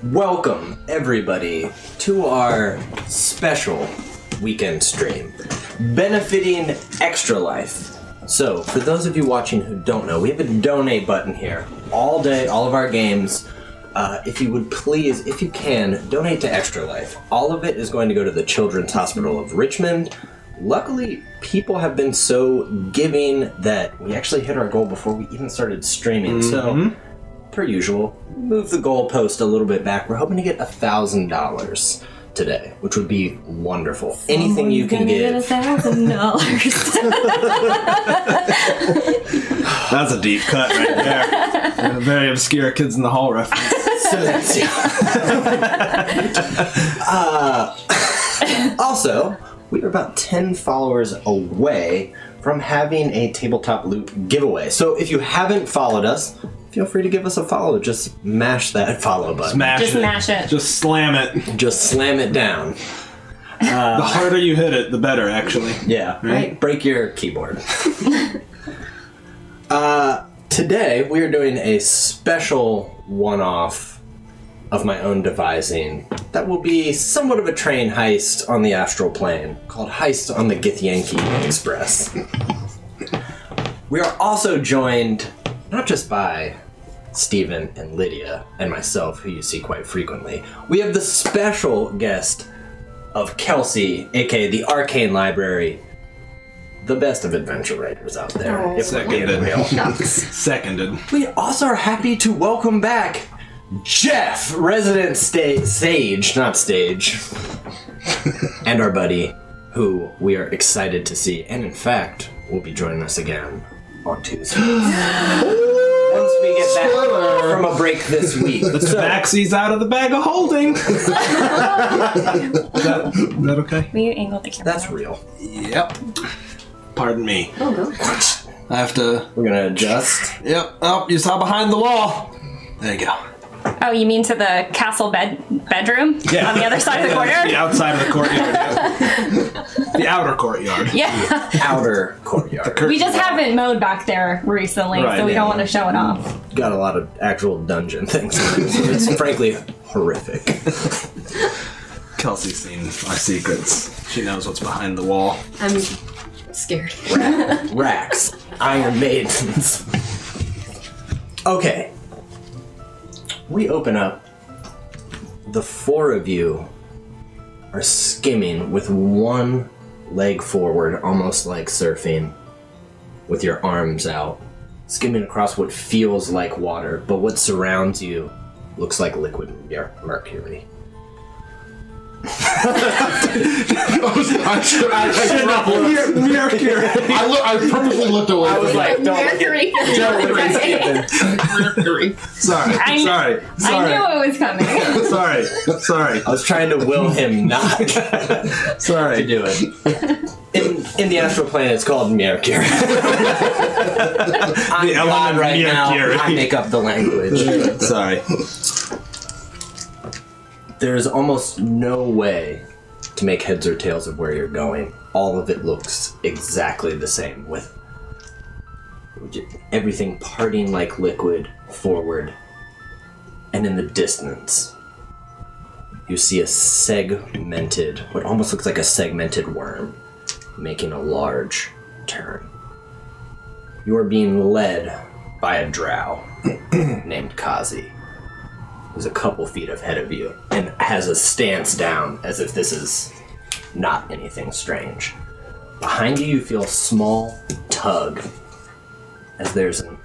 Welcome, everybody, to our special weekend stream, benefiting Extra Life. So, for those of you watching who don't know, we have a donate button here all day, all of our games. If you would please, if you can, donate to Extra Life. All of it is going to go to the Children's Hospital of Richmond. Luckily, people have been so giving that we actually hit our goal before we even started streaming. So, per usual, move the goalpost a little bit back. We're hoping to get $1,000 today, which would be wonderful. Anything you can give. $1,000. That's a deep cut right there. A very obscure Kids in the Hall reference. Also, we are about 10 followers away from having a Tabletop Loot giveaway. So if you haven't followed us, feel free to give us a follow. Just mash that follow button. Smash it. Just slam it. Just slam it down. The harder you hit it, the better, actually. Yeah. Right? Break your keyboard. Today, we are doing a special one-off of my own devising that will be somewhat of a train heist on the astral plane, called Heist on the Githyanki Express. We are also joined not just by Steven and Lydia and myself, who you see quite frequently. We have the special guest of Kelsey, aka the Arcane Library, the best of adventure writers out there, if we're being real. Seconded. We also are happy to welcome back Jeff, resident sage, not stage, and our buddy, who we are excited to see, and in fact, will be joining us again on Tuesday. Once we get back from a break this week. The tabaxi's out of the bag of holding. Is that okay? Will you angle the camera? That's real. Yep. Pardon me. Oh, go. I have to... We're gonna adjust. Yep. Oh, you saw behind the wall. There you go. Oh, you mean to the castle bedroom? Yeah. On the other side of the courtyard? The outside of the courtyard. Yeah. The outer courtyard. Yeah. Outer courtyard. We just haven't mowed back there recently, Right, so we yeah. don't want to show it off. Got a lot of actual dungeon things in it, so it's frankly horrific. Kelsey's seen our secrets. She knows what's behind the wall. I'm scared. Racks. Iron Maidens. Okay. We open up. The four of you are skimming with one leg forward, almost like surfing, with your arms out, skimming across what feels like water, but what surrounds you looks like liquid mercury. I purposely looked away. I was like, don't Mercury. Mercury. Sorry. I knew it was coming. Sorry. I was trying to will him not Sorry. to do it. In the astral plane, it's called Mercury. I'm The God element right Mercury. now. I make up the language. Sorry. There is almost no way to make heads or tails of where you're going. All of it looks exactly the same, with everything parting like liquid forward. And in the distance, you see what almost looks like a segmented worm, making a large turn. You are being led by a drow named Kazi, who's a couple feet ahead of you and has a stance down as if this is not anything strange. Behind you, you feel a small tug as there's a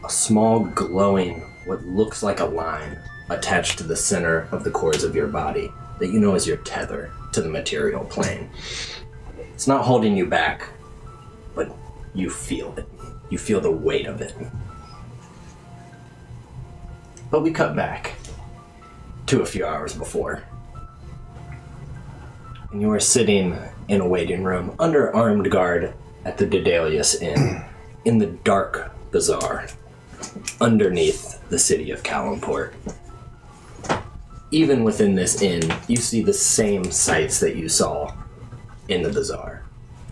small glowing, what looks like a line attached to the center of the cords of your body that you know is your tether to the material plane. It's not holding you back, but you feel it. You feel the weight of it. But we cut back to a few hours before. And you are sitting in a waiting room under armed guard at the Dedalius Inn in the dark bazaar underneath the city of Calimport. Even within this inn, you see the same sights that you saw in the bazaar.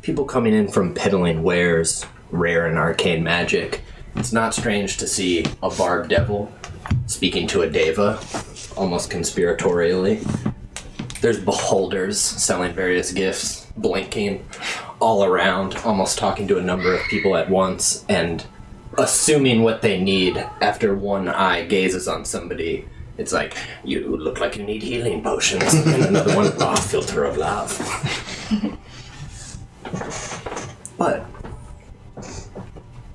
People coming in from peddling wares, rare and arcane magic. It's not strange to see a barbed devil speaking to a deva, almost conspiratorially. There's beholders selling various gifts, blinking all around, almost talking to a number of people at once, and assuming what they need after one eye gazes on somebody. It's like, you look like you need healing potions. And another one, filter of love. But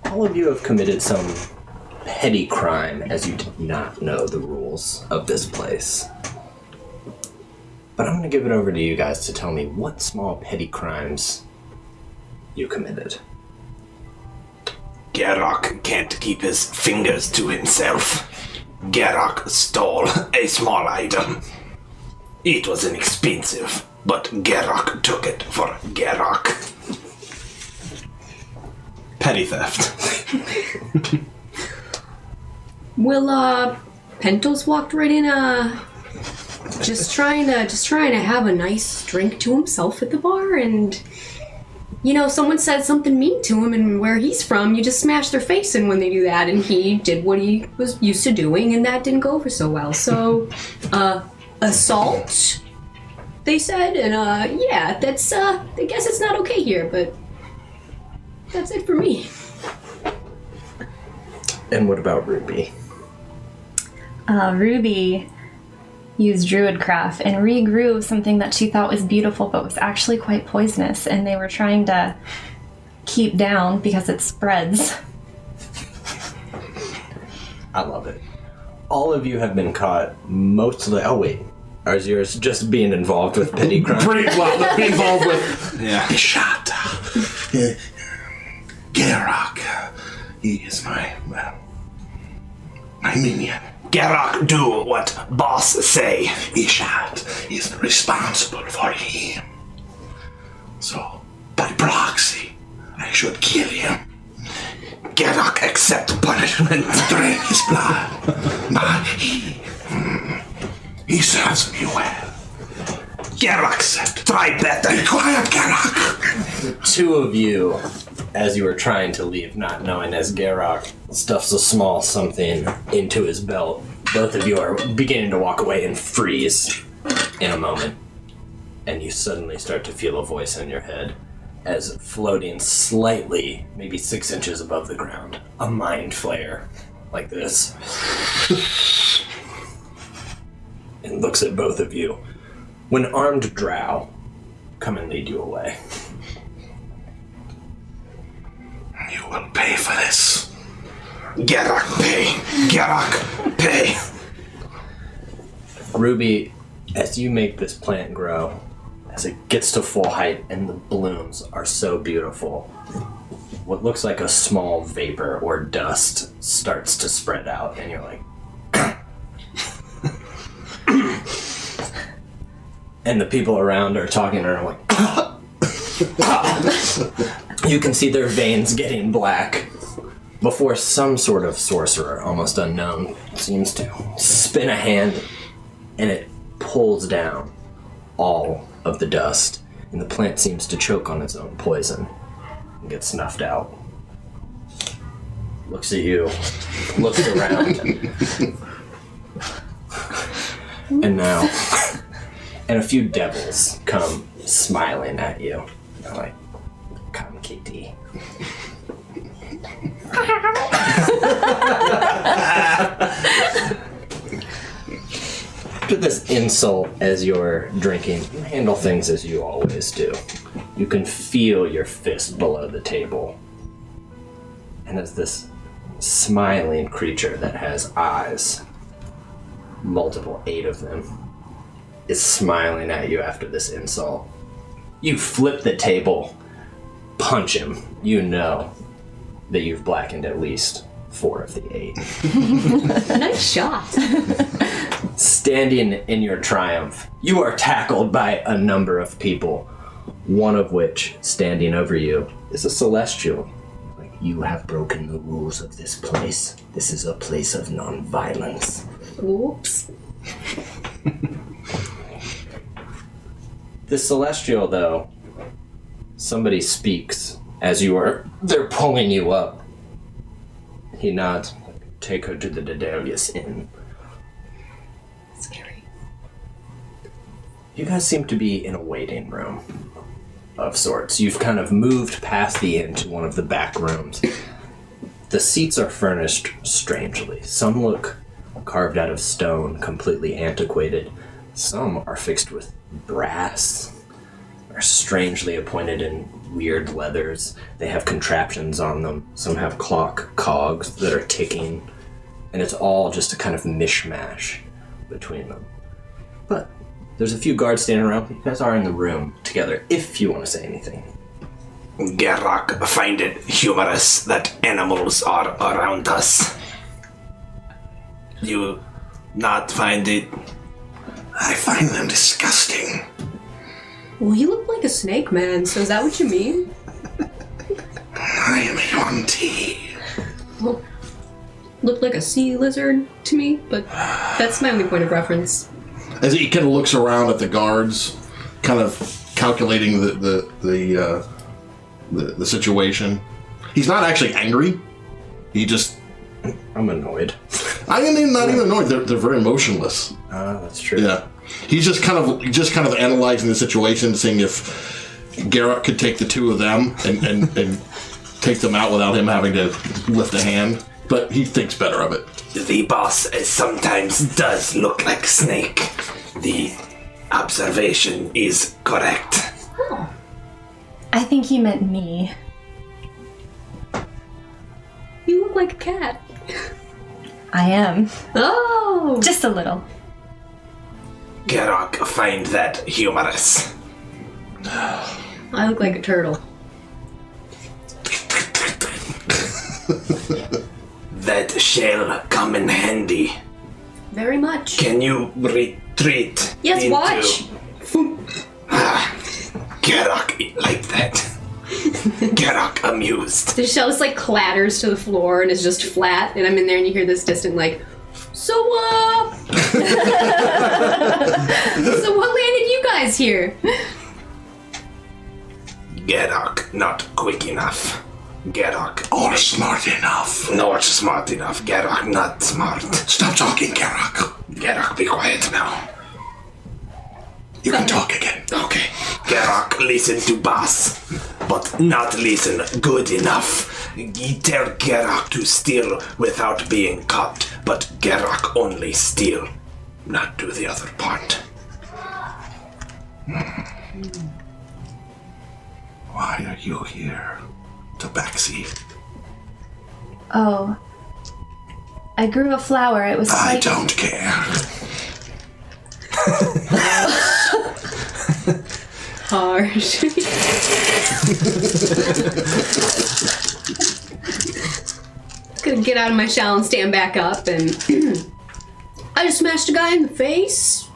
all of you have committed some petty crime as you did not know the rules of this place. But I'm going to give it over to you guys to tell me what small petty crimes you committed. Garrock can't keep his fingers to himself. Garrock stole a small item. It was inexpensive, but Garrock took it for Garrock. Petty theft. Will Pentos walked right in just trying to have a nice drink to himself at the bar, and someone said something mean to him, and where he's from, you just smash their face in when they do that, and he did what he was used to doing, and that didn't go over so well. So, assault, they said, and yeah, that's I guess it's not okay here, but that's it for me. And what about Ruby? Ruby used druidcraft and regrew something that she thought was beautiful but was actually quite poisonous, and they were trying to keep down because it spreads. I love it. All of you have been caught mostly... Oh, wait. Is yours just being involved with petty crime? Pretty well, be involved with. Yeah. Ishata. Garrock. He is my minion. Garrock do what boss say. Ishat is responsible for him. So, by proxy, I should kill him. Garrock accept punishment, drink his blood. But he serves me well. Garrock said, try better. Be quiet, Garrock. Two of you, as you were trying to leave, not knowing as Garrock stuffs a small something into his belt, both of you are beginning to walk away and freeze in a moment. And you suddenly start to feel a voice in your head as floating slightly, maybe 6 inches above the ground, a mind flare like this. And looks at both of you. When armed drow come and lead you away. You will pay for this. Garrock pay. Garrock pay. Ruby, as you make this plant grow, as it gets to full height and the blooms are so beautiful, what looks like a small vapor or dust starts to spread out, and you're like... And the people around are talking and are like... You can see their veins getting black before some sort of sorcerer, almost unknown, seems to spin a hand, and it pulls down all of the dust, and the plant seems to choke on its own poison and get snuffed out. Looks at you, looks around, and now, and a few devils come smiling at you. They're like, "Come, kitty." After this insult as you're drinking, you handle things as you always do. You can feel your fist below the table. And as this smiling creature that has eyes, multiple, 8 of them, is smiling at you after this insult, you flip the table, punch him. You know that you've blackened at least 4 of the 8. Nice shot. Standing in your triumph, you are tackled by a number of people, one of which, standing over you, is a celestial. Like, you have broken the rules of this place. This is a place of non-violence. Oops. The celestial, though, somebody speaks as they're pulling you up. He nods. Take her to the Dedalius Inn. You guys seem to be in a waiting room of sorts. You've kind of moved past the inn to one of the back rooms. The seats are furnished strangely. Some look carved out of stone, completely antiquated. Some are fixed with brass, are strangely appointed in weird leathers. They have contraptions on them. Some have clock cogs that are ticking. And it's all just a kind of mishmash between them. But there's a few guards standing around. You guys are in the room together, if you want to say anything. Gerok find it humorous that animals are around us. You not find it? I find them disgusting. Well, you look like a snake man, so is that what you mean? I am Hunty. Well, looked like a sea lizard to me, but that's my only point of reference. As he kind of looks around at the guards, kind of calculating the situation. He's not actually angry. He just... I'm annoyed. I am not even annoyed. They're very emotionless. That's true. Yeah. He's just kind of analyzing the situation, seeing if Garrett could take the two of them and take them out without him having to lift a hand. But he thinks better of it. The boss sometimes does look like snake. The observation is correct. I think he meant me. You look like a cat. I am. Oh! Just a little. Gerok find that humorous. I look like a turtle. That shall come in handy. Very much. Can you retreat? Yes, into... watch! Gerok like that. Gerok amused. The shell just like clatters to the floor and is just flat, and I'm in there and you hear this distant like, so so what landed you guys here? Gerok not quick enough. Gerok Or smart enough. not smart enough. Gerok not smart. Stop talking, Gerok. Gerok be quiet now. You can talk again. Okay. Gerok listen to boss, but not listen good enough. Tell Gerok to steal without being caught, but Gerok only steal, not do the other part. Why are you here, Tabaxi? Oh. I grew a flower. It was I quite... don't care. Harsh. Gonna get out of my shell and stand back up and I just smashed a guy in the face,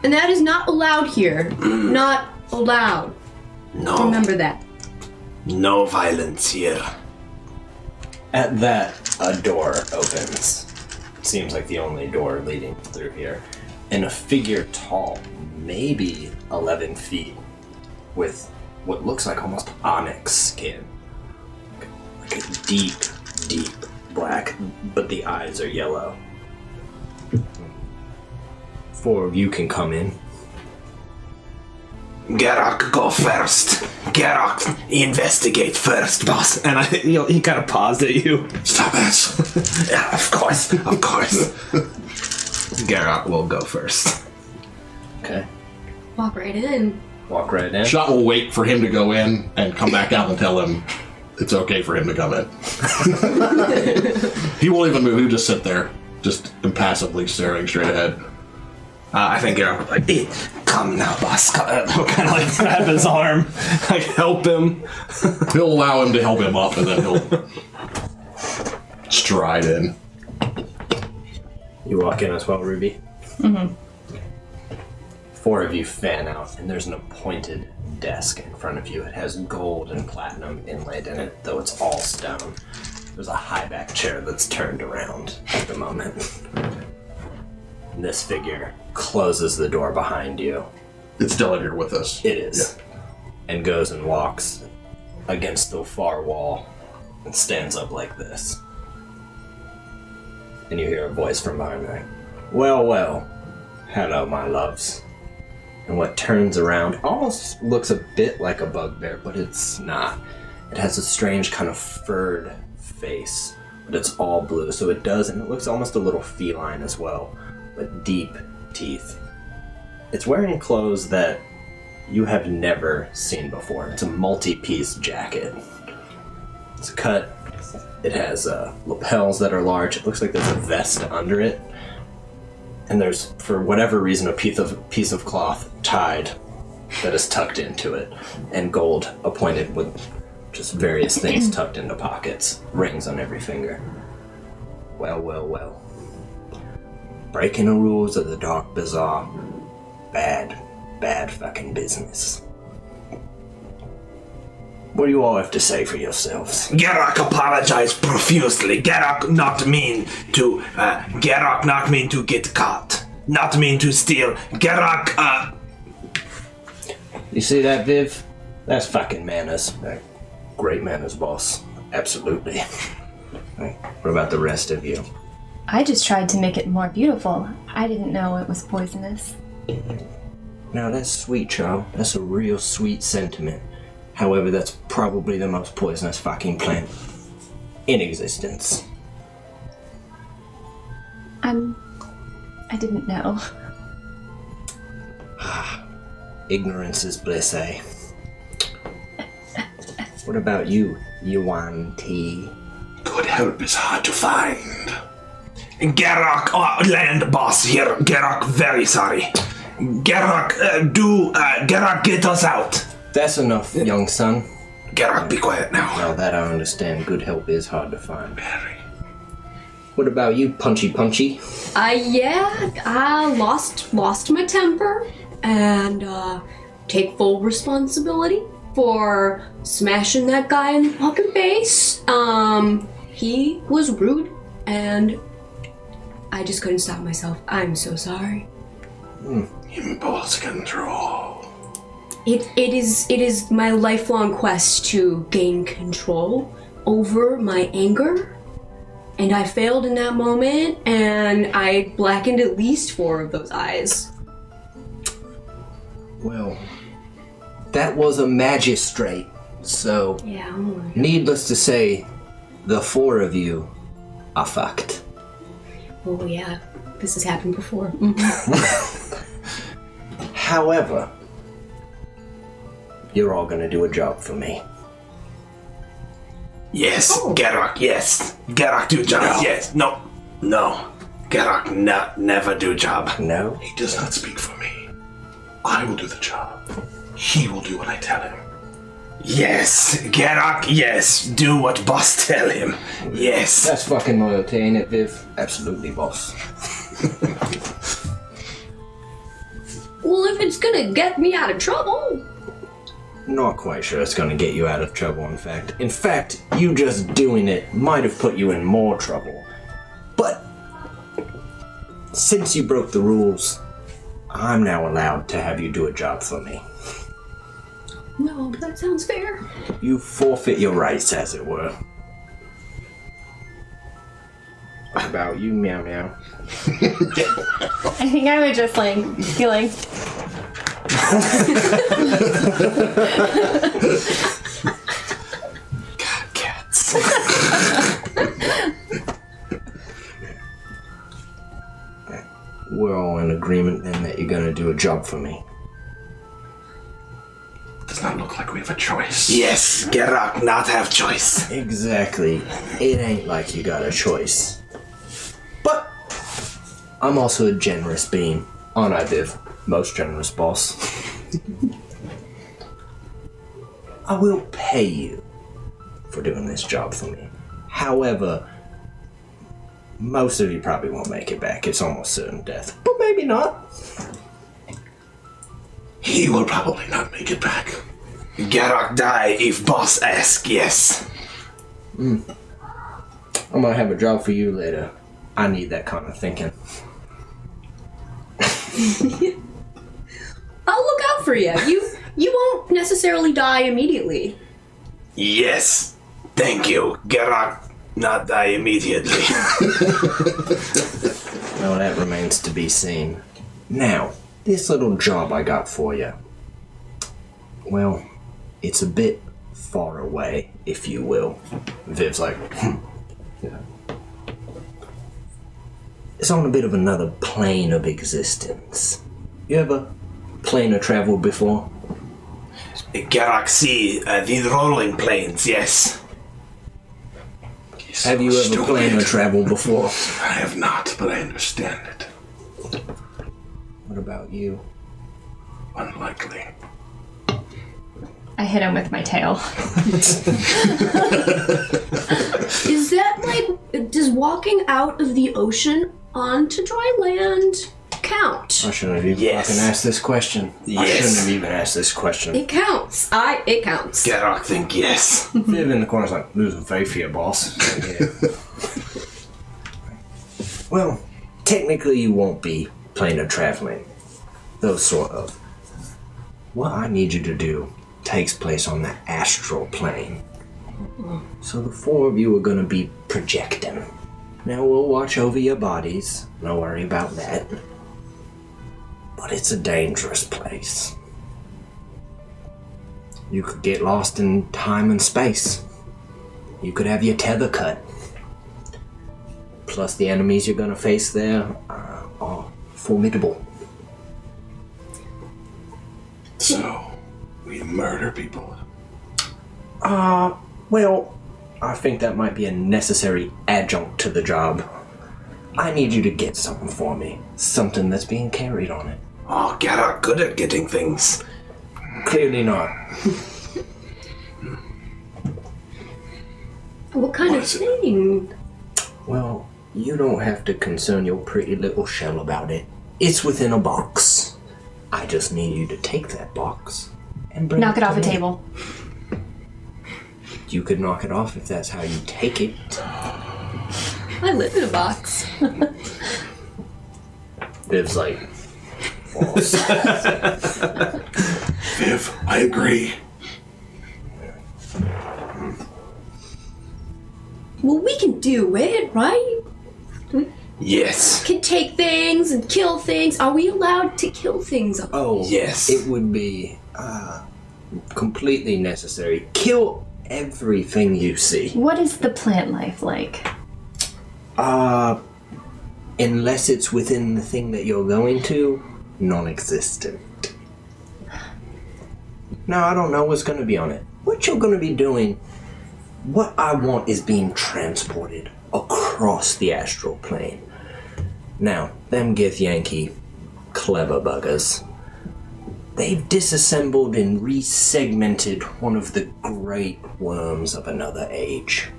and that is not allowed here. Not allowed. No, Remember that. no violence here. At that, a door opens. Seems like the only door leading through here. And a figure tall, maybe 11 feet, with what looks like almost onyx skin. Like a deep, deep black, but the eyes are yellow. 4 of you can come in. Gerok go first. Gerok investigate first, boss. And he kind of paused at you. Stop it. Yeah, of course, of course. Gerok will go first. Okay. Walk right in. Walk right in. Shot will wait for him to go in and come back out and tell him it's okay for him to come in. He won't even move. He'll just sit there, just impassively staring straight ahead. I think Gerok will like, Come now, boss. Come. he'll kind of like grab his arm, like help him. He'll allow him to help him up, and then he'll stride in. You walk in as well, Ruby? Mm-hmm. 4 of you fan out, and there's an appointed desk in front of you. It has gold and platinum inlaid in it, though it's all stone. There's a high back chair that's turned around at the moment. And this figure closes the door behind you. It's still in here with us. It is. Yeah. And goes and walks against the far wall and stands up like this. And you hear a voice from behind there. Well, well. Hello, my loves. and what turns around almost looks a bit like a bugbear, but it's not. It has a strange kind of furred face, but it's all blue, so it does, and it looks almost a little feline as well, but deep teeth. It's wearing clothes that you have never seen before. It's a multi-piece jacket. It's cut. It has lapels that are large. It looks like there's a vest under it. And there's, for whatever reason, a piece of cloth tied that is tucked into it. And gold appointed with just various things tucked into pockets. Rings on every finger. Well, well, well. Breaking the rules of the Dark Bazaar. Bad fucking business. What do you all have to say for yourselves? Gerok apologized profusely. Gerok not mean to get caught. Not mean to steal. Gerok, You see that, Viv? That's fucking manners. Great manners, boss. Absolutely. What about the rest of you? I just tried to make it more beautiful. I didn't know it was poisonous. Now that's sweet, Charles. That's a real sweet sentiment. However, that's probably the most poisonous fucking plant in existence. I didn't know. Ignorance is bliss, eh? What about you, Yuan-Ti? good help is hard to find. Gerok, land boss here. Gerok, very sorry. Gerok, Gerok, get us out. That's enough, young son. Gerok, be quiet now. Now that I understand, good help is hard to find. Very. What about you, Punchy? I lost my temper and take full responsibility for smashing that guy in the fucking face. He was rude and I just couldn't stop myself. I'm so sorry. Impulse control. It is my lifelong quest to gain control over my anger. And I failed in that moment, and I blackened at least 4 of those eyes. Well, that was a magistrate, so Yeah. needless to say, the 4 of you are fucked. Oh yeah, this has happened before. However, you're all gonna do a job for me. Yes, Gerok, yes. Gerok do job, No. yes. No. Gerok never do job. No? He does not speak for me. I will do the job. He will do what I tell him. Yes, Gerok, yes. Do what boss tell him. Yes. That's fucking loyalty, ain't it, Viv? Absolutely, boss. Well, if it's gonna get me out of trouble. Not quite sure it's gonna get you out of trouble, in fact. In fact, you just doing it might have put you in more trouble. But since you broke the rules, I'm now allowed to have you do a job for me. No, that sounds fair. You forfeit your rights, as it were. What about you, Meow Meow? I think I would just be like, Cats. We're all in agreement then that you're gonna do a job for me. Does not look like we have a choice. Yes, Gerok not have choice. Exactly. It ain't like you got a choice. But I'm also a generous being. Aren't I, Viv? Most generous, boss. I will pay you for doing this job for me. However, most of you probably won't make it back. It's almost certain death. But maybe not. He will probably not make it back. Gerok die if boss ask, yes. I'm gonna have a job for you later. I need that kind of thinking. I'll look out for you. You won't necessarily die immediately. Yes. Thank you. Gerok not die immediately. Well, that remains to be seen. Now, This little job I got for you, well, it's a bit far away, if you will. Viv's like, yeah. It's on a bit of another plane of existence. You ever plane or traveled before? Galaxy, the rolling planes, yes. Have you ever Stupid. plane or traveled before? I have not, but I understand it. What about you? Unlikely. I hit him with my tail. Is that like, does walking out of the ocean onto dry land count? I shouldn't have even Yes. fucking asked this question. I Yes. shouldn't have even asked this question. It counts. It counts. Garak think yes. Viv in the corner's like, losing faith here, boss. Yeah. Well, technically you won't be plane or traveling. Those sort of. What I need you to do takes place on the astral plane. So the four of you are going to be projecting. Now we'll watch over your bodies. No worry about that. But it's a dangerous place. You could get lost in time and space. You could have your tether cut. Plus the enemies you're going to face there are formidable. So, we murder people. Well, I think that might be a necessary adjunct to the job. I need you to get something for me. Something that's being carried on it. Oh, Garak good at getting things. Clearly not. What kind What of is it? thing? Well, you don't have to concern your pretty little shell about it. It's within a box. I just need you to take that box and bring Knock it to off a me. table. You could knock it off if that's how you take it. I live in a box. Viv's like, false. Viv, I agree. Well, we can do it, right? Yes. Can take things and kill things. Are we allowed to kill things? Oh, Yes. It would be completely necessary. Kill everything you see. What is the plant life like? Unless it's within the thing that you're going to, non-existent. Now, I don't know what's going to be on it. What you're going to be doing, what I want is being transported across the astral plane. Now, them Githyanki clever buggers, they've disassembled and resegmented one of the great worms of another age.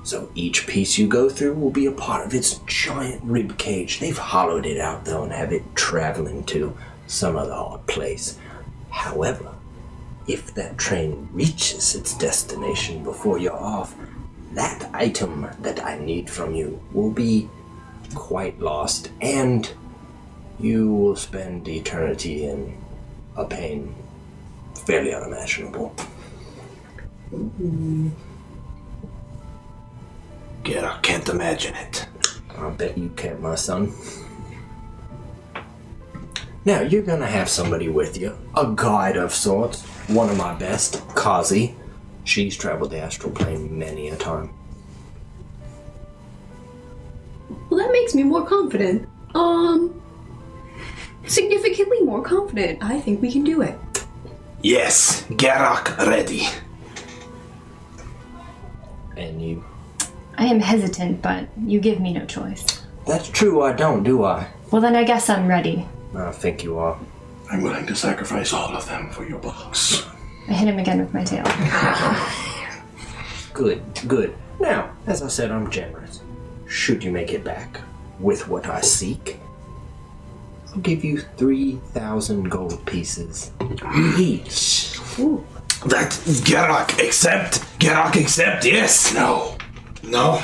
So each piece you go through will be a part of its giant rib cage. They've hollowed it out though and have it traveling to some other odd place. However, if that train reaches its destination before you're off, that item that I need from you will be quite lost, and you will spend eternity in a pain fairly unimaginable. Garak can't imagine it. I bet you can't, my son. Now, you're gonna have somebody with you, a guide of sorts, one of my best, Kazi. She's traveled the astral plane many a time. Well, that makes me more confident. Significantly more confident. I think we can do it. Yes, Garak ready. And you... I am hesitant, but you give me no choice. That's true, I don't, do I? Well, then I guess I'm ready. I think you are. I'm willing to sacrifice all of them for your box. I hit him again with my tail. Good, good. Now, as I said, I'm generous. Should you make it back with what I seek, I'll give you 3,000 gold pieces each. That Garak accept? Garak accept? Yes. No. No.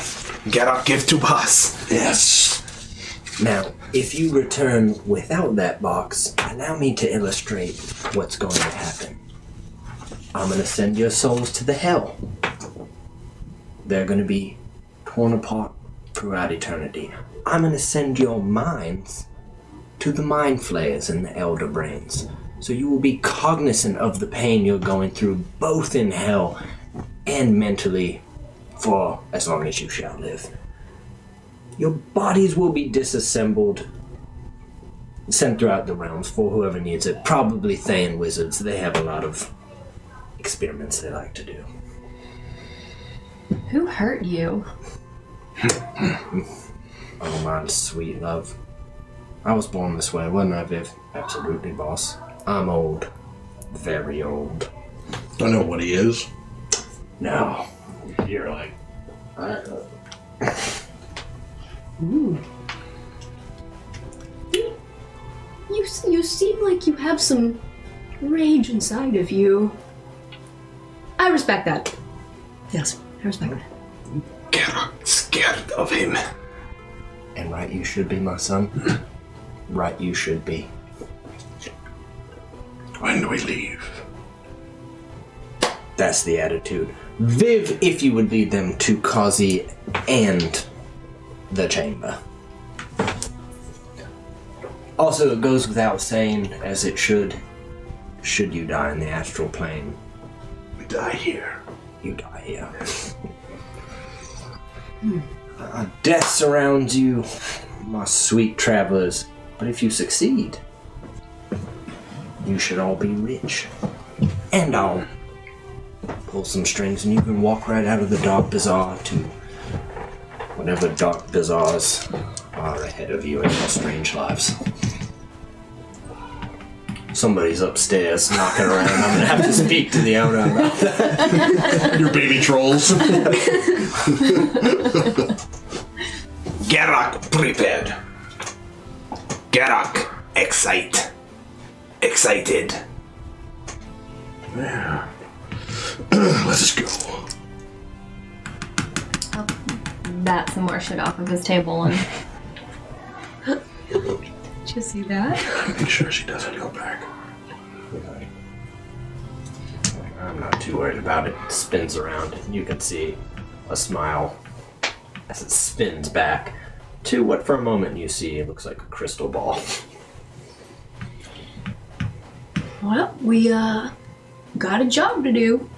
Garak give to boss. Yes. Now, if you return without that box, allow me to illustrate what's going to happen. I'm going to send your souls to the hell. They're going to be torn apart throughout eternity. I'm going to send your minds to the mind flayers and the elder brains. So you will be cognizant of the pain you're going through, both in hell and mentally, for as long as you shall live. Your bodies will be disassembled, sent throughout the realms for whoever needs it. Probably Thayan wizards. They have a lot of experiments they like to do. Who hurt you? Oh, my sweet love. I was born this way, wasn't I, Viv? Absolutely, boss. I'm old. Very old. I know what he is. No. You're like... Ooh. You seem like you have some rage inside of you. I respect that. Yes, I respect that. Geralt scared of him. And right you should be, my son. Right you should be. When do we leave? That's the attitude. Viv, if you would lead them to Kazi and the chamber. Also, it goes without saying, as it should you die in the astral plane, We die here. you die here. Death surrounds you, my sweet travelers, but if you succeed, you should all be rich. And I'll pull some strings and you can walk right out of the dark bazaar to whatever dark bazaars are ahead of you in your strange lives. Somebody's upstairs knocking around. I'm gonna have to speak to the owner about that. Your baby trolls. Geralt prepared. Geralt excited. Yeah. Let's go. I'll bat some more shit off of his table and Did you see that? Make sure she doesn't go back. I'm not too worried about it. It spins around. You can see a smile as it spins back to what for a moment you see looks like a crystal ball. Well, we got a job to do.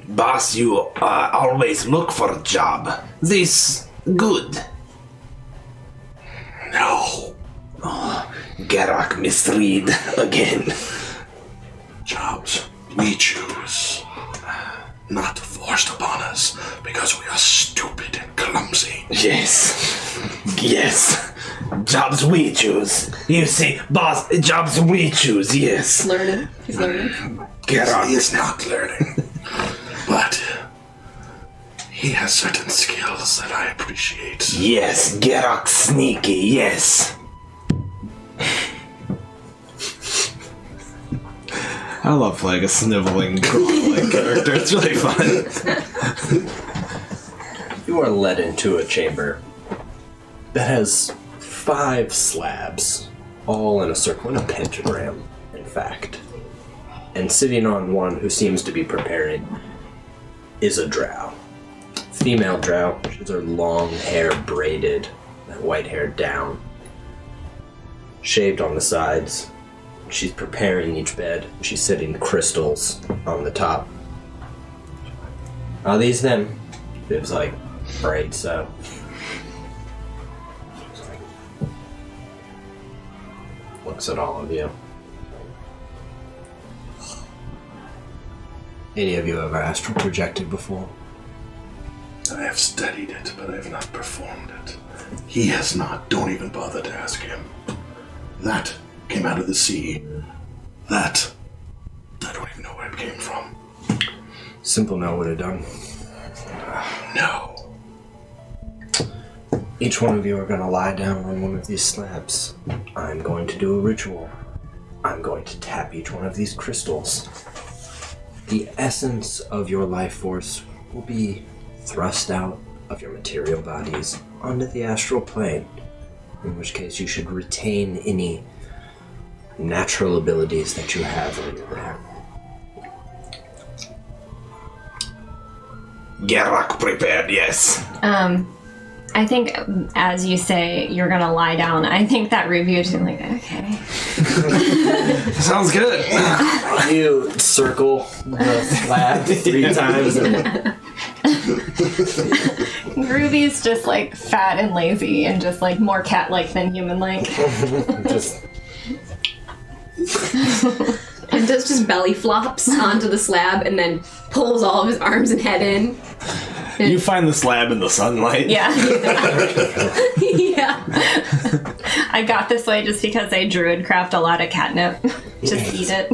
Boss, you always look for a job. This good. No. Oh, Geralt misread again. Jobs we choose. Not forced upon us because we are stupid and clumsy. Yes. Yes. Jobs we choose. You see, boss, jobs we choose, yes. Learning. He's learning. Geralt is not learning. But he has certain skills that I appreciate. Yes, Geralt sneaky, yes. I love playing a sniveling, grumbling character. It's really fun. You are led into a chamber that has 5 slabs, all in a circle, in a pentagram, in fact. And sitting on one who seems to be preparing is a drow. Female drow. She has her long hair braided, that white hair down, shaved on the sides. She's preparing each bed. She's setting crystals on the top. Are these them? Viv's like, right, so. Looks at all of you. Any of you ever astral projected before? I have studied it, but I have not performed it. He has not. Don't even bother to ask him. That came out of the sea. That, I don't even know where it came from. Simple Mel would have done. No. Each one of you are going to lie down on one of these slabs. I'm going to do a ritual. I'm going to tap each one of these crystals. The essence of your life force will be thrust out of your material bodies onto the astral plane, in which case you should retain any natural abilities that you have when you're there. Geralt prepared, yes. I think as you say you're gonna lie down, I think that review's like, okay. Sounds good. You circle the slab 3 times and Groovy's just like fat and lazy and just like more cat-like than human-like. just And does just belly flops onto the slab and then pulls all of his arms and head in. You find the slab in the sunlight. Yeah. Yeah. I got this way just because I druid craft a lot of catnip. Just eat it.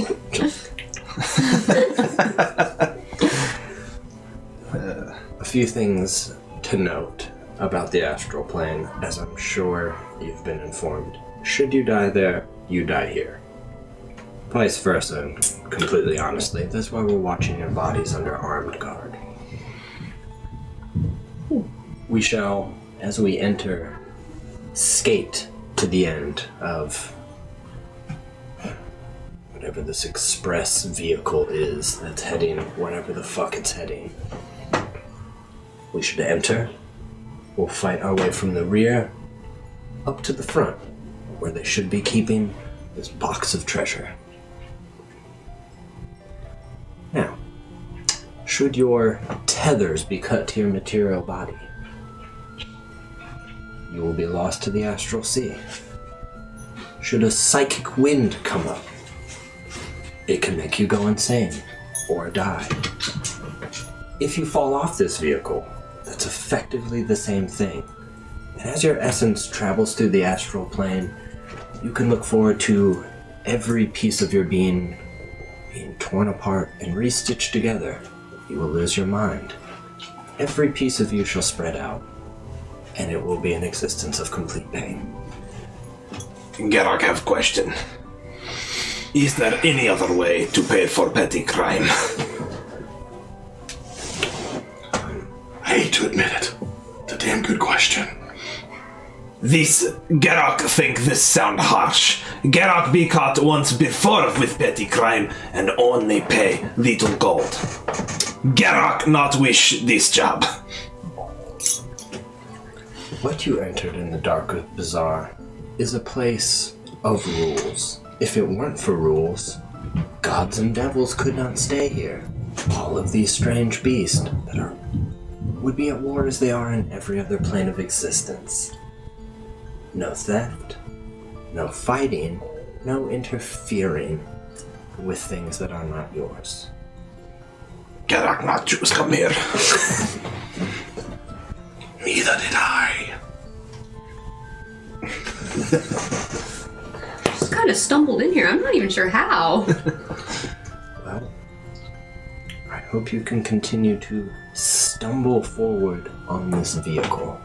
a few things to note about the astral plane, as I'm sure you've been informed. Should you die there, you die here. Vice versa, completely honestly. That's why we're watching your bodies under armed guard. We shall, as we enter, skate to the end of whatever this express vehicle is that's heading wherever the fuck it's heading. We should enter. We'll fight our way from the rear up to the front, where they should be keeping this box of treasure. Now, should your tethers be cut to your material body, you will be lost to the astral sea. Should a psychic wind come up, it can make you go insane or die. If you fall off this vehicle, that's effectively the same thing. And as your essence travels through the astral plane, you can look forward to every piece of your being torn apart and re-stitched together. You will lose your mind. Every piece of you shall spread out, and it will be an existence of complete pain. Geralt, I have a question. Is there any other way to pay for petty crime? I hate to admit it. It's a damn good question. Geralt think this sound harsh. Geralt be caught once before with petty crime and only pay little gold. Geralt not wish this job. What you entered in the Dark Bazaar is a place of rules. If it weren't for rules, gods and devils could not stay here. All of these strange beasts that would be at war as they are in every other plane of existence. No theft, no fighting, no interfering with things that are not yours. Geralt not choose come here. Neither did I. Just kind of stumbled in here. I'm not even sure how. Well, I hope you can continue to stumble forward on this vehicle.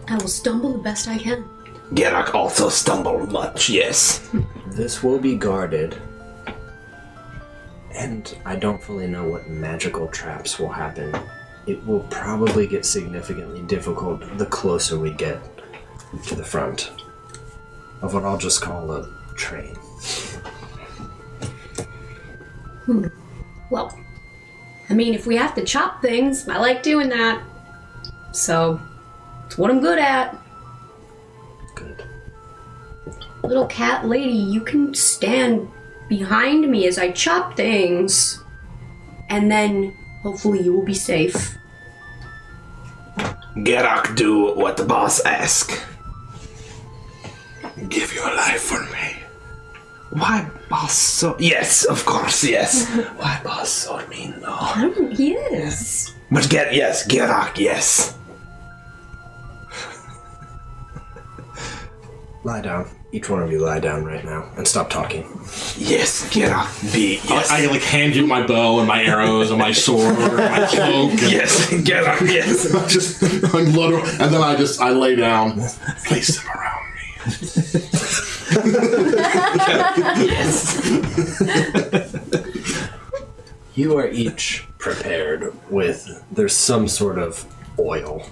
I will stumble the best I can. Geralt also stumble much, yes. This will be guarded, and I don't fully know what magical traps will happen. It will probably get significantly difficult the closer we get to the front of what I'll just call a train. Well, I mean, if we have to chop things, I like doing that. So, it's what I'm good at. Good. Little cat lady, you can stand behind me as I chop things. And then, hopefully, you will be safe. Geralt do what the boss ask. Give your life for me. Why boss so... Yes, of course, yes. Why boss so mean though? He is. But yes, Geralt, yes. Lie down. Each one of you lie down right now and stop talking. Yes, Geralt, be yes. I like hand you my bow and my arrows and my sword and my cloak. And Yes, Geralt, yes. just like, and then I lay down. Place them around me. You are each prepared with, there's some sort of oil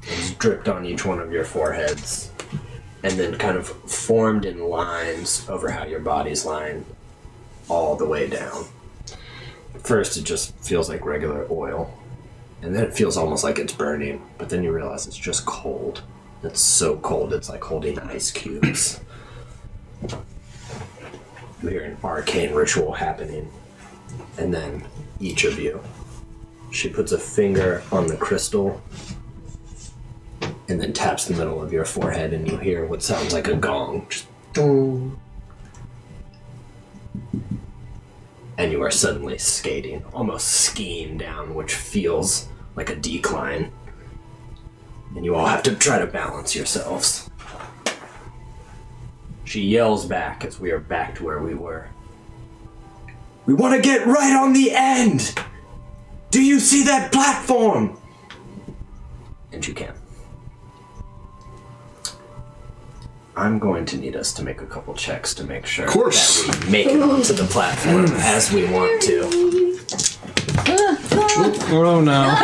that's dripped on each one of your foreheads and then kind of formed in lines over how your body's lying all the way down. At first it just feels like regular oil, And then it feels almost like it's burning, but then you realize it's just cold. It's so cold, it's like holding ice cubes. You hear an arcane ritual happening, and then each of you, she puts a finger on the crystal and then taps the middle of your forehead, and you hear what sounds like a gong. Just boom. And you are suddenly skating, almost skiing down, which feels like a decline. And you all have to try to balance yourselves. She yells back as we are back to where we were. We want to get right on the end! Do you see that platform? And you can. I'm going to need us to make a couple checks to make sure that we make it onto the platform as we want to. Oh no.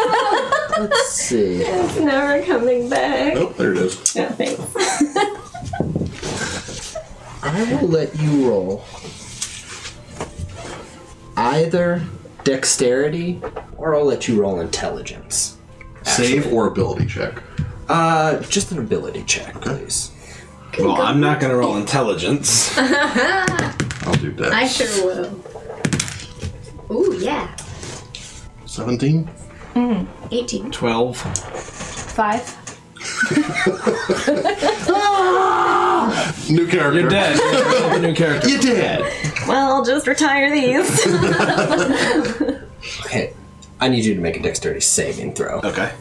Let's see. It's never coming back. Oh, there it is. No, thanks. I will let you roll either dexterity or I'll let you roll intelligence. Save or ability check? Just an ability check, please. Well, I'm not gonna roll intelligence. I'll do that. I sure will. Ooh, yeah. 17? 18. 12. 5. New character. You're dead. You're a new character. You're dead. Well, I'll just retire these. Okay, I need you to make a dexterity saving throw. Okay.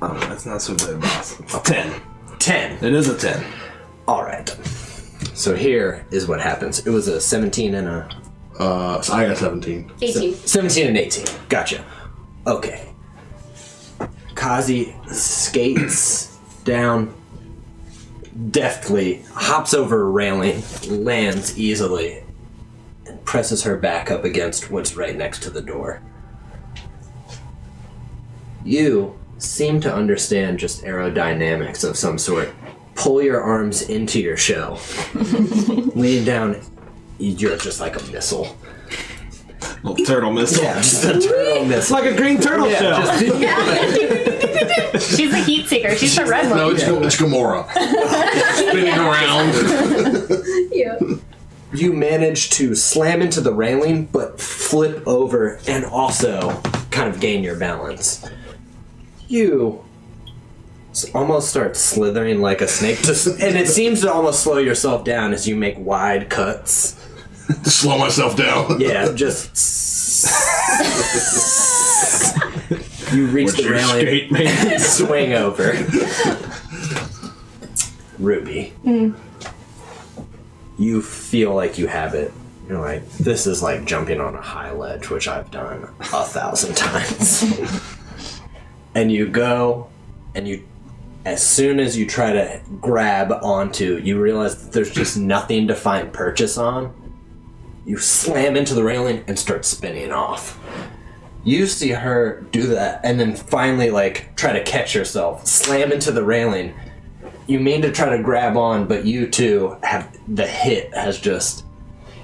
Oh, that's not so good, boss. It's 10. 10. It is a 10. Alright. So here is what happens. It was a 17 and a... So I got 17. 18. 17 and 18. Gotcha. Okay. Kazi skates down deftly, hops over a railing, lands easily, and presses her back up against what's right next to the door. You seem to understand just aerodynamics of some sort. Pull your arms into your shell. Lean down. You're just like a missile. Little turtle missile. Yeah, just a turtle missile. It's like a green turtle shell. She's a heat seeker. She's the red one. No, it's Gamora. Spinning around. Yeah. You manage to slam into the railing, but flip over and also kind of gain your balance. You almost start slithering like a snake, and it seems to almost slow yourself down as you make wide cuts. Slow myself down. Yeah, just... You reach the railing and swing over. Ruby. You feel like you have it. You're like, this is like jumping on a high ledge, which I've done 1,000 times. And you go, and you, as soon as you try to grab onto, you realize that there's just nothing to find purchase on. You slam into the railing and start spinning off. You see her do that, and then finally, like, try to catch yourself, slam into the railing. You mean to try to grab on, but you too have, the hit has just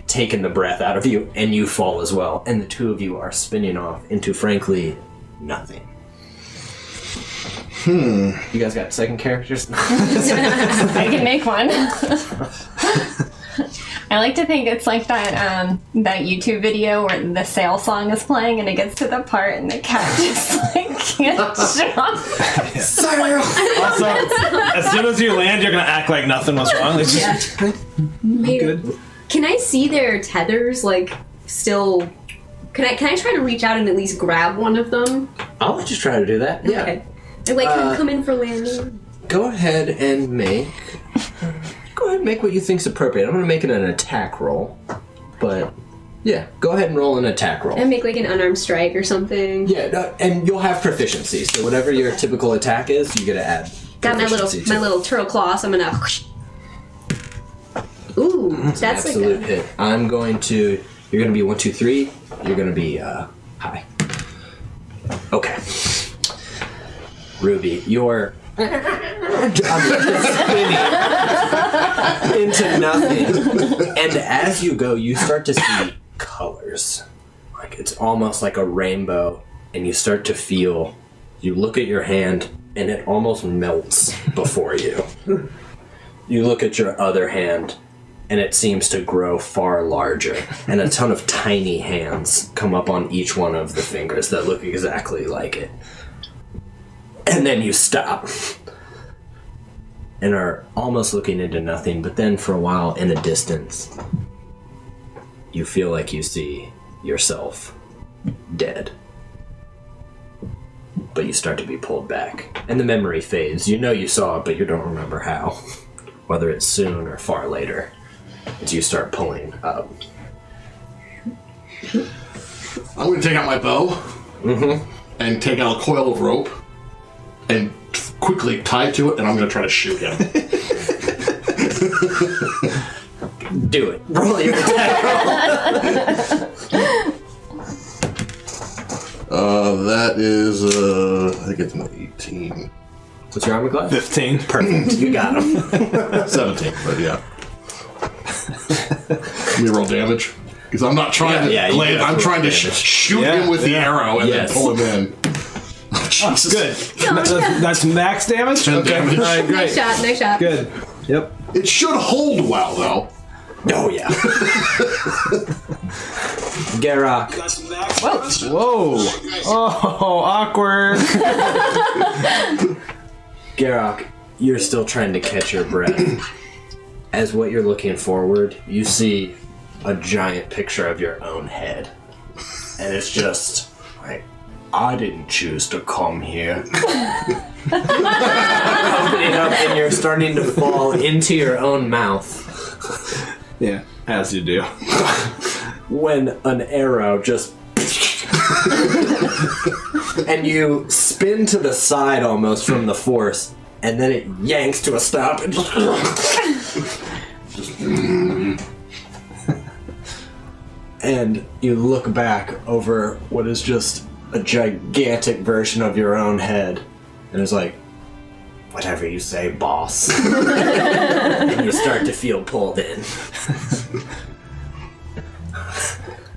taken the breath out of you, and you fall as well. And the two of you are spinning off into, frankly, nothing. You guys got second characters? I can make one. I like to think it's like that that YouTube video where the sail song is playing and it gets to the part and the cat just like can't jump. Also, as soon as you land, you're gonna act like nothing was wrong. It's just good. Can I see their tethers, like, still... Can I try to reach out and at least grab one of them? I'll let you try to do that. Yeah. Okay. And, like, come in for landing? Go ahead and make... Go ahead and make what you think's appropriate. I'm going to make it an attack roll. But, yeah, go ahead and roll an attack roll. And make, like, an unarmed strike or something? Yeah, no, and you'll have proficiency. So whatever your typical attack is, you get to add Got my little turtle claws. I'm gonna... Ooh, that's like absolute hit. I'm going to... You're going to be 1, 2, 3. You're going to be high. Okay. Ruby, you're spinning into nothing. And as you go, you start to see colors. like it's almost like a rainbow, and you start to feel, you look at your hand and it almost melts before you. You look at your other hand and it seems to grow far larger, and a ton of tiny hands come up on each one of the fingers that look exactly like it. And then you stop and are almost looking into nothing, but then for a while in the distance you feel like you see yourself dead. But you start to be pulled back, and the memory fades. You know you saw it, but you don't remember how. Whether it's soon or far later, as you start pulling up. I'm going to take out my bow and take out a coil of rope and quickly tie to it, and I'm going to try to shoot him. Do it. Roll your attack roll. That is, I think it's an 18. What's your armor class? 15. Perfect. You got him. 17, but yeah. Let me roll damage. Because I'm not trying to land, I'm trying to shoot him with the arrow and then pull him in. Oh, Jesus. Good. That's max damage? 10 damage. All right, great. Nice shot. Good. Yep. It should hold well, though. Oh, yeah. Garrock. Whoa. Oh, awkward. Garrock, you're still trying to catch your breath. As what you're looking forward, you see a giant picture of your own head. And it's just like, I didn't choose to come here. Opening up, and you're starting to fall into your own mouth. Yeah, as you do. When an arrow just and you spin to the side almost from the force, and then it yanks to a stop and just and you look back over what is just a gigantic version of your own head, and it's like, whatever you say, boss. And you start to feel pulled in.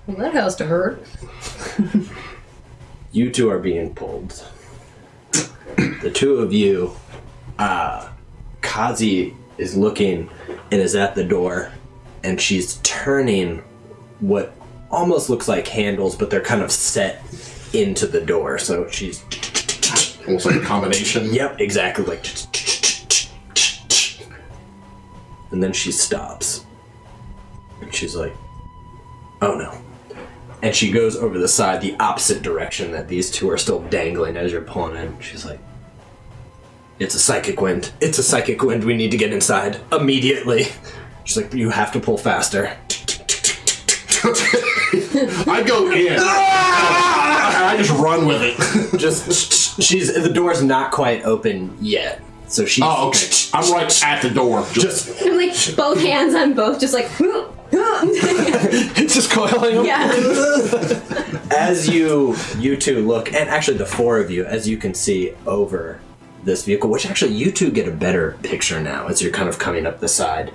Well, that has to hurt. You two are being pulled. The two of you, Kazi is looking and is at the door, and she's turning what almost looks like handles, but they're kind of set into the door. So she's Almost like a combination. Yep, exactly. Like, and then she stops, and she's like, "Oh no!" And she goes over the side, the opposite direction that these two are still dangling as you're pulling in. She's like, "It's a psychic wind. It's a psychic wind. We need to get inside immediately." She's like, "You have to pull faster." I go in. I just run with it. The door's not quite open yet, so she's. Oh, okay. I'm right at the door. Just I'm like both hands on both, just like. It's just coiling them. Yeah. As you two look, and actually the four of you, as you can see over this vehicle, which actually you two get a better picture now as you're kind of coming up the side.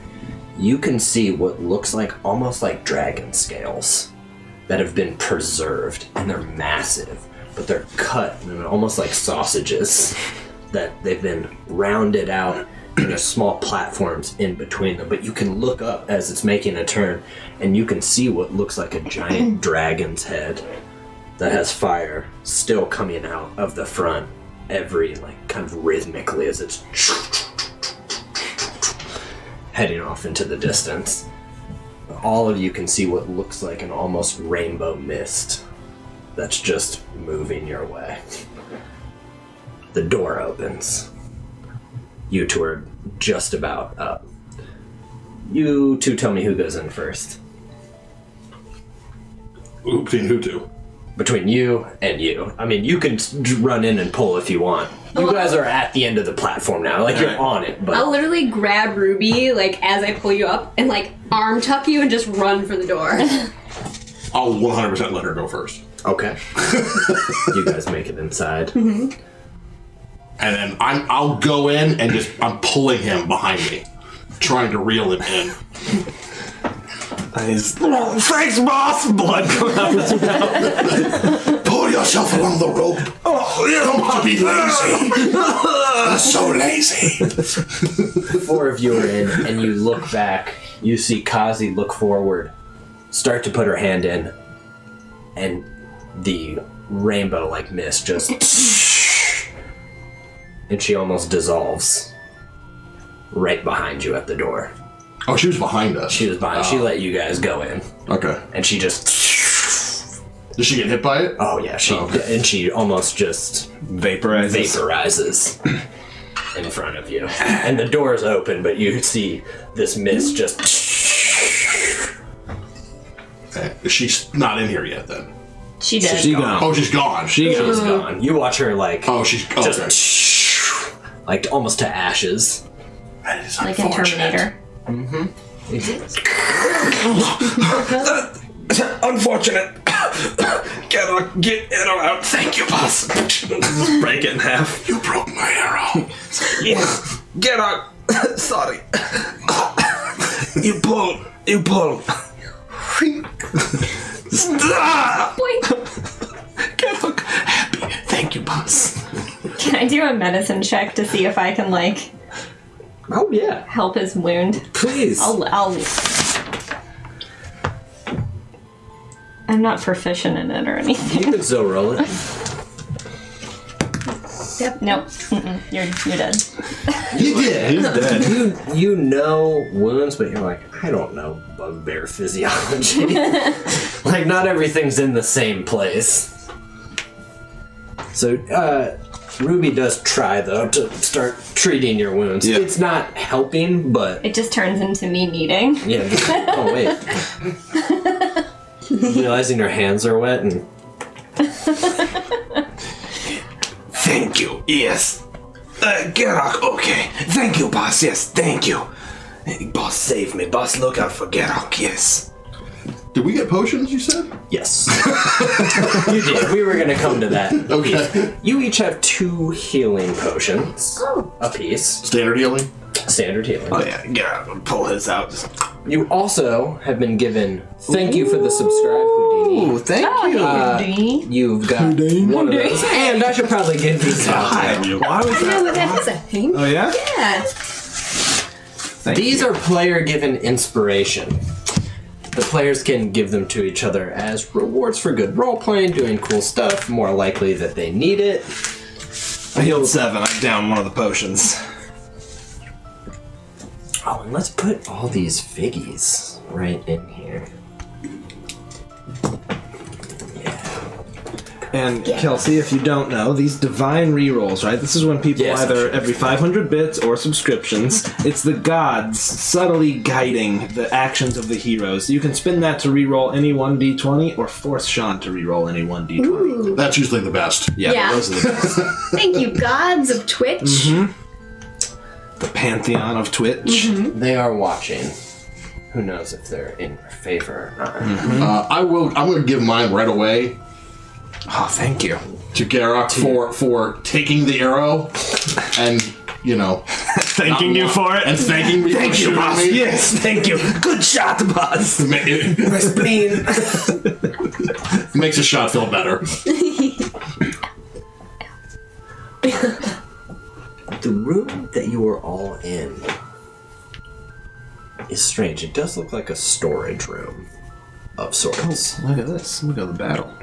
You can see what looks like almost like dragon scales that have been preserved, and they're massive, but they're cut and almost like sausages that they've been rounded out, and there's small platforms in between them. But you can look up as it's making a turn, and you can see what looks like a giant dragon's head that has fire still coming out of the front every, like, kind of rhythmically as it's heading off into the distance. All of you can see what looks like an almost rainbow mist that's just moving your way. The door opens. You two are just about up. You two tell me who goes in first. between who two? Between you and you. I mean, you can run in and pull if you want. You guys are at the end of the platform now. Like, you're on it, but... I'll literally grab Ruby, like, as I pull you up, and, like, arm tuck you and just run for the door. I'll 100% let her go first. Okay. You guys make it inside. Mm-hmm. And then I'll go in and I'm pulling him behind me, trying to reel him in. Thanks, boss! Blood coming out of his mouth. Pull yourself along the rope. Don't be lazy. You're so lazy. The four of you are in, and you look back. You see Kazi look forward, start to put her hand in, and the rainbow-like mist just... and she almost dissolves right behind you at the door. Oh, she was behind us. She was behind. She let you guys go in, Okay. and she just... Did she get hit by it? Oh yeah, and she almost just vaporizes in front of you. And the door is open, but you see this mist just... Okay. She's not in here yet, then. She did. She gone. Oh, she's gone. She's gone. You watch her like... Oh, she's gone. just like almost to ashes. That is Like in unfortunate. Terminator. Unfortunate. Get arrow out. Thank you, boss. Just break it in half. You broke my arrow. Yes. Get out. Sorry. You pull. Stop. Get look happy. Thank you, boss. Can I do a medicine check to see if I can, like, Oh yeah, help his wound? please. I'm not proficient in it or anything. You can still roll it. Yep. Nope. Mm-mm. You're dead. He did. He's dead. You know wounds, but you're like, I don't know bugbear physiology. Like, not everything's in the same place. So, Ruby does try, though, to start treating your wounds. Yeah. It's not helping, but... It just turns into me kneading. Yeah, just, oh, wait. Realizing your hands are wet and... Thank you. Yes. Gerok, okay. Thank you, boss. Yes, thank you. Boss, save me. Boss, look out for Gerok. Yes. Did we get potions, you said? Yes. You did. We were going to come to that. Okay. You each have 2 healing potions apiece. Standard healing? Standard healing. Oh, yeah. Gerok, pull his out. Just... You also have been given... Thank you for the subscribe, Houdini. Ooh, thank you. You've got one of those. And I should probably give these out. Why was Yeah, that? but that is a thing. Oh yeah. Yeah. These are player-given inspiration. The players can give them to each other as rewards for good role-playing, doing cool stuff, more likely that they need it. I healed 7. I'm down one of the potions. Oh, and let's put all these figgies right in here. And Kelsey, if you don't know, these divine rerolls, right? This is when people Yes, I'm either sure. every 500 bits or subscriptions, it's the gods subtly guiding the actions of the heroes. You can spin that to reroll any 1d20 or force Sean to reroll any 1d20. That's usually the best. Yeah. Those are the best. Thank you, gods of Twitch. The pantheon of Twitch. They are watching. Who knows if they're in your favor or not. I'm going to give mine right away Oh, thank you. to Gerok for taking the arrow and, Thanking you for it. and thanking me for Thank you, shooting boss. me. Yes, thank you. Good shot, boss. My spleen. Makes a shot feel better. The room that you are all in is strange. It does look like a storage room of sorts. Look at this. Look at the battle.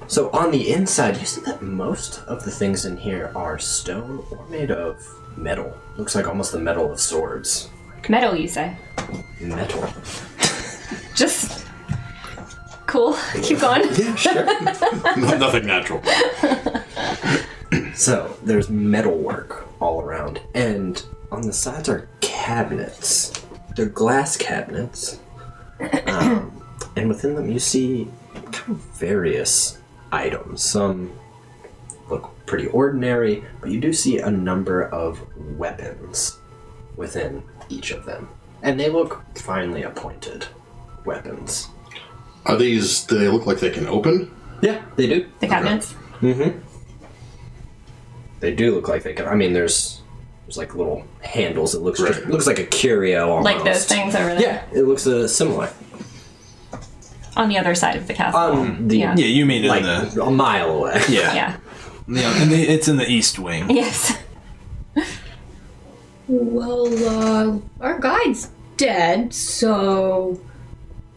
So on the inside, you see that most of the things in here are stone or made of metal. Looks like almost the metal of swords. Metal, you say? Metal. Just cool. Keep going. Yeah, sure. Nothing natural. So there's metalwork all around, and on the sides are cabinets. They're glass cabinets, and within them you see kind of various items. Some look pretty ordinary, but you do see a number of weapons within each of them, and they look finely appointed weapons. Do they look like they can open? Yeah, they do. The cabinets. They do look like they can. I mean, there's There's like little handles. It looks looks like a curio almost. Like those things over there. Yeah, it looks similar. On the other side of the castle. On the Yeah. Yeah, you mean in like the... a mile away. Yeah. Yeah. Yeah, and it's in the east wing. Yes. Well, our guide's dead, so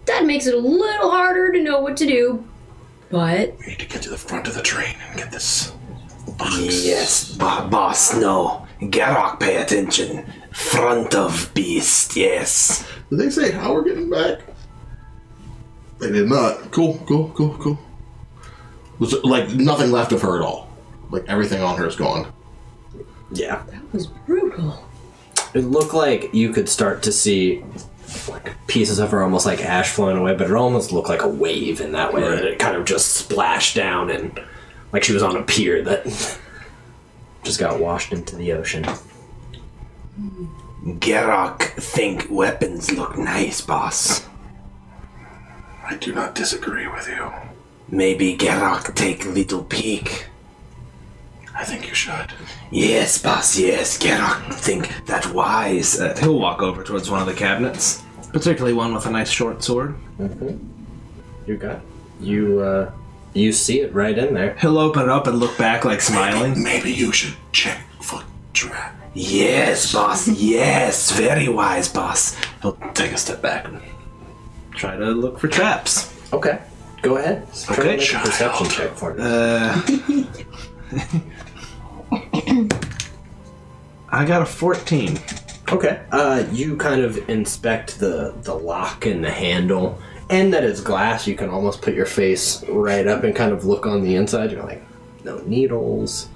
that makes it a little harder to know what to do. But We need to get to the front of the train and get this box. Yes, boss, no. Garrock, pay attention. Front of beast, yes. Did they say how we're getting back? They did not. Cool. Was it, like nothing left of her at all? Like everything on her is gone. Yeah. that was brutal. It looked like you could start to see like pieces of her almost like ash flowing away, but it almost looked like a wave in that way that it kind of just splashed down and like she was on a pier that just got washed into the ocean. Garrock think weapons look nice, boss. I do not disagree with you. Maybe Garrock take little peek. I think you should. Yes, boss, yes. Garrock think that wise. He'll walk over towards one of the cabinets, particularly one with a nice short sword. You got you see it right in there. He'll open it up and look back like smiling. Maybe you should check for trap. Yes, boss, yes. Very wise, boss. He'll take a step back and try to look for traps. Okay. Go ahead. Try to make a perception check for me. I got a 14. Okay. You kind of inspect the lock and the handle, and that it's glass. You can almost put your face right up and kind of look on the inside. You're like, no needles.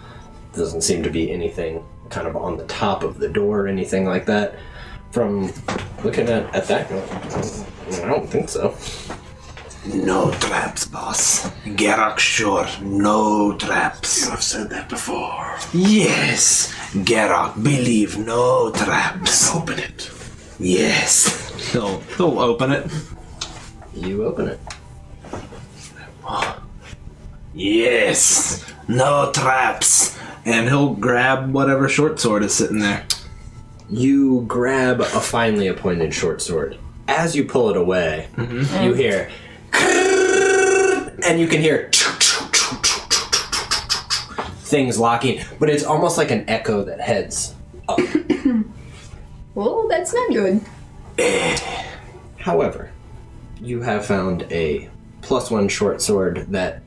Doesn't seem to be anything kind of on the top of the door or anything like that. From looking at that, you're like, I don't think so. No traps, boss. Garrock sure, no traps. You have said that before. Yes, Garrock believe no traps. Open it. Yes. He'll open it. You open it. Yes, no traps. And he'll grab whatever short sword is sitting there. You grab a finely appointed short sword. As you pull it away, you hear, and you can hear things locking, but it's almost like an echo that heads up. Well, that's not good. However, you have found a +1 short sword that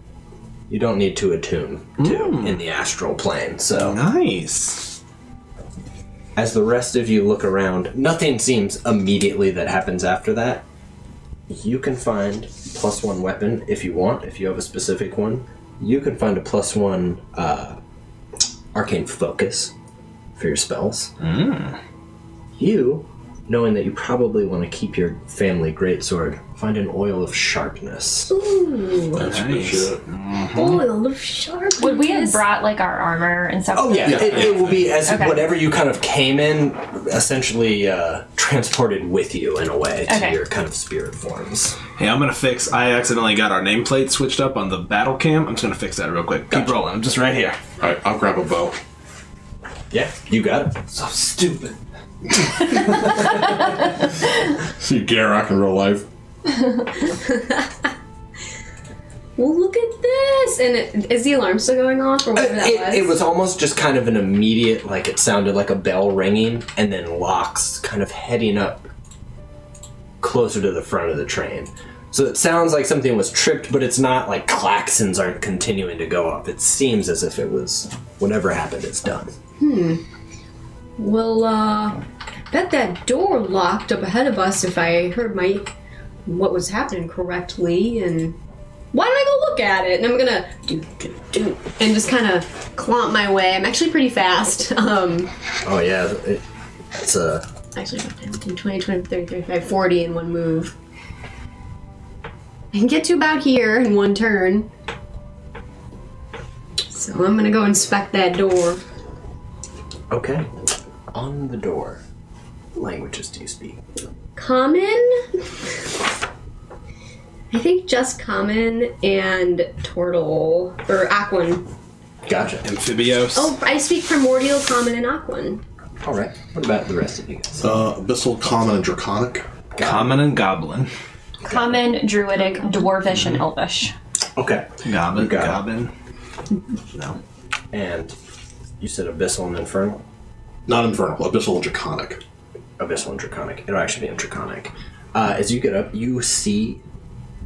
you don't need to attune to in the astral plane. So, Nice. as the rest of you look around, nothing seems immediately that happens after that. You can find +1 weapon if you want, if you have a specific one. You can find a +1 arcane focus for your spells. You, knowing that you probably want to keep your family greatsword, find an oil of sharpness. Ooh, That's good shit. oil of sharpness. Would we have brought like our armor and stuff? Oh yeah, it will be as Okay. whatever you kind of came in, essentially transported with you in a way to Okay. your kind of spirit forms. Hey, I'm gonna fix. I accidentally got our nameplate switched up on the battle cam. I'm just gonna fix that real quick. Keep rolling. I'm just right here. Alright, I'll grab a bow. Yeah, you got it. So stupid. See Garrock in real life. Well, look at this! And is the alarm still going off, or whatever that was? It was almost just kind of an immediate, like it sounded like a bell ringing, and then locks kind of heading up closer to the front of the train. So it sounds like something was tripped, but it's not like klaxons aren't continuing to go off. It seems as if it was, whatever happened, it's done. Well, bet that door locked up ahead of us if I heard what was happening correctly, and why don't I go look at it? And I'm gonna do and just kind of clomp my way. I'm actually pretty fast. Oh yeah, it's a... Actually, 10, 20, 20, 30, 35, 40 in one move. I can get to about here in one turn. So I'm gonna go inspect that door. Okay. On the door, what languages do you speak? Common? I think just common and turtle, or Aquan. Gotcha. Amphibios. Oh, I speak primordial, common, and Aquan. All right. What about the rest of you guys? Abyssal, Common, and Draconic. Common and Goblin. Common, Druidic, Dwarvish, and Elvish. Okay. Goblin. Got it. Goblin. No. And you said Abyssal and Infernal? Not Infernal, Abyssal and Draconic. Abyssal and Draconic. It'll actually be in Draconic. As you get up, you see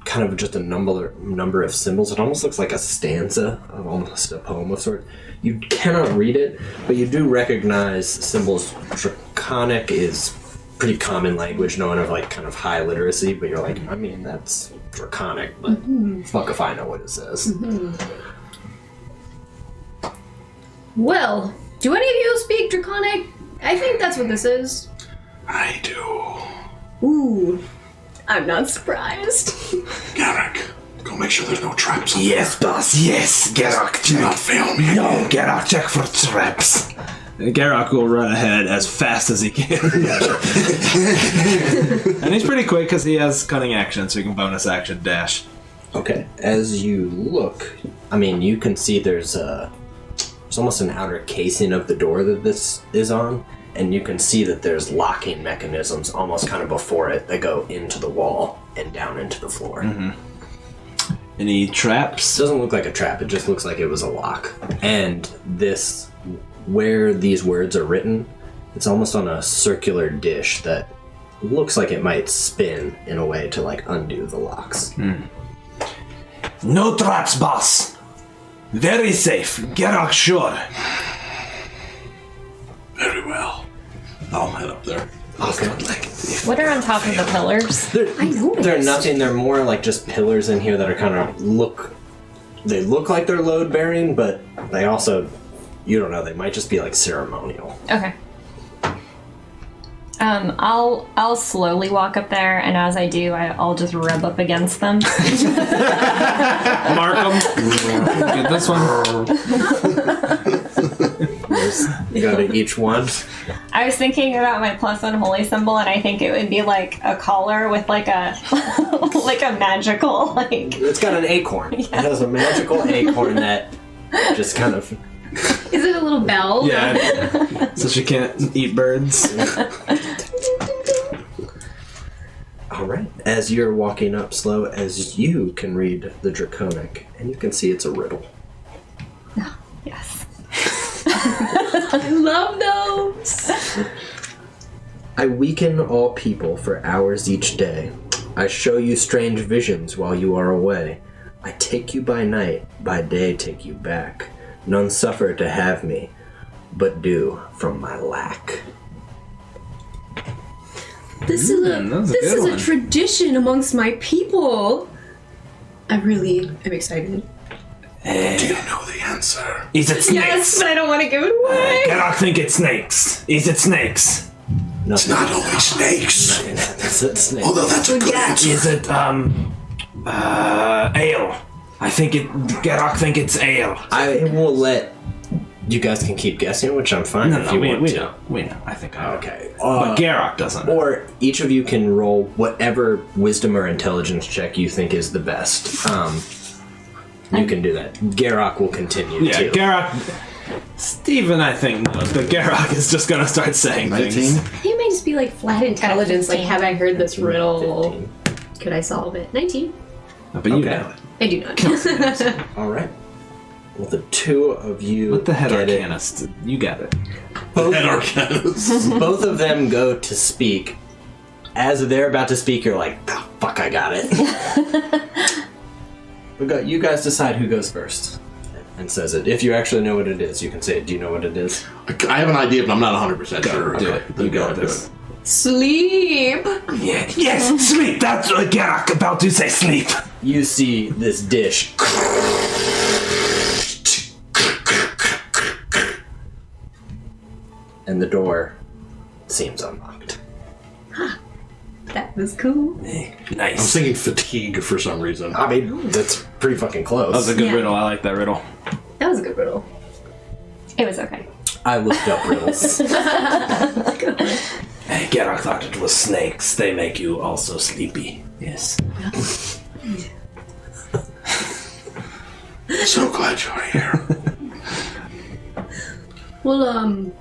kind of just a number of symbols. It almost looks like a stanza of almost a poem of sort. You cannot read it, but you do recognize symbols. Draconic is pretty common language, known of like kind of high literacy, but you're like, I mean, that's Draconic, but fuck if I know what it says. Well, do any of you speak Draconic? I think that's what this is. I do. Ooh, I'm not surprised. Garrick, go make sure there's no traps. Yes, boss. Yes, Garrock, Do not check. fail me. No, Garrock, check for traps. Garrock will run ahead as fast as he can. And he's pretty quick because he has cunning action, so he can bonus action dash. Okay. As you look, I mean, you can see there's almost an outer casing of the door that this is on, and you can see that there's locking mechanisms almost kind of before it that go into the wall and down into the floor. Any It traps? doesn't look like a trap, it just looks like it was a lock. And this, where these words are written, it's almost on a circular dish that looks like it might spin in a way to like undo the locks. No traps, boss. Very safe. Garrock, sure. Very well. I'll head up there. Okay. What are on top of the pillars? I know They're this. nothing, they're more like just pillars in here that are kind of they look like they're load bearing, but they also, you don't know, they might just be like ceremonial. Okay. I'll slowly walk up there, and as I do, I'll just rub up against them. Mark them. Get this one. You go to each one. I was thinking about my +1 holy symbol, and I think it would be like a collar with like a like a magical like. It's got an acorn. It has a magical acorn that just kind of. Is it a little bell? Yeah. So she can't eat birds. Alright. As you're walking up slow, as you can read the Draconic, and you can see it's a riddle. Yes. I love those. I weaken all people for hours each day. I show you strange visions while you are away. I take you by night, by day take you back. None suffer to have me, but do from my lack. This is that was a this good is a one. tradition amongst my people. I really am excited. Do you know the answer? Is it snakes? Yes, but I don't want to give it away. Garrock think it's snakes. Is it snakes? It's not only snakes. That's it, snake. Although that's a good answer. Is it ale? I think it. Garrock think it's ale. I will let you guys can keep guessing, which I'm fine if you want we to. know. We know. I think I know. Okay. But Garrock doesn't. Or each of you can roll whatever wisdom or intelligence check you think is the best. You can do that. Garrock will continue Yeah, too. Garrock. Steven, I think, knows, but Garrock is just gonna start saying 19. things. It might just be like flat intelligence. Like, have I heard this riddle? 15. Could I solve it? 19. But you Okay. know it. I do not. All right. Well, the two of you What the head get it. arcanist? You got it. Both, Head Arcanist. both of them go to speak. As they're about to speak, you're like, oh, "Fuck, I got it." You guys decide who goes first and says it. If you actually know what it is, you can say it. Do you know what it is? I have an idea, but I'm not 100% sure. Do Okay, it. then You go got ahead and do this. it. Sleep. Yeah. Yes, sleep. That's what Garrock about to say. Sleep. You see this dish. And the door seems unlocked. That was cool. I'm Nice. thinking fatigue for some reason. I mean, that's pretty fucking close. That was a good Yeah. riddle. I like that riddle. That was a good riddle. It was okay. I looked up riddles. Garrock thought it was snakes. They make you also sleepy. Yes. So glad you're here. Well,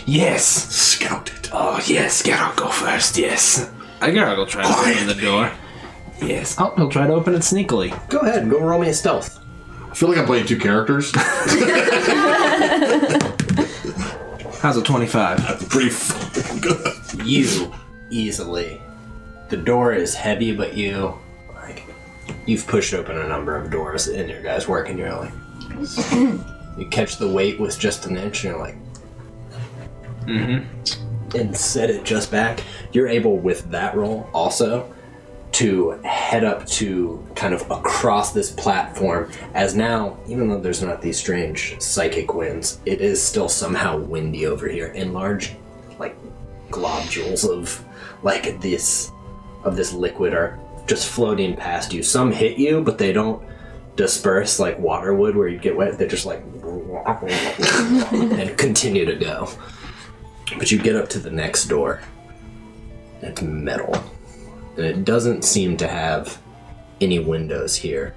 Yes. Scout it. Oh, yes. Gerok, go first. Yes. Gerok will try to open the door. Yes. Oh, he'll try to open it sneakily. Go ahead, go roll me a stealth. I feel like I'm playing two characters. How's a 25? That's pretty good. You easily. The door is heavy, but you've pushed open a number of doors in your guys' work, and you're like, you catch the weight with just an inch, and you're like, and set it just back. You're able with that roll also to head up to kind of across this platform, as now, even though there's not these strange psychic winds, it is still somehow windy over here, and large globules of this liquid are just floating past you. Some hit you, but they don't disperse like water would where you get wet. They're just like and continue to go. But you get up to the next door. It's metal. And it doesn't seem to have any windows here.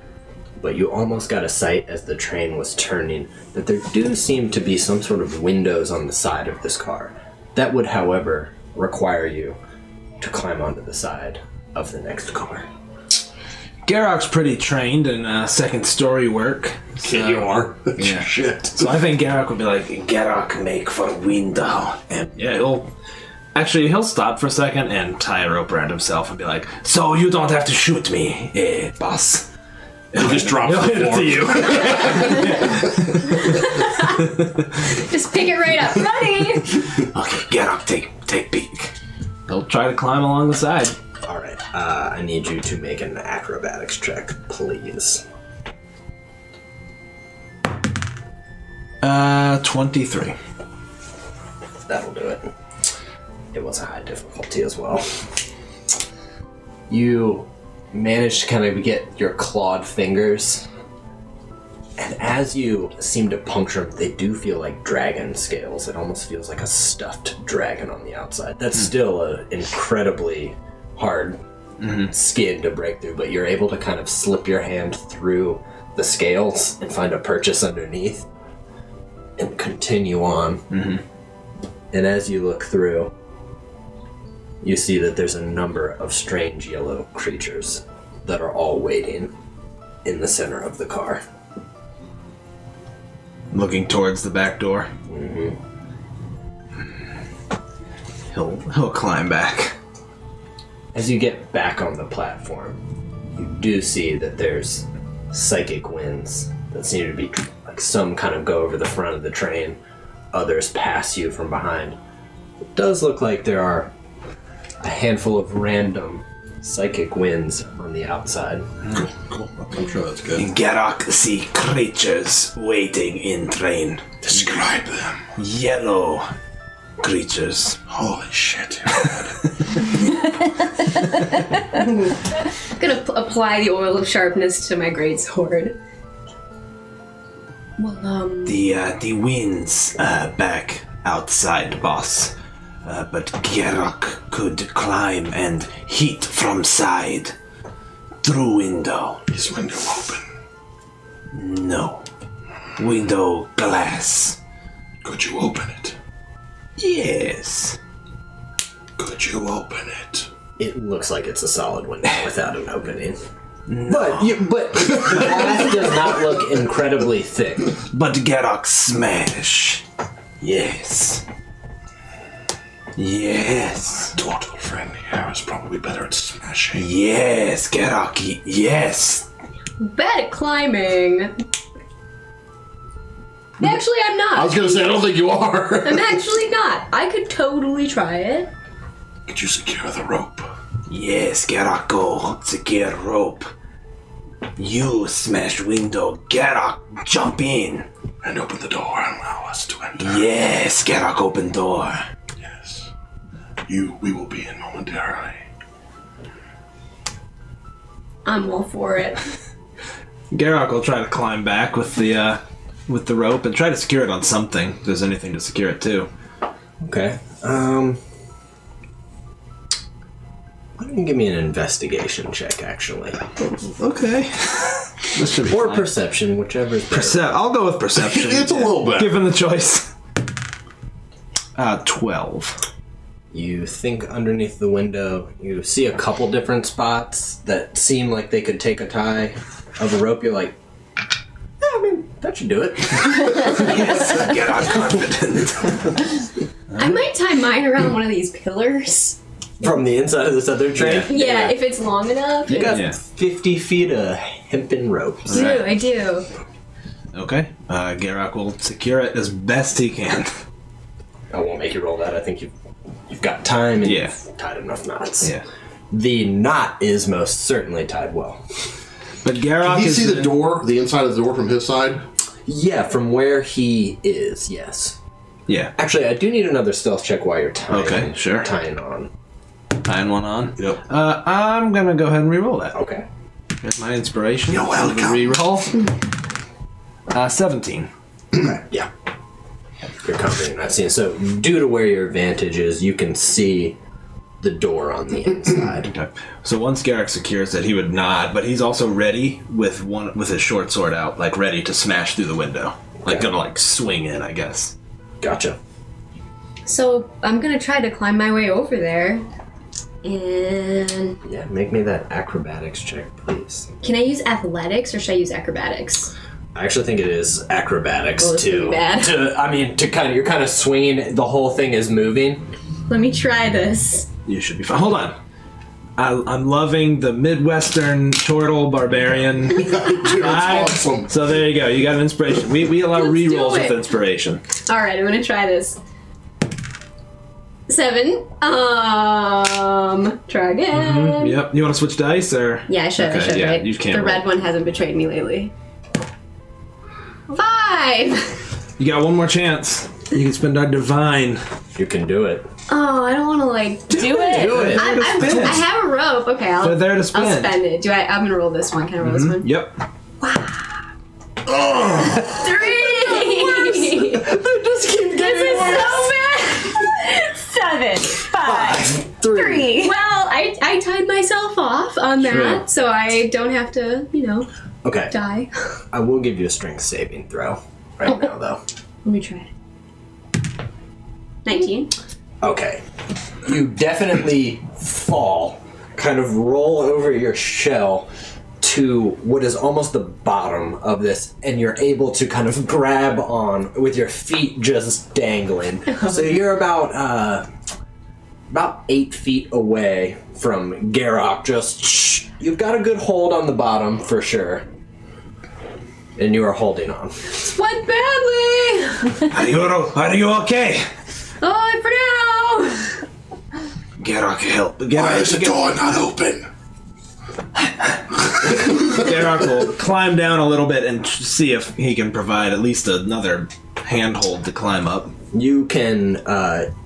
But you almost got a sight as the train was turning that there do seem to be some sort of windows on the side of this car. That would, however, require you to climb onto the side of the next car. Gerok's pretty trained in second story work. You are. Yeah. Shit. So I think Gerok would be like, Gerok, make for window. and yeah, he'll stop for a second and tie a rope around himself and be like, So you don't have to shoot me, boss. He just drops he'll the hit it floor. to you. Just pick it right up. Ready? Okay, Gerok, take peek. He'll try to climb along the side. Alright, I need you to make an acrobatics check, please. 23. That'll do it. It was a high difficulty as well. You managed to kind of get your clawed fingers, and as you seem to puncture them, they do feel like dragon scales. It almost feels like a stuffed dragon on the outside. That's still an incredibly hard skin to break through, but you're able to kind of slip your hand through the scales and find a purchase underneath and continue on. And as you look through, you see that there's a number of strange yellow creatures that are all waiting in the center of the car. Looking towards the back door. He'll climb back. As you get back on the platform, you do see that there's psychic winds that seem to be like some kind of go over the front of the train, others pass you from behind. It does look like there are a handful of random psychic winds on the outside. Cool. I'm sure that's good. Gerok see creatures waiting in train. Describe them. Yellow creatures. Holy shit. I'm gonna apply the oil of sharpness to my greatsword. Well, The winds back outside, boss. But Gerok could climb and hit from side. Through window. Is window open? No. Window glass. Could you open it? Yes. Could you open it? It looks like it's a solid window without an opening. But the glass does not look incredibly thick. But Gerok smash. Yes. Yes. Total friend here is probably better at smashing. Yes, Gerok. Yes. bad at climbing. Actually, I'm not. I was gonna say, I don't think you are. I'm actually not. I could totally try it. Could you secure the rope? Yes, Gerok, go. Secure rope. You smash window. Gerok, jump in. And open the door and allow us to enter. Yes, Gerok, open door. Yes. We will be in momentarily. I'm all for it. Garrock will try to climb back with the rope and try to secure it on something. If there's anything to secure it to. Okay. Why don't you give me an investigation check, actually? Okay. This should be Or fine. perception, whichever is better. I'll go with perception. It's a little bit. Given the choice. 12. You think underneath the window, you see a couple different spots that seem like they could take a tie of a rope. You're like, yeah, I mean, that should do it. Yes, get on confident. I might tie mine around one of these pillars. From the inside of this other train? Yeah, if it's long enough. You got Yeah. 50 feet of hempen ropes. I do. Okay. Garak will secure it as best he can. I won't make you roll that. I think you've got time and Yeah. you've tied enough knots. Yeah. The knot is most certainly tied well. But Garak Can you is see the door, the inside of the door from his side? Yeah, from where he is, yes. Yeah. Actually, I do need another stealth check while you're tying, Okay, sure. tying on. Tying one on. Yep. I'm gonna go ahead and re-roll that. Okay. Here's my inspiration. You're welcome. For the re-roll. 17. Yeah. You're confident not seeing. So, due to where your advantage is, you can see the door on the inside. Okay. So once Garak secures it, he would nod, but he's also ready with his short sword out, like ready to smash through the window. Like gonna like swing in, I guess. Gotcha. So I'm gonna try to climb my way over there. And Yeah, make me that acrobatics check, please. can I use athletics or should I use acrobatics? I actually think it is acrobatics Oh, that's too. pretty bad. You're kind of swinging. The whole thing is moving. Let me try this. You should be fine. Hold on. I'm loving the Midwestern turtle barbarian. Dude, that's awesome. So there you go. You got an inspiration. We allow Let's do re-rolls with it. inspiration. All right, I'm gonna try this. 7. Try again. Yep. You want to switch dice or? Yeah, I should. Okay, I should. yeah, Right? you can't The roll. red one hasn't betrayed me lately. 5. You got one more chance. You can spend our divine. You can do it. Oh, I don't want to like do it. Do it. They're there to spin. I have a rope. Okay, They're there to I'll spin. spend it. I'm gonna roll this one. Can I roll this one? Yep. 3. Just keep This is so bad. 7, 5, 3. Well, I tied myself off on that, True. so I don't have to, Okay. die. I will give you a strength saving throw right now, though. Let me try it. 19. Okay. You definitely fall, kind of roll over your shell to what is almost the bottom of this, and you're able to kind of grab on with your feet just dangling. So you're about 8 feet away from Garak. You've got a good hold on the bottom for sure, and you are holding on. Went badly. Are you okay? Oh, for now. Garak, help. Why Garak, is the door not open? Garak will climb down a little bit and see if he can provide at least another handhold to climb up. You can,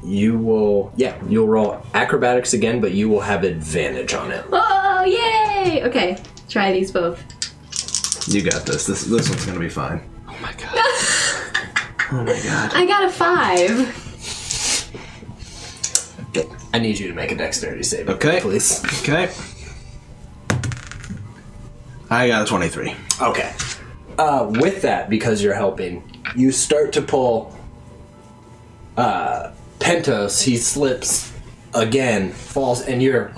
you'll roll acrobatics again, but you will have advantage on it. Oh, yay. Okay, try these both. You got this. This one's gonna be fine. Oh my god. Oh my god. I got a 5. I need you to make a dexterity save, Okay. please. Okay. I got a 23. Okay. With that, because you're helping, you start to pull Pentos. He slips again, falls, and you're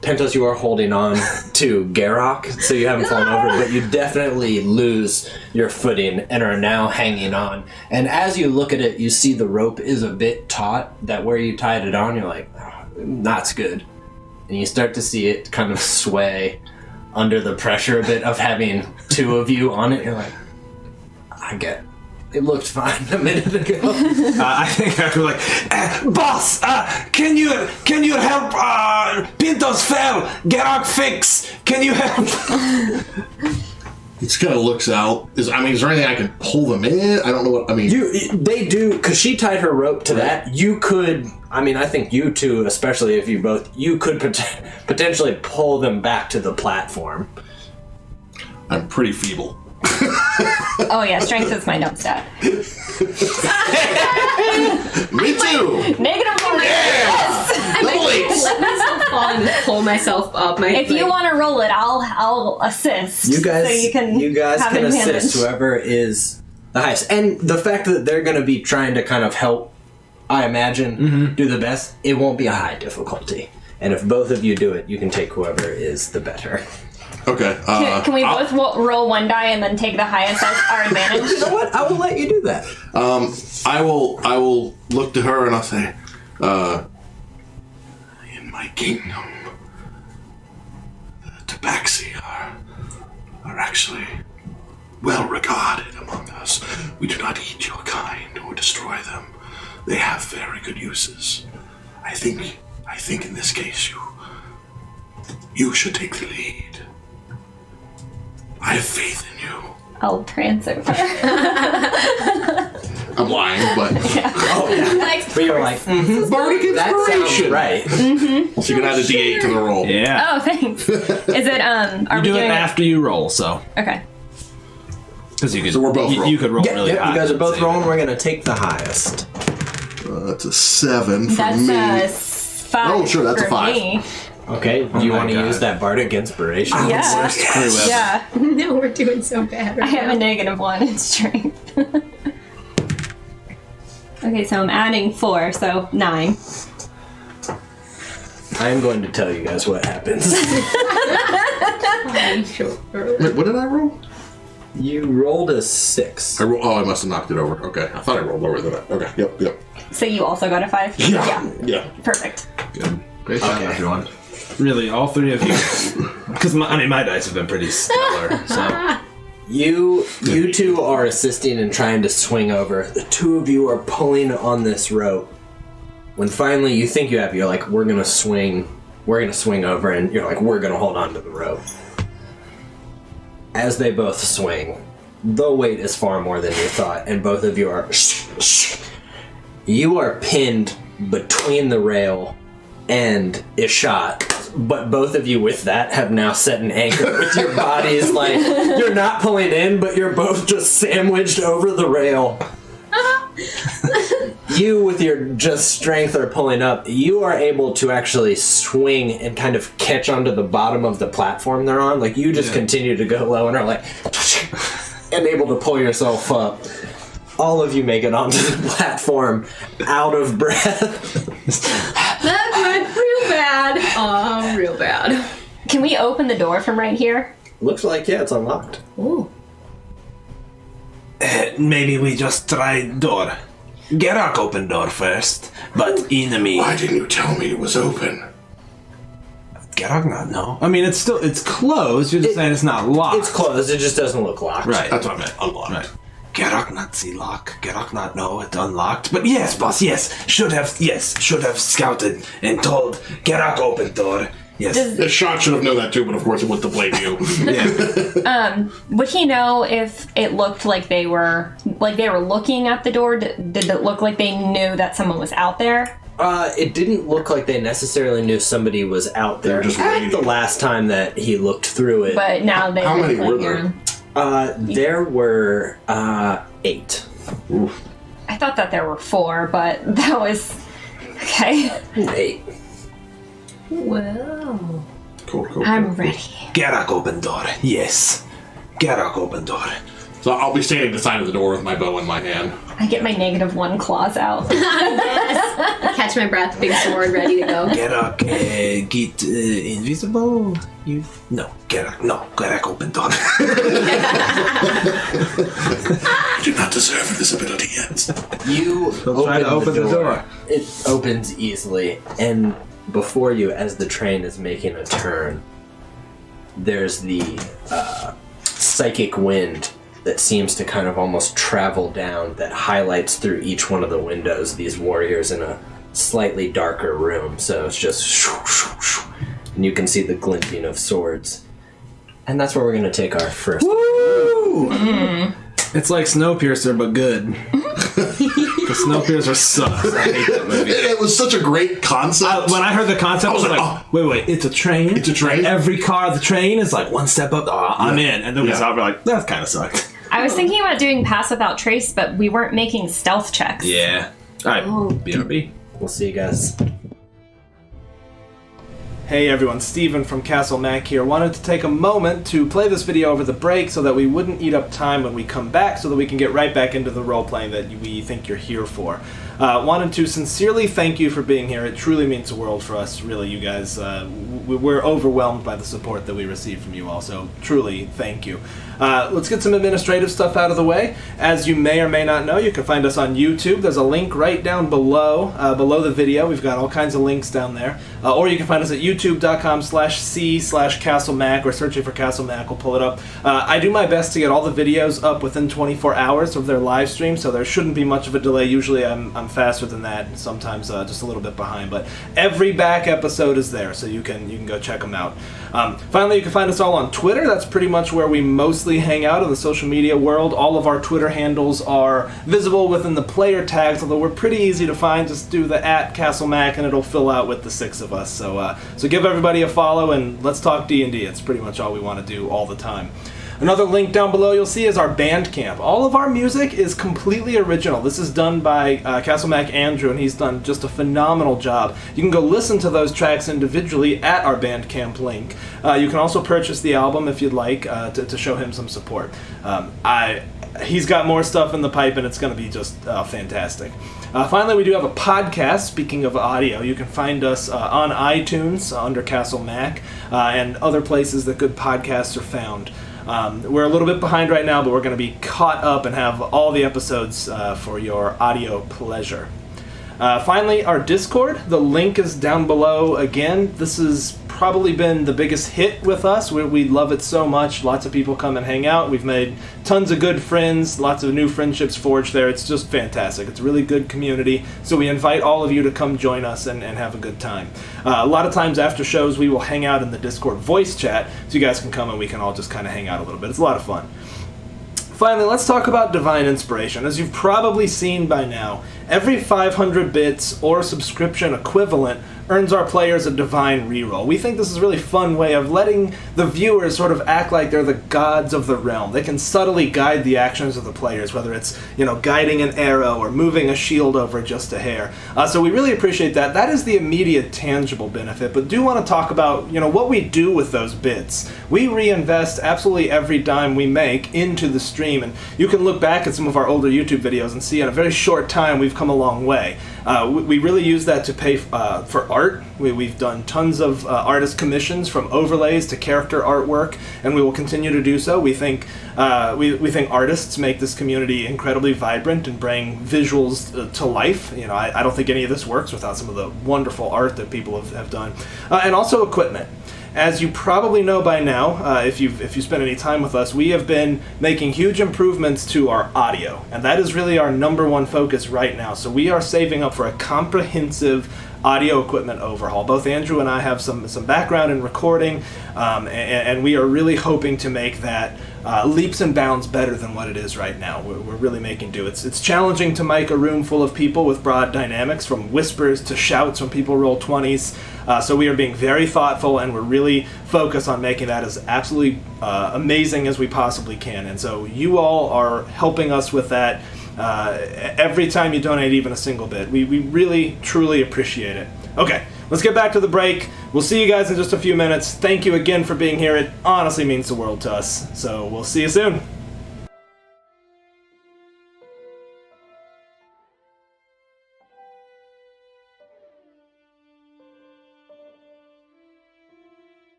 Pentos. You are holding on to Garak, so you haven't fallen over, but you definitely lose your footing and are now hanging on. And as you look at it, you see the rope is a bit taut. That where you tied it on, you're like, oh, that's good. And you start to see it kind of sway under the pressure a bit of having two of you on it. You're like, I get it. Looked fine a minute ago. I think I was like, Boss, can you help? Pintos fell. Garak fix. Can you help? He just kind of looks out. Is there anything I can pull them in? I don't know what. They do, because she tied her rope to that. You could, I think you two, especially if you both, you could potentially pull them back to the platform. I'm pretty feeble. Oh yeah, strength is my dump stat. Me too. -1. Yes. I might let myself fall and pull myself up. If you want to roll it, I'll assist. You guys, so you can you guys have can advantage. assist whoever is. the heist. And the fact that they're going to be trying to kind of help, I imagine, do the best, it won't be a high difficulty. And if both of you do it, you can take whoever is the better. Okay. Can we both roll one die and then take the highest as our advantage? You know what? I will let you do that. I will look to her and I'll say, in my kingdom, the Tabaxi are actually well regarded among us. We do not eat your kind or destroy them. They have very good uses. I think in this case you should take the lead. I have faith in you. I'll prance over. I'm lying, but Oh, yeah. But you're like, bardic that sounds inspiration. right. So you can add a D8 to the roll. Yeah. Oh, thanks. Is it, are You we do it doing after you roll, so. Okay. Because you could. So we're both rolling. You could roll Yeah, really high. you guys are and both save rolling. it. We're going to take the highest. That's a 7 for That's me. a 5 Oh, sure, that's a for 5. me. Okay, do you my want to God. use that bardic inspiration? Yeah. Worst crew ever. Yeah. No, we're doing so bad I right have a now. -1 in strength. Okay, so I'm adding 4, so 9. I am going to tell you guys what happens. Wait, what did I roll? You rolled a 6. I must have knocked it over. Okay, I thought I rolled lower than that. Okay, yep. So you also got a 5? Yeah. Perfect. Good. Great job, Okay. everyone. Really, all three of you. Because my dice have been pretty stellar. So You two are assisting and trying to swing over. The two of you are pulling on this rope. When finally you think you have, you're like, we're gonna swing over, and you're like, we're gonna hold on to the rope. As they both swing, the weight is far more than you thought, and both of you are you are pinned between the rail and Ishat, but both of you with that have now set an anchor with your bodies. Like, you're not pulling in, but you're both just sandwiched over the rail. You, with your just strength, are pulling up. You are able to actually swing and kind of catch onto the bottom of the platform they're on. Like, you just continue to go low and are like, and able to pull yourself up. All of you make it onto the platform, out of breath. That went real bad. Oh, real bad. Can we open the door from right here? Looks like, yeah, it's unlocked. Ooh. Maybe we just try door. Gerak opened door first, but enemy. Why didn't you tell me it was open? Gerak not know. I mean, it's closed. You're just saying it's not locked. It's closed, it just doesn't look locked. Right. That's what I meant. Unlocked. Right. Gerak not see lock. Gerak not know it unlocked. But yes, boss. Yes, should have scouted and told Gerak open door. Yes. The shot should have known that too, but of course it went to blame you. Would he know if it looked like they were looking at the door? Did it look like they knew that someone was out there? It didn't look like they necessarily knew somebody was out there. They're just At waiting. the last time that he looked through it. But now they How look many like were there? There were 8. I thought that there were 4, but that was okay. 8. Well, Cool. I'm ready. Gerak open door. Yes. Gerak open door. So I'll be standing beside of the door with my bow in my hand. I get my -1 claws out. Catch my breath, big sword ready to go. Gerak get invisible. You Gerak open door. I do not deserve this ability yet. You try to open the door. It opens easily, and before you, as the train is making a turn, there's the psychic wind that seems to kind of almost travel down, that highlights through each one of the windows these warriors in a slightly darker room. So it's just shoo, shoo, shoo, and you can see the glinting of swords. And that's where we're going to take our first. Woo! It's like Snowpiercer, but good. The Snowpiercer sucks. I hate that movie. It was such a great concept. When I heard the concept, I was like, wait, it's a train? It's a train? Every car of the train is like one step up. Oh, I'm in. And then we saw it, we're like, that kind of sucked. I was thinking about doing pass without trace, but we weren't making stealth checks. Yeah. Alright, Oh. BRB. We'll see you guys. Hey everyone, Steven from Castle Mac here. Wanted to take a moment to play this video over the break so that we wouldn't eat up time when we come back, so that we can get right back into the role-playing that we think you're here for. Wanted to sincerely thank you for being here. It truly means the world for us, really, you guys. We're overwhelmed by the support that we receive from you all, so truly thank you. Let's get some administrative stuff out of the way. As you may or may not know, you can find us on YouTube. There's a link right down below the video. We've got all kinds of links down there. Or you can find us at youtube.com/c/CastleMac, or searching for Castle Mac will pull it up. I do my best to get all the videos up within 24 hours of their live stream, so there shouldn't be much of a delay. Usually I'm faster than that, sometimes just a little bit behind, but every back episode is there, so you can go check them out. Finally, you can find us all on Twitter. That's pretty much where we mostly hang out in the social media world. All of our Twitter handles are visible within the player tags, although we're pretty easy to find. Just do the @CastleMac and it'll fill out with the 6 of us. So give everybody a follow and let's talk D&D. It's pretty much all we want to do all the time. Another link down below you'll see is our Bandcamp. All of our music is completely original. This is done by Castle Mac Andrew, and he's done just a phenomenal job. You can go listen to those tracks individually at our Bandcamp link. You can also purchase the album if you'd like to show him some support. He's got more stuff in the pipe, and it's going to be just fantastic. Finally, we do have a podcast. Speaking of audio, you can find us on iTunes under Castle Mac and other places that good podcasts are found. We're a little bit behind right now, but we're going to be caught up and have all the episodes for your audio pleasure. Finally, our Discord. The link is down below again. This has probably been the biggest hit with us. We love it so much. Lots of people come and hang out. We've made tons of good friends, lots of new friendships forged there. It's just fantastic. It's a really good community. So we invite all of you to come join us and have a good time. A lot of times after shows, we will hang out in the Discord voice chat, so you guys can come and we can all just kind of hang out a little bit. It's a lot of fun. Finally, let's talk about Divine Inspiration. As you've probably seen by now, every 500 bits or subscription equivalent earns our players a divine reroll. We think this is a really fun way of letting the viewers sort of act like they're the gods of the realm. They can subtly guide the actions of the players, whether it's, guiding an arrow or moving a shield over just a hair. So we really appreciate that. That is the immediate tangible benefit, but do want to talk about, what we do with those bits. We reinvest absolutely every dime we make into the stream, and you can look back at some of our older YouTube videos and see in a very short time we've come a long way. We really use that to pay for art. We've done tons of artist commissions, from overlays to character artwork, and we will continue to do so. We think artists make this community incredibly vibrant and bring visuals to life. I don't think any of this works without some of the wonderful art that people have done, and also equipment. As you probably know by now, if you spent any time with us, we have been making huge improvements to our audio, and that is really our number one focus right now. So we are saving up for a comprehensive audio equipment overhaul. Both Andrew and I have some background in recording, and we are really hoping to make that leaps and bounds better than what it is right now. We're really making do. It's challenging to mic a room full of people with broad dynamics, from whispers to shouts when people roll 20s. So we are being very thoughtful, and we're really focused on making that as absolutely amazing as we possibly can. And so you all are helping us with that. Every time you donate even a single bit, we really, truly appreciate it. Okay, let's get back to the break. We'll see you guys in just a few minutes. Thank you again for being here. It honestly means the world to us. So we'll see you soon.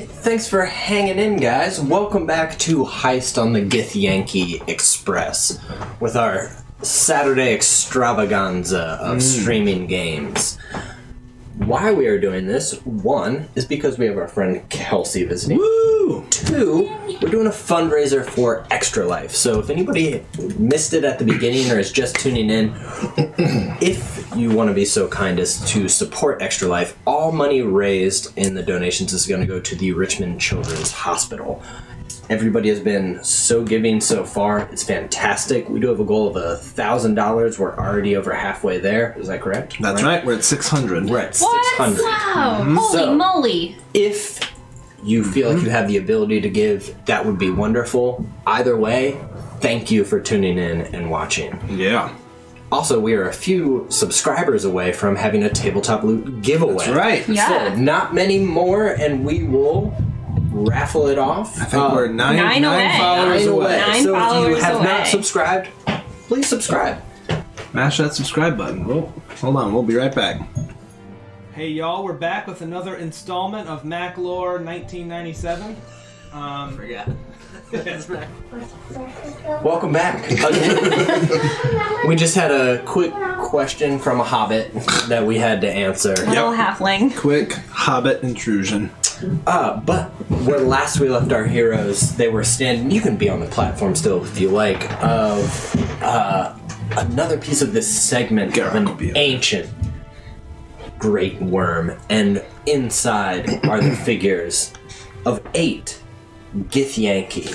Thanks for hanging in, guys. Welcome back to Heist on the Githyanki Express with our Saturday extravaganza of streaming games. Why we are doing this, one, is because we have our friend Kelsey visiting. Woo! Two, we're doing a fundraiser for Extra Life. So if anybody missed it at the beginning or is just tuning in, if you want to be so kind as to support Extra Life, all money raised in the donations is going to go to the Richmond Children's Hospital. Everybody has been so giving so far. It's fantastic. We do have a goal of $1,000. We're already over halfway there. Is that correct? That's right. We're at 600. We're at What? 600. Wow! Holy So- moly! If you feel like you have the ability to give, that would be wonderful. Either way, thank you for tuning in and watching. Yeah. Also, we are a few subscribers away from having a tabletop loot giveaway. That's right. Yeah. So, not many more, and we will raffle it off. I think we're nine away. followers 9 away. Nine So if you followers have away. not subscribed, please subscribe. Mash that subscribe button. Whoa. Hold on, we'll be right back. Hey y'all, we're back with another installment of Mac Lore 1997. Forgot. Welcome back. We just had a quick question from a hobbit that we had to answer. Little halfling. Quick Hobbit intrusion. But where last we left our heroes, they were standing. You can be on the platform still if you like. Of another piece of this segment of an ancient great worm, and inside are the figures of 8 Githyanki.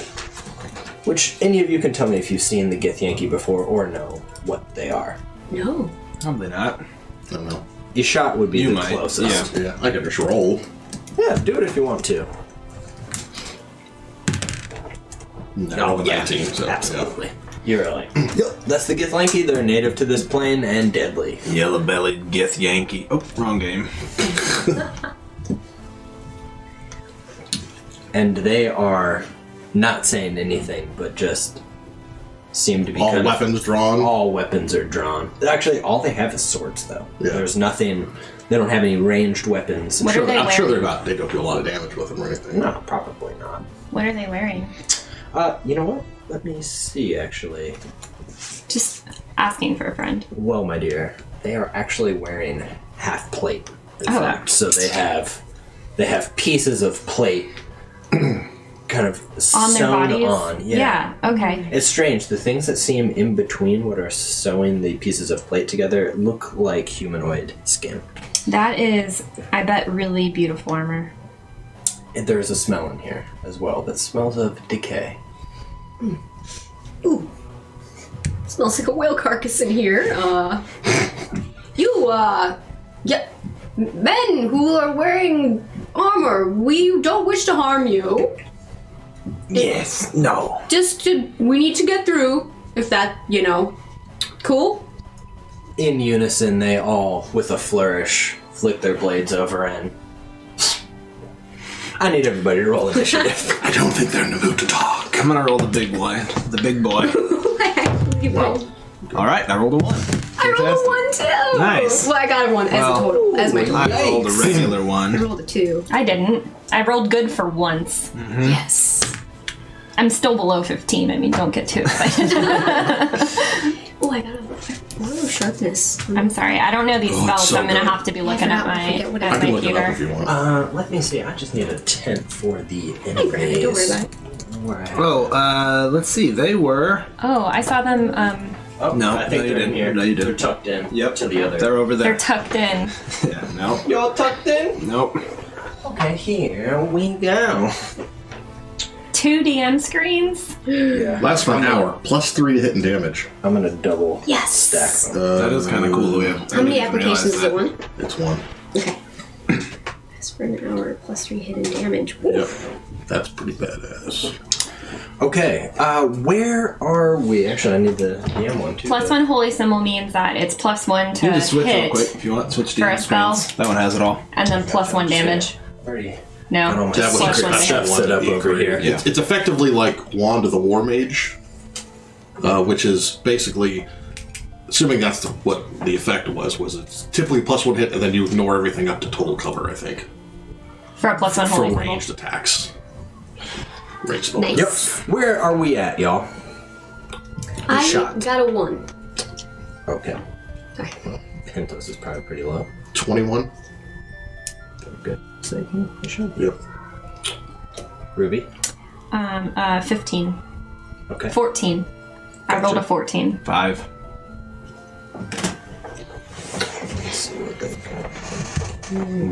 Which any of you can tell me if you've seen the Githyanki before or know what they are. No. Probably not. I don't know. Ishot would be You the might, closest. Yeah, I can just roll. Yeah, do it if you want to. No, 19, so absolutely. You're right. Yep, that's the Githyanki. They're native to this plane and deadly. Yellow-bellied Githyanki. Oh, wrong game. And they are not saying anything, but just seem to be All kind of- weapons drawn. All weapons are drawn. Actually, all they have is swords, though. Yeah. There's nothing. They don't have any ranged weapons. What are they I'm sure wearing? they're not. They don't do a lot of damage with them or anything. No, probably not. What are they wearing? You know what? Let me see. Actually, Just asking for a friend. well, my dear, they are actually wearing half plate. In Oh. fact, so they have pieces of plate, kind of On their sewn bodies? on. Yeah, okay. It's strange. The things that seem in between what are sewing the pieces of plate together look like humanoid skin. That is, I bet, really beautiful armor. And there is a smell in here as well that smells of decay. Ooh. Smells like a whale carcass in here. Yeah, men who are wearing armor, we don't wish to harm you. Yes. No. We need to get through, if that, cool? In unison, they all, with a flourish, flick their blades over and... I need everybody to roll initiative. I don't think they're in the mood to talk. I'm gonna roll the big boy. The big boy. You rolled. All right, I rolled a 1. I rolled a 1 too. Nice. Well, I got a 1 as a total, as my total. I rolled a regular I 1. rolled a 2. I didn't. I rolled good for once. Yes. I'm still below 15. I mean, don't get too excited. Oh, I got a sharpness. I'm sorry. I don't know these spells, so so I'm gonna good. have to be looking at my forget what I at can my look it up if computer. you want. Let me see. I just need a tent for the Don't worry enemies. about it. Where I have- Oh, let's see. They were. Oh, I saw them. Oh, No, I think no, you they're in didn't. here. No, you didn't. They're tucked in. Yep. To the other. They're over They're there. tucked in. Yeah. No. Y'all tucked in? Nope. Okay, here we go. 2 DM screens. Yeah. Lasts for an hour. +3 to hit and damage. I'm gonna double Yes. stack them. That is kind of cool. We have. How many applications is it one? It's 1. Okay. That's for an hour, +3 hidden damage. Woo. Yep. That's pretty badass. Okay, where are we? Actually, I need the DM one too. +1 holy symbol means that it's +1 to You just switch real hit, quick if you want. Switch for a DM spell. screens. That one has it all. and then +1 damage. Already. No, Got all my That was +1 great. damage. stuff set up over here. Yeah. It's effectively like Wand of the War Mage, which is basically, assuming that's what the effect was it's typically +1 hit and then you ignore everything up to total cover, I think. For a +1 for holy symbol. ranged attacks. Ranged spell. Nice. Yep. Where are we at, y'all? I shot. got a 1. Okay. Okay. Pentos is probably pretty low. 21. Good. Save you. You should. Yep. Ruby. 15. Okay. 14. I rolled a 14. 5. Let's see what they got.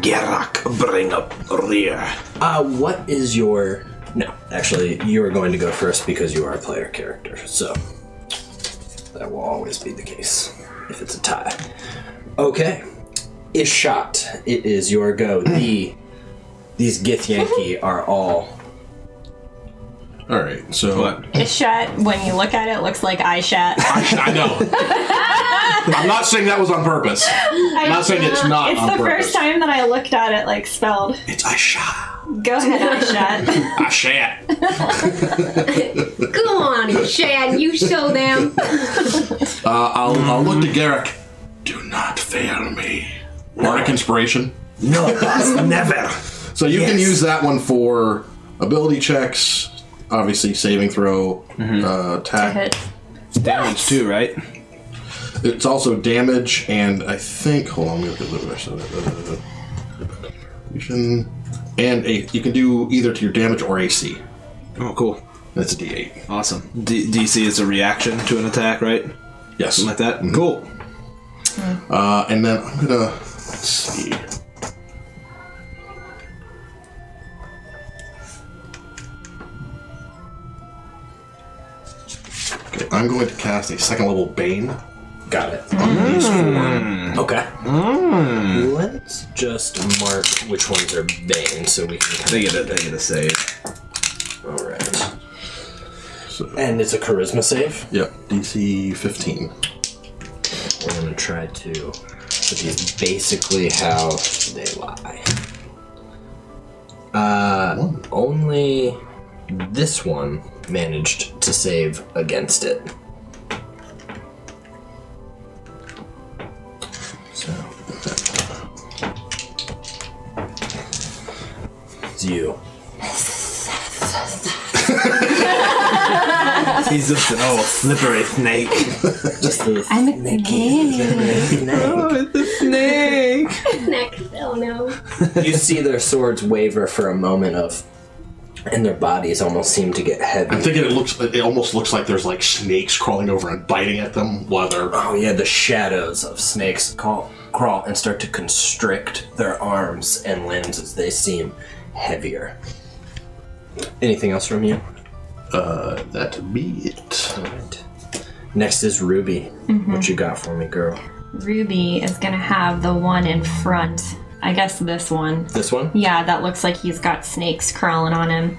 Gerak, bring up rear. What is your... No, actually, you are going to go first because you are a player character, so that will always be the case if it's a tie. Okay. Ishot, it is your go. These Githyanki are all... Alright, so. What? Ishut, when you look at it, looks like Ishat. I know. I'm not saying that was on purpose. I'm not saying it's not It's on the purpose. first time that I looked at it, like, spelled. It's Aisha. Go ahead, Ishat. I shan't. Go on, Shad, you show them. I'll look to Garrick. Do not fail me. Bardic Inspiration. No, boss, never. So you can Yes. use that one for ability checks, obviously saving throw, attack. Hit. Damage too, right? It's also damage, and I think. Hold on, let me look at the rest of it. And you can do either to your damage or AC. Oh, cool. That's a D8. Awesome. DC is a reaction to an attack, right? Yes. Something like that? Cool. And then I'm gonna. Let's see. Okay, I'm going to cast a second level Bane. Got it. On these 4. Okay. Let's just mark which ones are Bane so we can kind They get a save. of... Alright. So, And it's a charisma save. yep, DC 15. We're going to try to put these basically how they lie. Only this one managed to save against it. So it's you. He's just an old slippery snake. Just the I'm a snake. It's a snake! Next, oh no. You see their swords waver for a moment and their bodies almost seem to get heavy. I'm thinking it almost looks like there's like snakes crawling over and biting at them while they're. Oh yeah, the shadows of snakes crawl and start to constrict their arms and limbs as they seem heavier. Anything else from you? That'd be it. Alright. Next is Ruby. What you got for me, girl? Ruby is gonna have the one in front. I guess this one. This one? Yeah, that looks like he's got snakes crawling on him.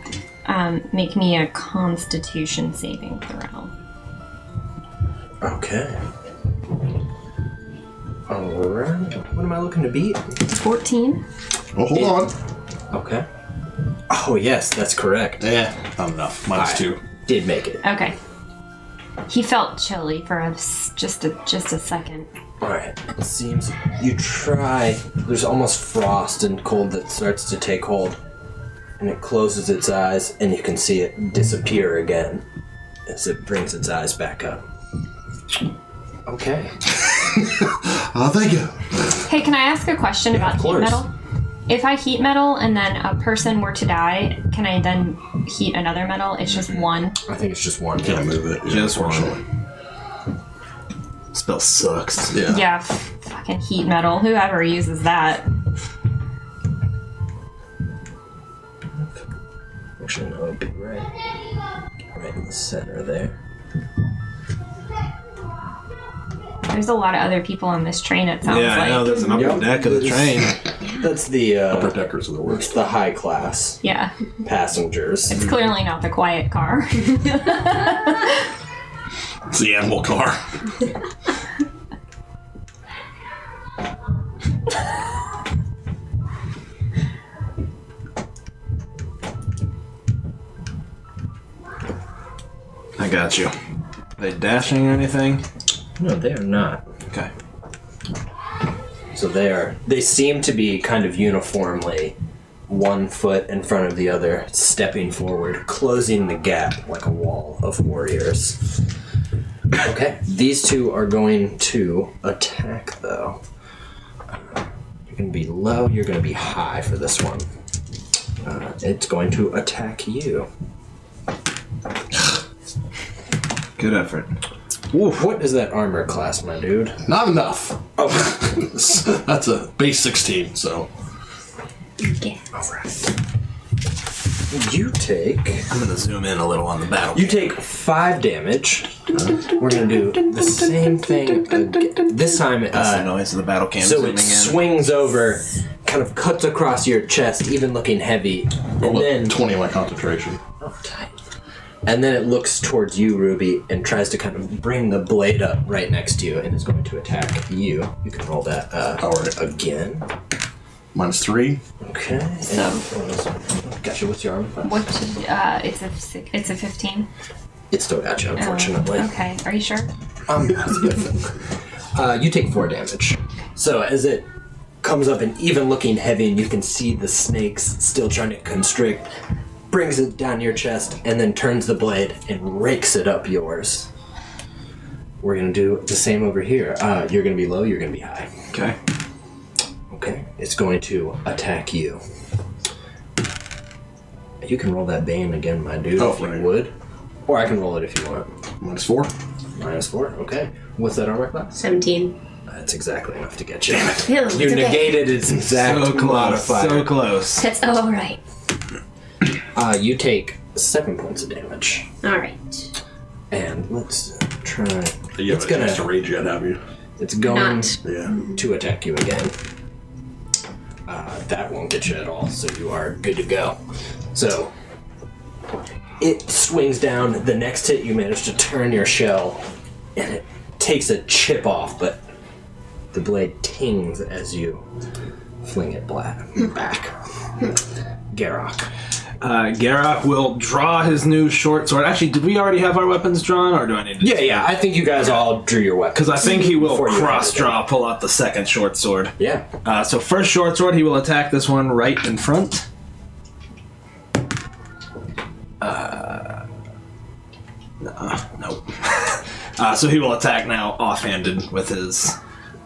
Make me a Constitution saving throw. Okay. Alright. What am I looking to beat? 14. Oh, hold on. Okay. Oh yes, that's correct. Not enough. Minus 2. Did make it. Okay. He felt chilly for just a second. Alright, it seems you try. There's almost frost and cold that starts to take hold. And it closes its eyes, and you can see it disappear again as it brings its eyes back up. Okay. Thank you. Hey, can I ask a question about heat course. metal? If I heat metal and then a person were to die, can I then heat another metal? It's just one. I think it's just one. Can't move it. Just one. unfortunately. Spell sucks. Yeah. Yeah, fucking heat metal. Whoever uses that. Actually, no, it'd be right in the center there. There's a lot of other people on this train, it sounds Yeah, like. I know. There's an upper Yep. deck of the train. That's the Upper deckers are the it's worst. the high class Yeah. passengers. It's clearly not the quiet car. It's the animal car. I got you. They dashing or anything? No, they are not. Okay. So they seem to be kind of uniformly one foot in front of the other, stepping forward, closing the gap like a wall of warriors. Okay, these two are going to attack, though. You're going to be low, you're going to be high for this one. It's going to attack you. Good effort. Oof, what is that armor class, my dude? Not enough. Oh, That's a base 16, so. alright. You take... I'm gonna zoom in a little on the battle. You take 5 damage. We're going to do the same thing again. This time, That's the noise of the battle cam so zooming it in. swings over, kind of cuts across your chest, even looking heavy. And then... 20 my concentration. Oh, tight. And then it looks towards you, Ruby, and tries to kind of bring the blade up right next to you and is going to attack you. You can roll that Alright. again. -3. Okay. And, gotcha, what's your armor class? What? It's a 15. It still got you, unfortunately. Okay. Are you sure? You take 4 damage. So as it comes up and even looking heavy, and you can see the snakes still trying to constrict, brings it down your chest, and then turns the blade and rakes it up yours. We're gonna do the same over here. You're gonna be low, you're gonna be high. Okay. Okay, it's going to attack you. You can roll that Bane again, my dude, if right. you would. Or I can roll it if you want. -4. -4, okay. What's that armor class? 17. That's exactly enough to get you. Yeah, You it's okay. negated its exact So close. modifier. So close. That's all right. You take 7 points of damage. All right. And let's try... You It's haven't gonna... chance to rage yet, have you? It's going Not. Yeah. to attack you again. That won't get you at all, so you are good to go. So, it swings down. The next hit, you manage to turn your shell, and it takes a chip off, but the blade tings as you fling it back. Garrock. Garak will draw his new short sword. Actually, did we already have our weapons drawn, or do I need to? Yeah, I think you guys all drew your weapons. Because I think he will Before you cross had it. draw, pull out the second short sword. Yeah. So first short sword, he will attack this one right in front. Nope. So he will attack now offhanded with his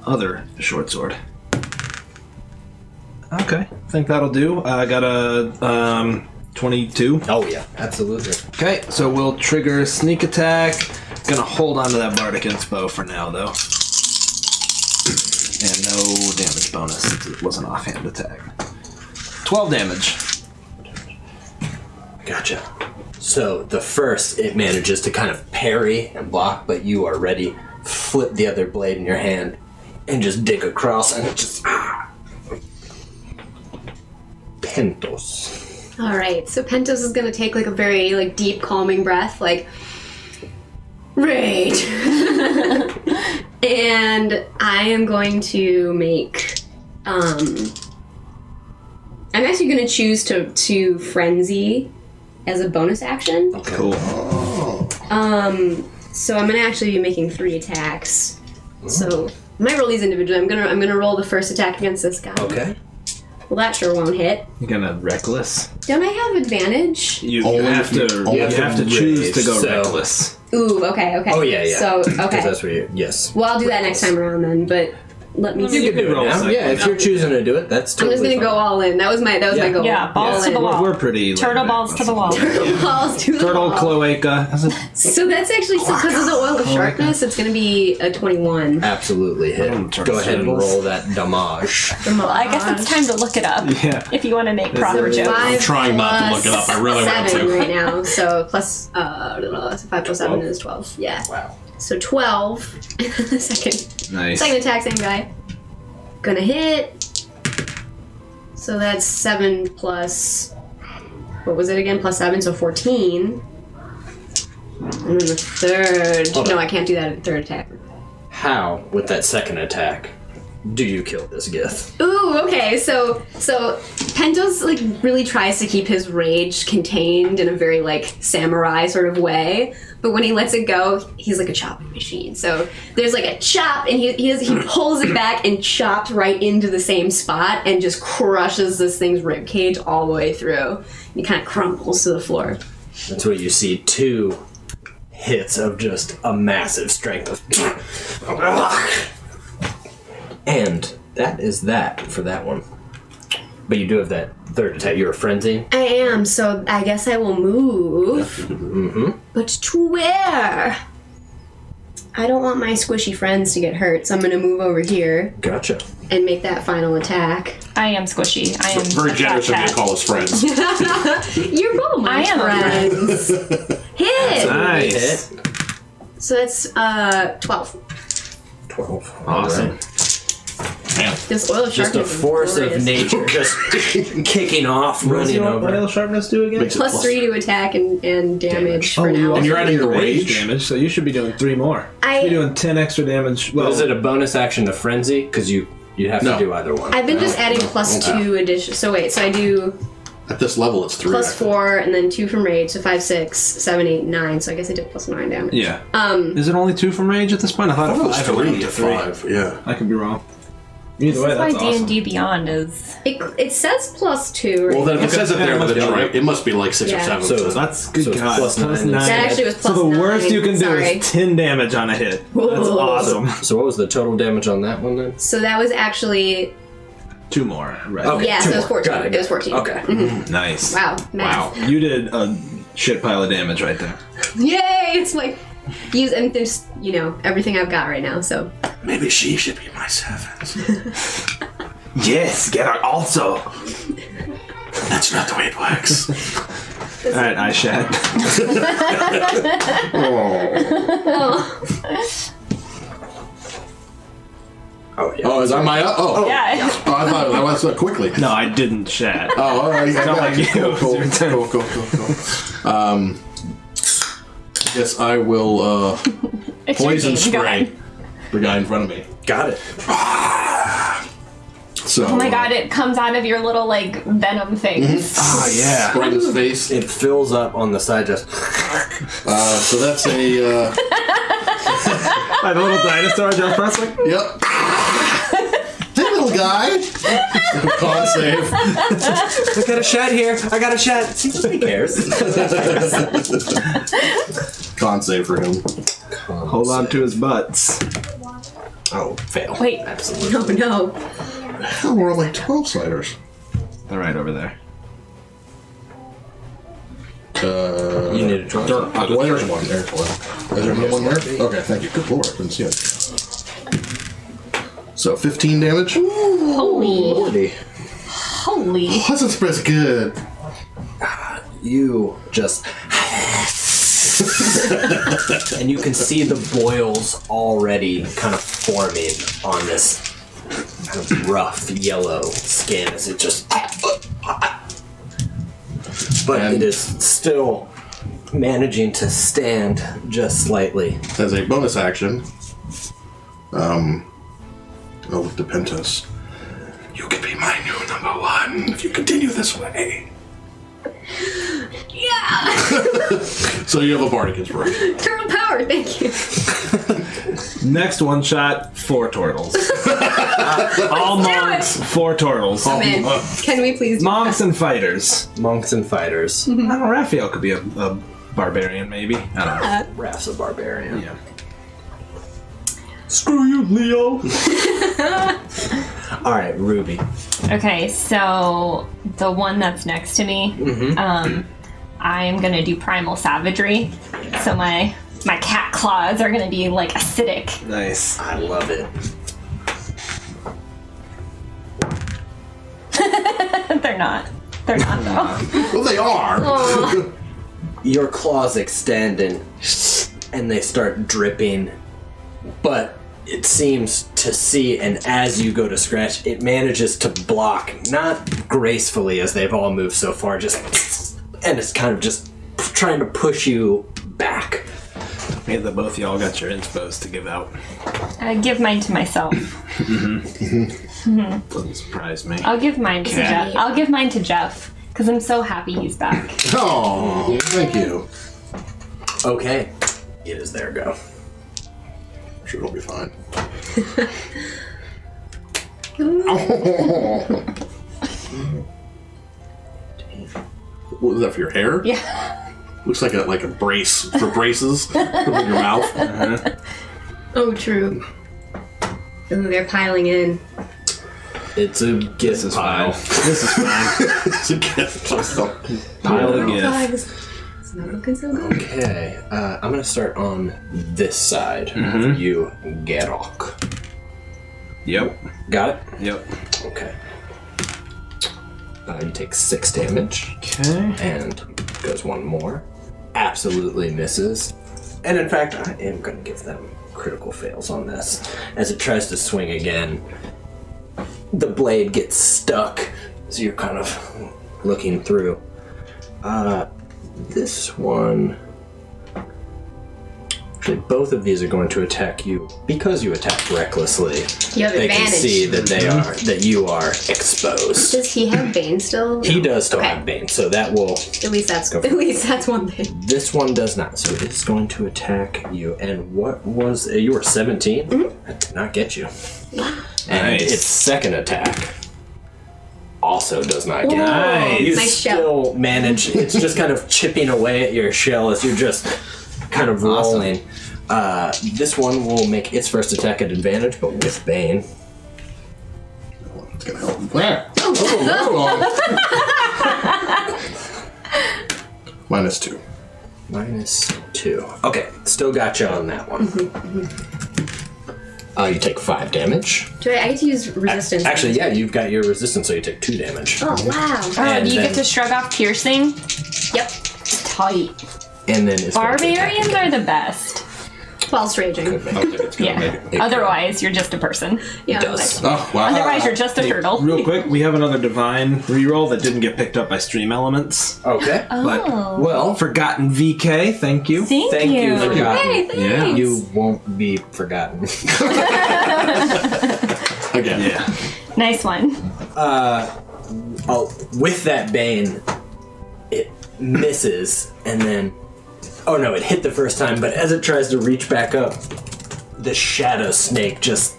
other short sword. Okay, I think that'll do. I got a 22. Oh, yeah, absolutely. Okay, so we'll trigger sneak attack. Gonna hold on to that Bardic Inspo for now, though. And no damage bonus since it was an offhand attack. 12 damage. Gotcha. So the first, it manages to kind of parry and block, but you are ready. Flip the other blade in your hand and just dig across, and it just... Pentos. All right. So Pentos is gonna take like a very deep, calming breath, like rage, and I am going to make. I'm actually gonna choose to frenzy as a bonus action. Okay. Cool. So I'm gonna actually be making 3 attacks. So I might roll these individually. I'm gonna roll the first attack against this guy. Okay. Well, that sure won't hit. You're gonna reckless. Don't I have advantage? You Only have if to. you- You have to choose raise, to go so- reckless. Ooh, okay. Oh, yeah. So, okay. Because that's where you... Yes. Well, I'll do that next time around then, but let me see. You can do it roll a now. second. Yeah, if you're choosing to do it, that's I'm totally just gonna go fine. all in. That was my goal. Yeah, balls All to the in. wall. We're pretty. Turtle laid back. balls to the wall. Balls to the Turtle wall. cloaca. So that's actually, because of the oil of sharpness, it's gonna be a 21. Absolutely hit. Go ahead and roll that damage. Well, I guess it's time to look it up. Yeah. If you want to make proper So jokes. 5 trying not to look it up. I really want 7 to. right now. So plus, 5 plus 7 is 12. Yeah. Wow. So 12. the second Nice. attack, same guy. Gonna hit. So that's 7 plus. What was it again? Plus 7, so 14. And then the third. Hold No, on. I can't do that at the third attack. How, with that second attack, do you kill this Gith? Ooh, okay. So Pentos like really tries to keep his rage contained in a very like samurai sort of way. But when he lets it go, he's like a chopping machine. So there's like a chop, and he pulls it back and chops right into the same spot and just crushes this thing's rib cage all the way through. He kind of crumbles to the floor. That's what you see. 2 hits of just a massive strength of. And that is that for that one. But you do have that third attack. You're a frenzy. I am, so I guess I will move. Mm-hmm. But to where? I don't want my squishy friends to get hurt, so I'm gonna move over here Gotcha. and make that final attack. I am squishy. I am Very a generous of fat you to cat. call us friends. You're both my I am a friends. Hit! Nice. Hit. So that's 12. 12. Awesome. Alright. Man. This oil Just sharpness a is force glorious. of nature just kicking off, What does running your oil over. sharpness do again? Makes it Plus 3 to attack and damage for you now. And you're adding your rage rage? damage, so you should be doing 3 more. I- You're doing 10 extra damage. Well, Is it a bonus action to frenzy? Because you have No. to do either one. I've been just adding plus Okay. 2 addition. So wait, so I do At this level, it's 3. plus I think. 4 and then 2 from rage, so 5, 6, 7, 8, 9. So I guess I did plus 9 damage. yeah. Is it only 2 from rage at this point? I thought I thought it was 5 went up 3 to to 3. 5. Yeah. I could be wrong. Either way, That's why that's awesome. D&D Beyond is... It says plus 2, right? Well, then if it says it there, Yeah, then it's yeah. right. It must be like 6 or Yeah. 7. So That's good. So it's God. plus 9 9. instead. that actually was So plus the 9. worst you can do Sorry. is 10 damage on a hit. That's Whoa. awesome. So what was the total damage on that one then? So that was actually 2 more. Right. Okay. yeah. 2 So it was more. 14. Got It was 14. Okay. Nice. Wow. Math. Wow. You did a shit pile of damage right there. Yay! It's like use and there's everything I've got right now. So Maybe she should be my servant. Yes, get her also. That's not the way it works. Alright, I shat. Oh yeah. Oh, is that my up? Oh. Yeah. Oh, I thought I went so quickly. No, I didn't shat. Oh, all right. Not like you. Cool, It's your turn. cool. I guess I will It's your poison game. Go spray ahead. the guy in front of me. Got it. So, Oh my god, it comes out of your little, like, venom things. Oh, yeah. right in his face. It fills up on the side just. So that's a Like the little dinosaur Joe Pressling? yep. Hey, little guy. Con save. I got a shat here. I got a shat. Who cares? Con save for him. Hold on to his butts. Oh, fail. Wait. Absolutely. no. Oh, we're on like 12 sliders. They're right over there. You need a 12. Well, there's one there. Is there one there? Okay, thank you. Good lord, I couldn't see it. So 15 damage. Holy. 40. Holy. Poison spray's good. You just. And you can see the boils already kind of forming on this kind of rough yellow skin as it just. But And- it is still managing to stand just slightly. As a bonus action, I'll look to Pentos. You could be my new number 1 if you continue this way. Yeah. So you have a bardic inspiration. Turtle power. Thank you. Next one shot, 4 turtles. All monks, 4 turtles. Man, can we please? Monks and fighters. Monks and fighters. I don't know, Raphael could be a barbarian, maybe. I don't know. Raph's a barbarian. Yeah. Screw you, Leo! Alright, Ruby. Okay, so the one that's next to me, I'm gonna do primal savagery. So my cat claws are gonna be like acidic. Nice. I love it. They're not. They're not though. Well, they are. Your claws extend and they start dripping, but it seems to see, and as you go to scratch, it manages to block, not gracefully as they've all moved so far, just, and it's kind of just trying to push you back. Me that both y'all got your inspos to give out. I give mine to myself. Doesn't surprise me. I'll give mine to Jeff. I'll give mine to Jeff because I'm so happy he's back. Oh, thank you. Okay. It is their go. I'm sure it'll be fine. What was that for your hair? Yeah. Looks like a brace for braces in your mouth. Oh, true. Ooh, they're piling in. It's a gift pile. This is fine. It's a gift. Pile of God, gifts. it's not looking so good. Okay. I'm going to start on this side. For you, Gerok. Yep. Got it? Yep. Okay. You take 6 damage. Okay. And goes one more. Absolutely misses. And in fact, I am going to give them critical fails on this. As it tries to swing again, the blade gets stuck, so you're kind of looking through. This one... Actually, both of these are going to attack you because you attacked recklessly. You have They advantage. can see that that you are exposed. Does he have Bane still? He does still Okay. have Bane, so that will... At least that's one thing. This one does not, so it's going to attack you. And what was... you were 17? That did not get you. And Nice. its second attack also does not get Nice. you. You Nice still manage... It's just kind of chipping away at your shell as you're just kind of rolling. This one will make its first attack at advantage, but with Bane. It's gonna help. There. -2. -2. Okay, still got you on that one. You take 5 damage. Do I get to use resistance? Actually, yeah, you've got your resistance, so you take 2 damage. Oh, wow. And Do you then- get to shrug off piercing? Yep. Tight. And then it's going to attack Barbarians again. are the best. Whilst raging. I don't think it's gonna make Yeah. it. Otherwise, you're just a person. Yeah. It does. Oh, wow. Otherwise, you're just a turtle. Real quick, we have another divine reroll that didn't get picked up by stream elements. Okay. But Well, Forgotten VK, thank you. Thank you. Forgotten. Hey, thanks. Yeah. You won't be forgotten. Again. Yeah. Nice one. With that Bane, it misses, and then... Oh no, it hit the first time, but as it tries to reach back up, the shadow snake just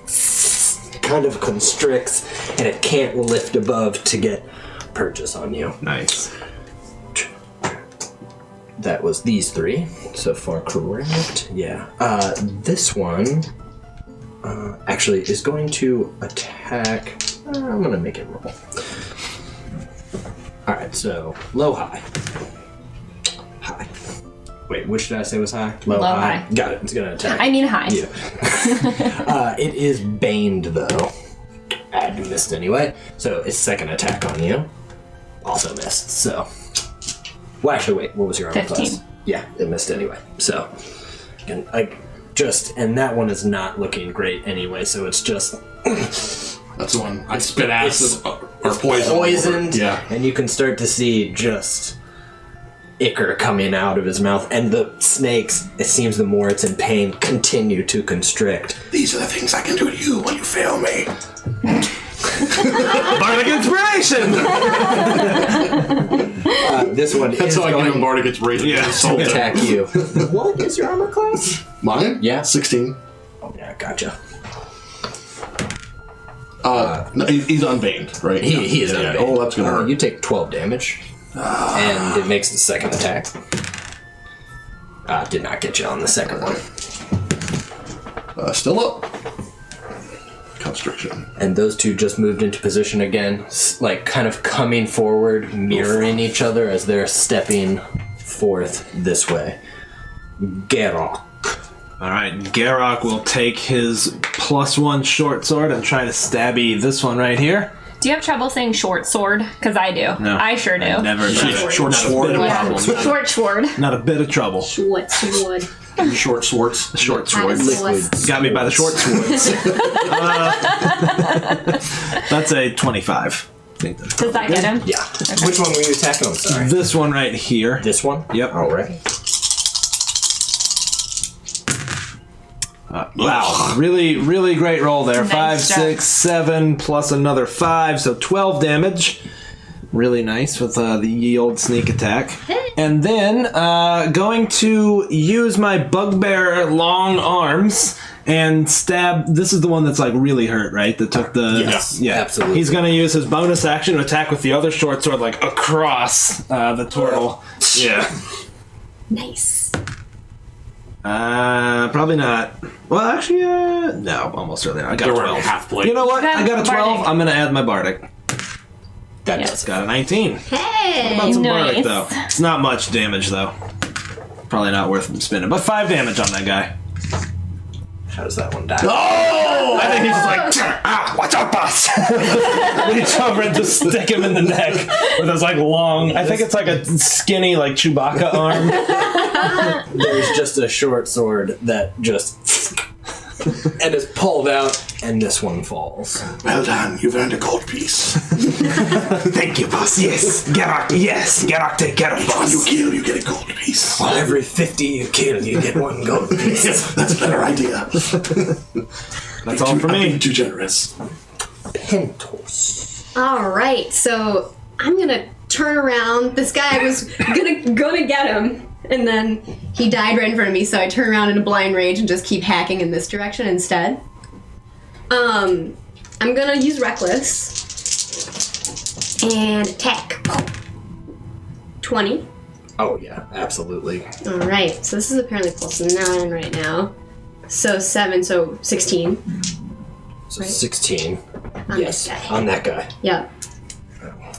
kind of constricts, and it can't lift above to get purchase on you. Nice. That was these 3. So far correct. Yeah. This one actually is going to attack... I'm going to make it roll. Alright, so low, high. High. Wait, which did I say was high? Low, high. Got it. It's going to attack. I mean high. you. It is baned, though. You missed anyway. So its second attack on you also missed, so... Well, actually, wait. What was your armor 15. class? Yeah, it missed anyway. So, and and that one is not looking great anyway. So it's just That's the one I spit acid or poison. poisoned. Yeah. And you can start to see just ichor coming out of his mouth, and the snakes. It seems the more it's in pain, continue to constrict. These are the things I can do to you when you fail me. Bardic Inspiration! This one That's is how I give him going Bardic Inspiration. Yeah. So to attack you. What is your armor class? Mine? Yeah. 16. Oh yeah, gotcha. No, he's unbaned, right? He is Yeah. unbanned. Oh, that's gonna hurt. You take 12 damage, and it makes the second attack. Did not get you on the second one. Still up. Constriction. And those two just moved into position again, like kind of coming forward, mirroring each other as they're stepping forth this way. Gerok. Alright, Garrock will take his +1 short sword and try to stabby this one right here. Do you have trouble saying short sword? Because I do. No. I sure do. Never Short sword. Yeah. Short sword. Not a bit of trouble. What's wood? Short swords. Short sword. Liquid. Got me by the short swords. That's a 25. I think that's Does that get him? Yeah. Which one were you attacking? I'm sorry. this one right here. This one? Yep. Alright. Wow, really, really great roll there. Nice 5, job. 6, 7, plus another 5, so 12 damage. Really nice with the ye old sneak attack. And then going to use my bugbear long arms and stab. This is the one that's like really hurt, right? That took the Yes, absolutely. He's gonna use his bonus action to attack with the other short sword, like across the turtle. Yeah. Nice. Probably not. Well, actually, no, almost certainly not. I got a They're 12. half plate. You know what? I got a 12. Bardic. I'm gonna add my bardic. That Yes. does Got a 19. Hey. About some bardic Nice. though. It's not much damage though. Probably not worth spinning, but 5 damage on that guy. How does that one die? Oh! I think he's just like, Watch out, boss! reach over and just stick him in the neck with his like long. I think it's like a skinny like Chewbacca arm. There's just a short sword that just and is pulled out, and this one falls. Well done, you've earned a gold piece. Thank you, boss. Yes, Geralt, take care of When boss. you kill, you get a gold piece. For every 50 you kill, you get 1 gold piece. That's a better idea. That's all for I'm being me. too generous. Pentos. All right, so I'm gonna turn around. This guy was gonna get him, and then he died right in front of me. So I turn around in a blind rage and just keep hacking in this direction instead. I'm gonna use reckless and attack. 20. Oh yeah, absolutely. All right, so this is apparently plus 9 right now. So 7, so 16. So Right. 16. On Yes, this guy. on that guy. Yep.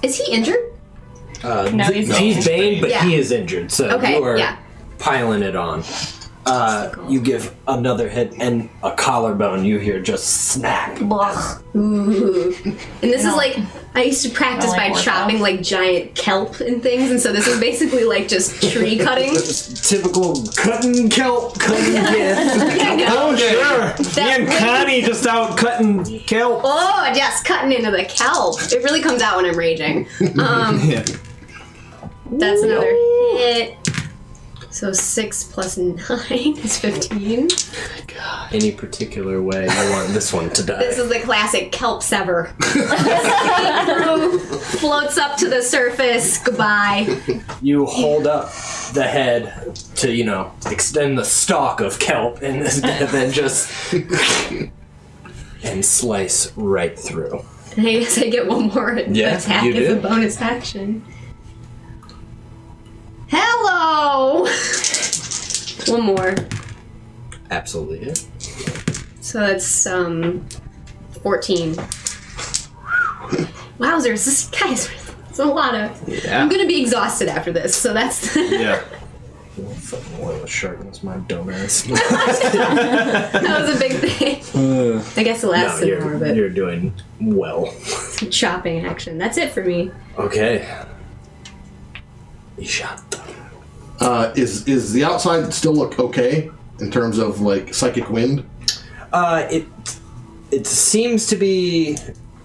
Is he injured? No, he's He's Bane, but Yeah. he is injured, so Okay, you are yeah. piling it on. You give another hit, and a collarbone you hear just snap. Ooh. And this is like, I used to practice I like by work chopping out. like giant kelp and things, and so this is basically like just tree cutting. Typical cutting kelp, cutting gift. Oh sure. Me and really- Connie just out cutting kelp. Oh, just cutting into the kelp. It really comes out when I'm raging. Yeah. That's another hit. So 6 plus 9 is 15. Any particular way you want this one to die? This is the classic kelp sever. Floats up to the surface. Goodbye. You hold up the head to, extend the stalk of kelp, and then just and slice right through. And I guess I get one more Yeah, attack you as a do. bonus action. Hello! One more. Absolutely. So that's 14. Wowzers, this guy's it's a lot of. Yeah. I'm gonna be exhausted after this, so that's Yeah. Fucking oil sharpens my dumbass. that was a big thing. I guess it lasts an hour, but you're doing well. chopping action. That's it for me. Okay. Shot. Is the outside still look okay in terms of like psychic wind? It seems to be.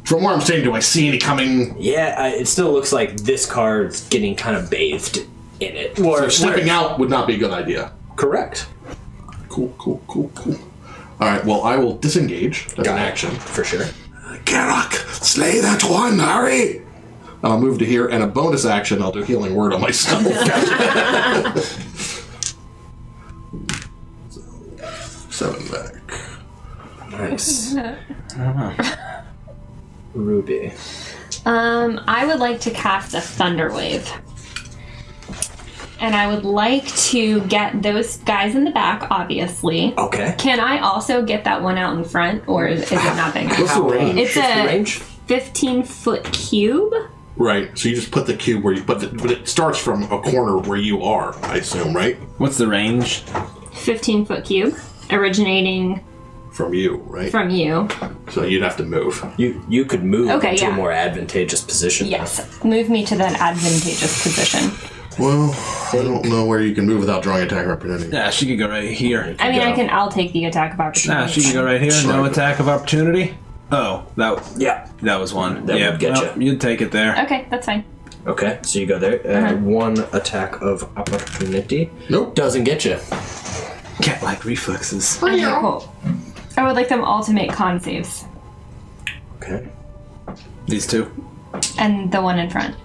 From where I'm standing, do I see any coming? Yeah, it still looks like this card's getting kind of bathed in it. So stepping out would not be a good idea. Correct. Cool. All right. Well, I will disengage as an action. For sure. Geralt, slay that one, hurry! I'll move to here, and a bonus action, I'll do healing word on myself. 7 back. Nice. Ruby. I would like to cast a Thunder Wave. And I would like to get those guys in the back, obviously. Okay. Can I also get that one out in front, or is it not big? What's the range? It's What's the a range? 15-foot cube. Right. So you just put the cube where you but it starts from a corner where you are, I assume, right? What's the range? 15-foot cube, originating From you, right? from you. So you'd have to move. You could move Okay, into yeah. a more advantageous position. Yes, move me to that advantageous position. Well, I don't know where you can move without drawing attack of opportunity. Yeah, she could go right here. I mean, go. I'll take the attack of opportunity. She can go right here. No Sure. attack of opportunity. Oh, Yeah. that was one. That would get ya. You'd take it there. Okay, that's fine. Okay, so you go there. One attack of opportunity. Nope. Doesn't get you. cat-like reflexes. Okay, cool. I would like them all to make con saves. Okay. These two. And the one in front.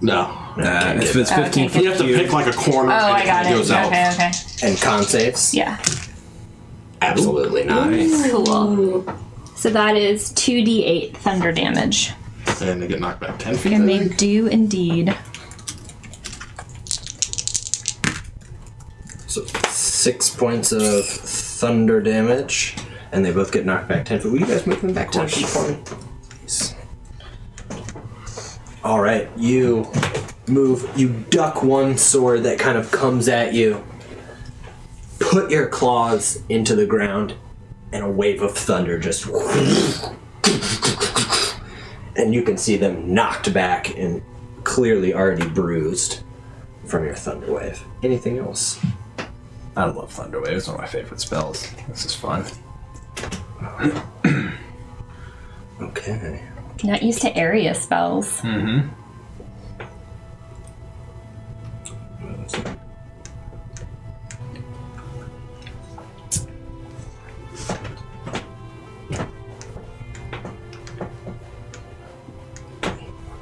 No. If it's 15 okay. You have to pick like a corner Oh, and I it got kind it. of goes out. Okay. And con saves? Yeah. Absolutely not. Cool. So that is 2d8 thunder damage. And they get knocked back 10 feet. And I they think. do indeed. So 6 points of thunder damage, and they both get knocked back 10 feet. Will you guys move them back 10 feet for me? Please. All right, you move. You duck one sword that kind of comes at you. Put your claws into the ground, and a wave of thunder just. And you can see them knocked back and clearly already bruised from your thunder wave. Anything else? I love Thunder Wave. It's one of my favorite spells. This is fun. Okay. Not used to area spells.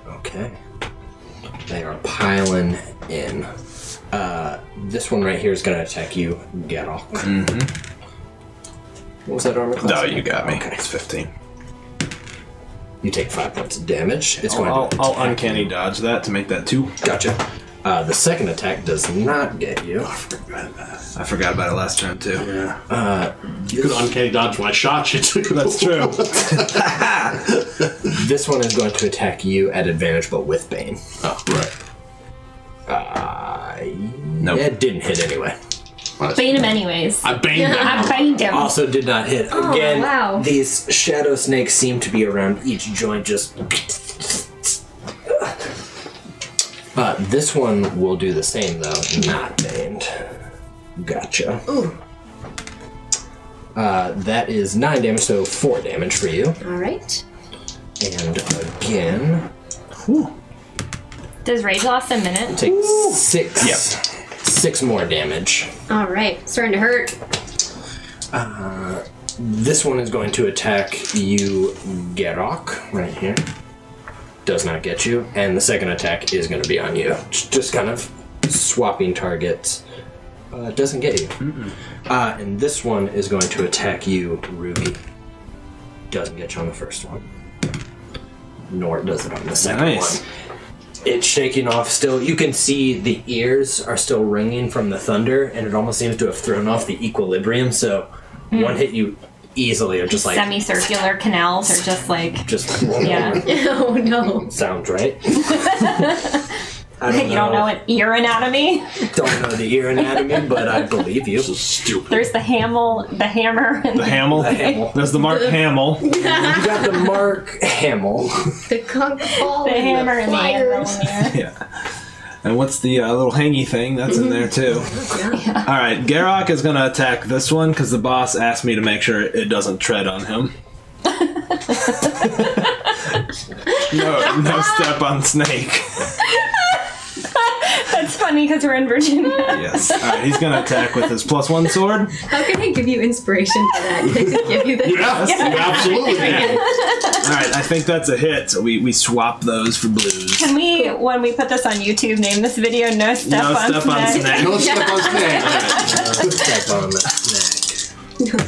Okay. They are piling in. This one right here is going to attack you, Geralt. What was that armor class? No, you got me. Okay. It's 15. You take 5 points of damage. It's going I'll to attack uncanny you. dodge that to make that 2. Gotcha. The second attack does not get you. I forgot about it last turn, too. You could uncanny dodge my shot, you too. That's true. This one is going to attack you at advantage, but with Bane. Oh, right. Nope. It didn't hit anyway. Bane him anyways. I banged him. I baned him. Also did not hit. Oh, Again, wow. these shadow snakes seem to be around each joint, just... this one will do the same, though. Not baned. Gotcha. That is 9 damage, so 4 damage for you. Alright. And again... Does Rage last a minute? Take 6 more damage. Alright. Starting to hurt. This one is going to attack you, Gerok, right here. Does not get you. And the second attack is going to be on you. Just kind of swapping targets. Doesn't get you. And this one is going to attack you, Ruby. Doesn't get you on the first one. Nor does it on the second Nice. one. It's shaking off still. You can see the ears are still ringing from the thunder, and it almost seems to have thrown off the equilibrium, so one hit you easily, or just like... Semicircular canals are just like... Just roll Yeah. over. Oh no. Sounds right. I don't You don't know an ear anatomy? Don't know the ear anatomy, but I believe you. Stupid. There's the hammer, and The Hamel. The Hamel. There's the Mark Hamill. You got the Mark Hamill. The conch ball. the hammer and the pliers. anvil. Yeah. And what's the little hangy thing? That's in there, too. Alright, Garrock is going to attack this one because the boss asked me to make sure it doesn't tread on him. No step on snake. That's funny because we're in Virginia. Yes. Alright, he's going to attack with his +1 sword. How can I give you inspiration for that? Can I just give you the Yes, you absolutely can. Alright, I think that's a hit. So we swap those for blues. Can we, when we put this on YouTube, name this video No Step No on step on Snake? snake. No step on snake. Step on the snake.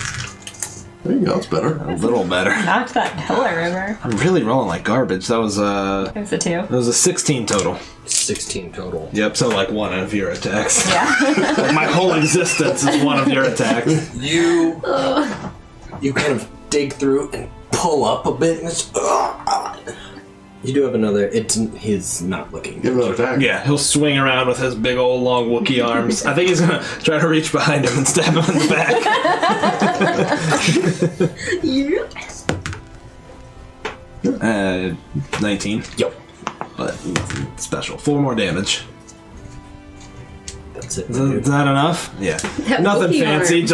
There you go, it's better. A little better. Knocked that pillar over. I'm really rolling like garbage. That was There's a 2. that was a 16 total. 16 total. Yep, so like one of your attacks. Yeah. Like my whole existence is one of your attacks. You kind of dig through and pull up a bit, and it's... You do have another... He's not looking. Give another attack. Yeah, he'll swing around with his big old long Wookiee arms. I think he's gonna try to reach behind him and stab him in the back. 19. Yep. But special. 4 more damage. That's it. Is that enough? Yeah. That Nothing Wookiee fancy. arm.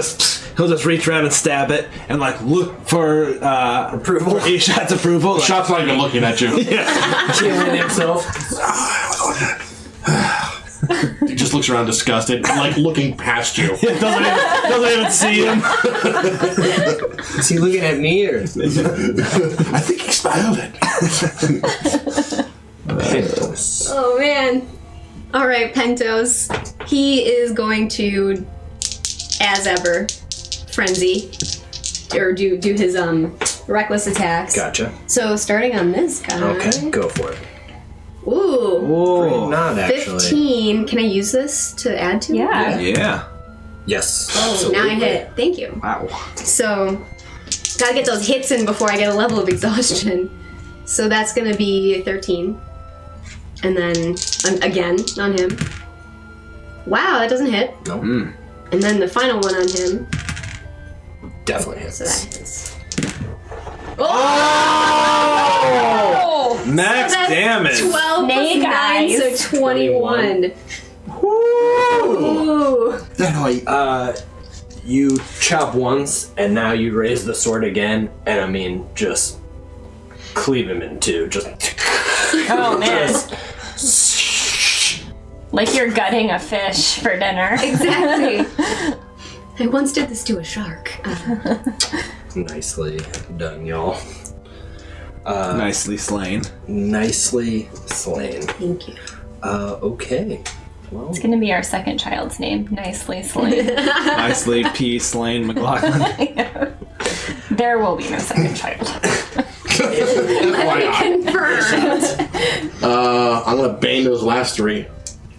He'll just reach around and stab it and like look for Approval. For Eshat's approval. Like, Shot's not even looking at you. Killing himself. He just looks around disgusted, like looking past you. Doesn't even see him. Is he looking at me or? I think he smiled at me. Pentos. Oh man. All right, Pentos. He is going to, as ever, frenzy or do his reckless attacks. Gotcha. So starting on this guy. Okay, go for it. Ooh. Whoa. Not actually. 15. Can I use this to add to? Yeah. Yeah. Yes. Oh, now I hit. Thank you. Wow. So, gotta get those hits in before I get a level of exhaustion. So that's gonna be 13. And then, again, on him. Wow, that doesn't hit. No. And then the final one on him. Definitely hits. So that hits. Oh! Max That's damage. 12 Snake plus 9, eyes. so 21. Ooh. You chop once, and now you raise the sword again, and I mean, just cleave him in two. Just. Oh man. Like you're gutting a fish for dinner. Exactly. I once did this to a shark. Nicely done, y'all. Nicely slain. Nicely slain. Thank you. Okay. Well, It's gonna be our second child's name. Nicely slain. Nicely P slain McLaughlin. There will be no second child. Confirmed. I'm gonna bane those last three.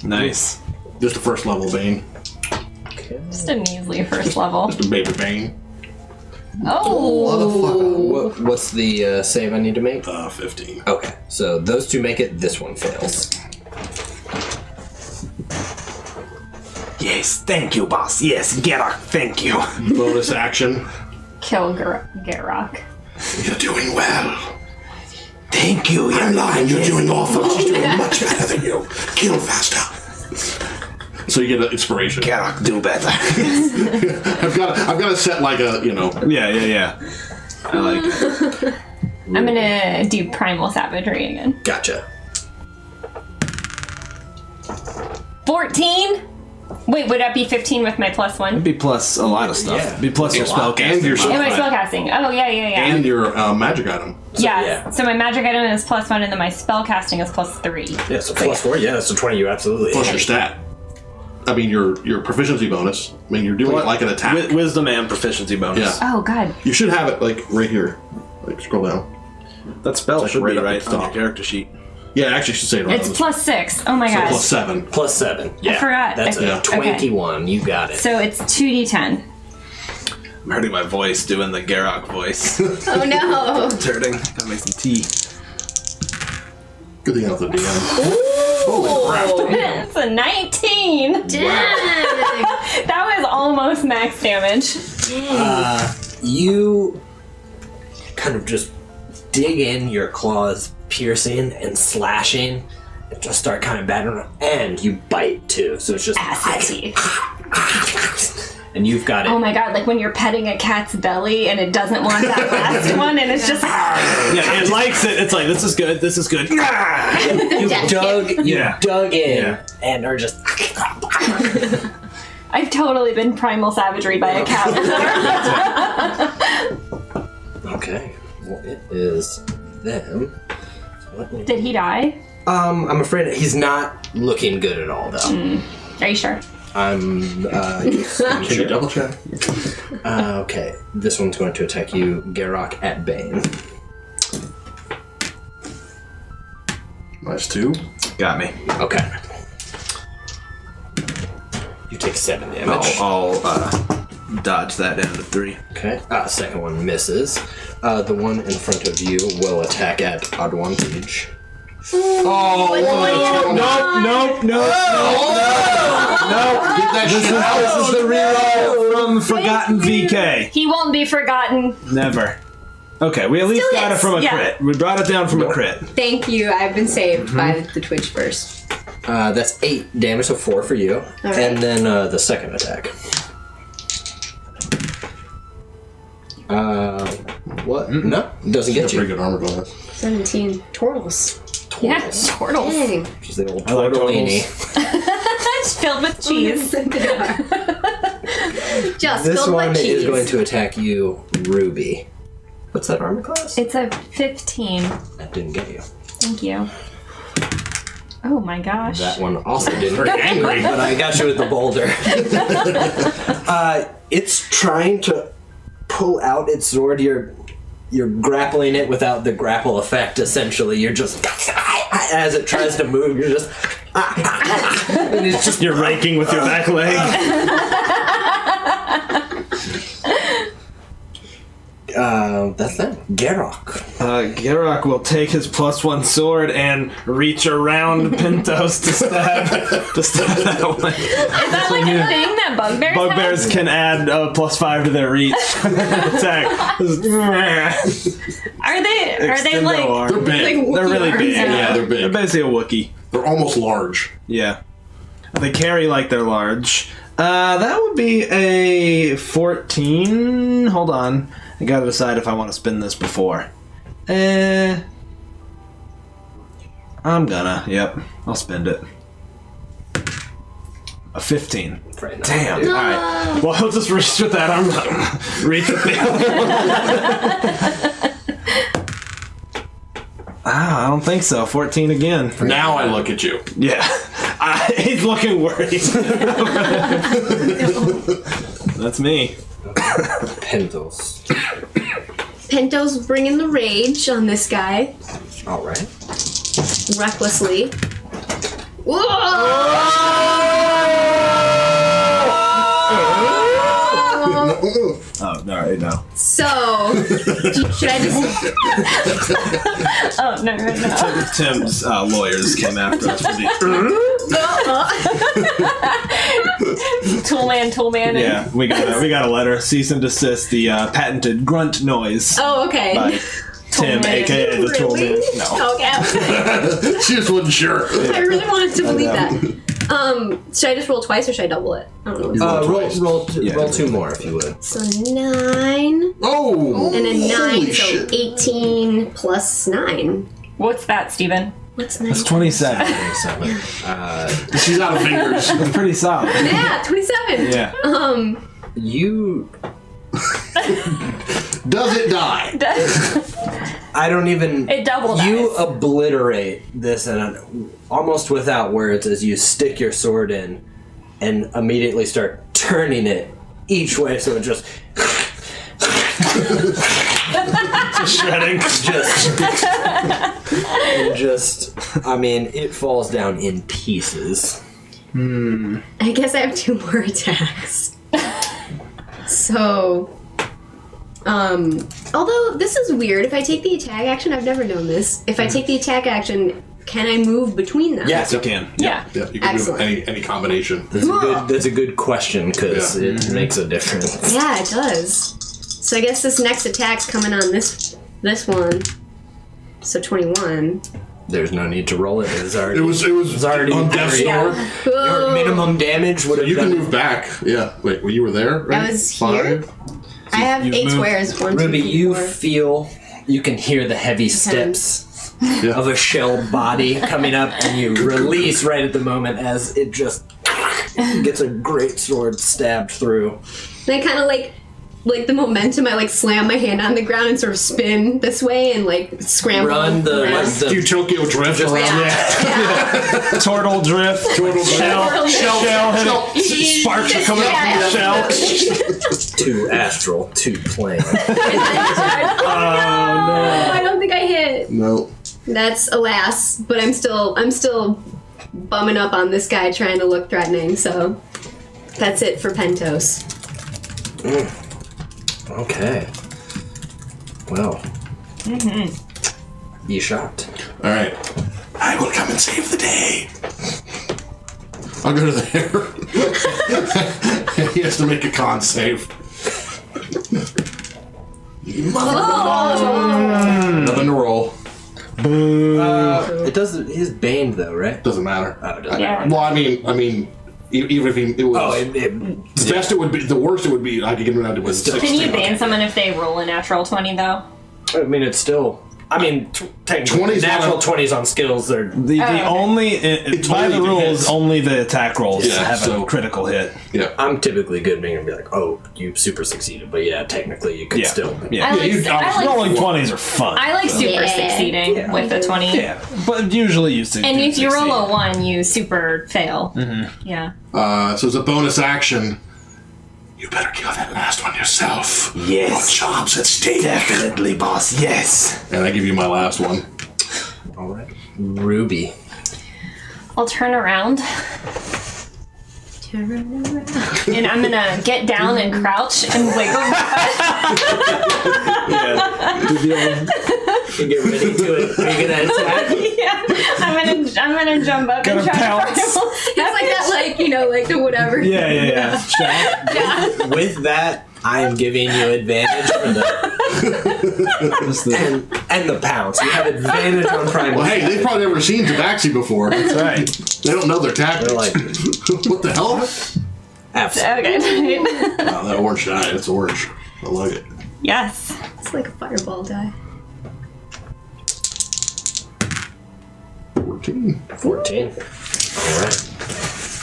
Nice. Just the first level bane. okay. Just a measly first level. Just a baby bane. Oh. What's the save I need to make? 15. Okay, so those two make it. This one fails. Yes, thank you, boss. Yes, Gerok, thank you. Bonus action. Kill Garrock. You're doing well. Thank you. You're lying. You're doing awful. She's doing much better than you. Kill faster. So you get an inspiration. Gerok, do better. I've got to set like a, Yeah. I like it. I'm gonna do primal savagery again. Gotcha. 14? Wait, would that be 15 with my plus one? It'd be plus a lot of stuff. Yeah. It'd be plus your spell And your Am I spellcasting? Oh, yeah. and your magic item. Yeah. So my magic item is plus 1, and then my spellcasting is plus 3. Yeah, so plus 4. Yeah, that's a 20. You absolutely. Plus your stat. I mean, your proficiency bonus. I mean, you're doing it like an attack. Wisdom and proficiency bonus. Yeah. Oh, God. You should have it like right here. Like scroll down. That spell Like should right be up right at on the your top. character sheet. Yeah, actually, you should say it right. It's plus 6. Oh, my so gosh. plus 7. Plus 7. Yeah. forgot. That's Okay. a 21. You got it. So it's 2d10. I'm hurting my voice doing the Garrock voice. Oh no. It's hurting. Gotta make some tea. Good thing I have the DM. Holy crap. It's a 19. That was almost max damage. You kind of just dig in, your claws piercing and slashing, and just start kind of battering, and you bite too. So it's just Acid teeth. and you've got it. Oh my god, like when you're petting a cat's belly and it doesn't want that last one, and it's just. Yeah, it likes it. It's like, this is good, this is good. You dug in Yeah. and are just. I've totally been primal savagery by a cat. Okay, well it is them. Let me- Did he die? I'm afraid he's not looking good at all, though. Are you sure? I'm Can you sure. double check? Okay, this one's going to attack you, Garrock at Bane. Nice 2. Got me. Okay. You take 7 damage. I'll dodge that down to 3. Okay. Second one misses. The one in front of you will attack at advantage. Nope. Get that shit out. This is the reroll from Forgotten VK. He won't be forgotten. Never. Okay, we at least Still got it hits. from a Yeah. crit. We brought it down from a crit. Thank you. I've been saved by the Twitch burst. That's 8 damage, so 4 for you. All right. And then the second attack. What? No, doesn't get Pretty you. good armor class. 17. Turtles. Yeah, turtles. Dang. She's the old I like tortellini. filled with cheese. Just This filled one with cheese. is going to attack you, Ruby. What's that armor class? It's a 15. That didn't get you. Thank you. Oh my gosh. That one also didn't Very angry. but I got you with the boulder. It's trying to pull out its sword. You're grappling it without the grapple effect, essentially. You're just... As it tries to move, you're just... And it's just... You're raking with your back leg. That's that. Garrock. Garrock will take his +1 sword and reach around Pentos to stab that one. Is that like a thing that bugbears Bugbears have? can add +5 to their reach attack. Are they like... They're big. They're really big. Yeah, they're big. They're basically a Wookiee. They're almost large. Yeah. They carry like they're large. That would be a 14. Hold on. I gotta decide if I want to spin this before. I'm gonna. Yep. I'll spend it. A 15. Right now. Damn. Alright. Well, he'll just reach with that arm. Reach with the I don't think so. 14 again. Now I look at you. Yeah. He's looking worried. That's me. Pentos. Pento's bringing the rage on this guy. All right. Recklessly. Whoa! Oh, alright, no. So, should I just... Oh, no, right now. Tim's lawyers came after us for the. Toolman. Yeah, we got a letter. Cease and desist the patented grunt noise Oh, okay. by Tim, Toolman. aka the Really? Toolman. No. Okay. She just wasn't sure. I really wanted to believe that. Should I just roll twice or should I double it? I don't know. Roll Yeah. 2 more if you would. So 9 Oh! and a 9, Holy so shit. 18 plus 9. What's that, Steven? What's 9? That's 27. 27. She's out of fingers. That's pretty solid. Yeah, 27. Yeah. You... Does it die? I don't even... It double You dies. obliterate this and almost without words as you stick your sword in and immediately start turning it each way so it just... Shredding. I mean, it falls down in pieces. I guess I have 2 more attacks. So, although this is weird, if I take the attack action, I've never known this. If I take the attack action, can I move between them? Yes, You can. Yeah. Yeah, you can Excellent. do any combination. That's a good question because Yeah. it makes a difference. Yeah, it does. So I guess this next attack's coming on this one. So 21. There's no need to roll it. It was already. It was already on death's very- door. Your minimum damage would have You can done. move back. Yeah. Wait, well, you were there, right? I was here. I have you've 8 moved. squares. 1, 2, Ruby, 3, you 4. feel. You can hear the heavy steps Yeah. of a shelled body coming up, and you release right at the moment as it just gets a great sword stabbed through. And I kind of like the momentum. I slam my hand on the ground and sort of spin this way and scramble. Run the, around. like, the Do you Tokyo drift around? Yeah. Turtle drift. Shell. Sparks are coming out from the shell. to astral to plane. I don't think I hit. No. That's alas, but I'm still bumming up on this guy trying to look threatening. So that's it for Pentos. Okay. Well. You shot. All right. I will come and save the day. I'll go to there. He has to make a con save. Nothing to roll. It doesn't. He's baned though, right? Doesn't matter. Oh, it doesn't. Yeah. Well, I mean, even if it was Oh, the best, it would be. The worst, it would be. I could get him down to a 16. Can you ban someone if they roll a natural 20, though? I mean, it's still I mean, technically, 20s natural on- 20s on skills. They're The only by only the the rules, hits. only the attack rolls Yeah, have so- a critical hit. Yeah. I'm typically good being gonna be like, oh, you super succeeded, but yeah, technically you could Yeah, still. yeah. I like, you- I like, Rolling 20s are fun. I like super Yeah. succeeding with the 20. yeah, but usually you succeed. And if you roll a 1, you super fail. Yeah. So as a bonus action, you better kill that last one yourself. Yes. Your job's at stake. Definitely, boss. Yes. And I give you my last one. All right. Ruby. I'll turn around and I'm gonna get down and crouch and wiggle my You get ready to it. Are you gonna attack? Yeah. I'm gonna jump up Gonna and try pounce. to primal. It's like that, like, you know, like the whatever. Yeah. Shot. With that, I am giving you advantage for the Just the- and the pounce. You have advantage on primal. Well, hey, they've probably never seen Tabaxi before. That's right. They don't know their tactics. They're like, What the hell? absolutely. Okay. Wow, that orange die. It's orange. I like it. Yes. It's like a fireball die. 14. 14. All right.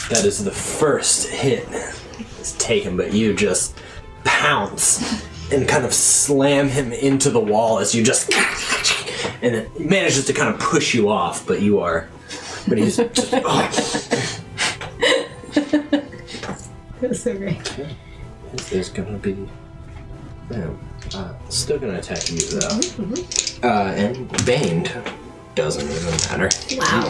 That is the first hit. It's taken, but you just pounce and kind of slam him into the wall as you just and it manages to kind of push you off, but you are. But he's just. That's so great. There's gonna be. Still gonna attack you though. And Baned doesn't even matter. Wow.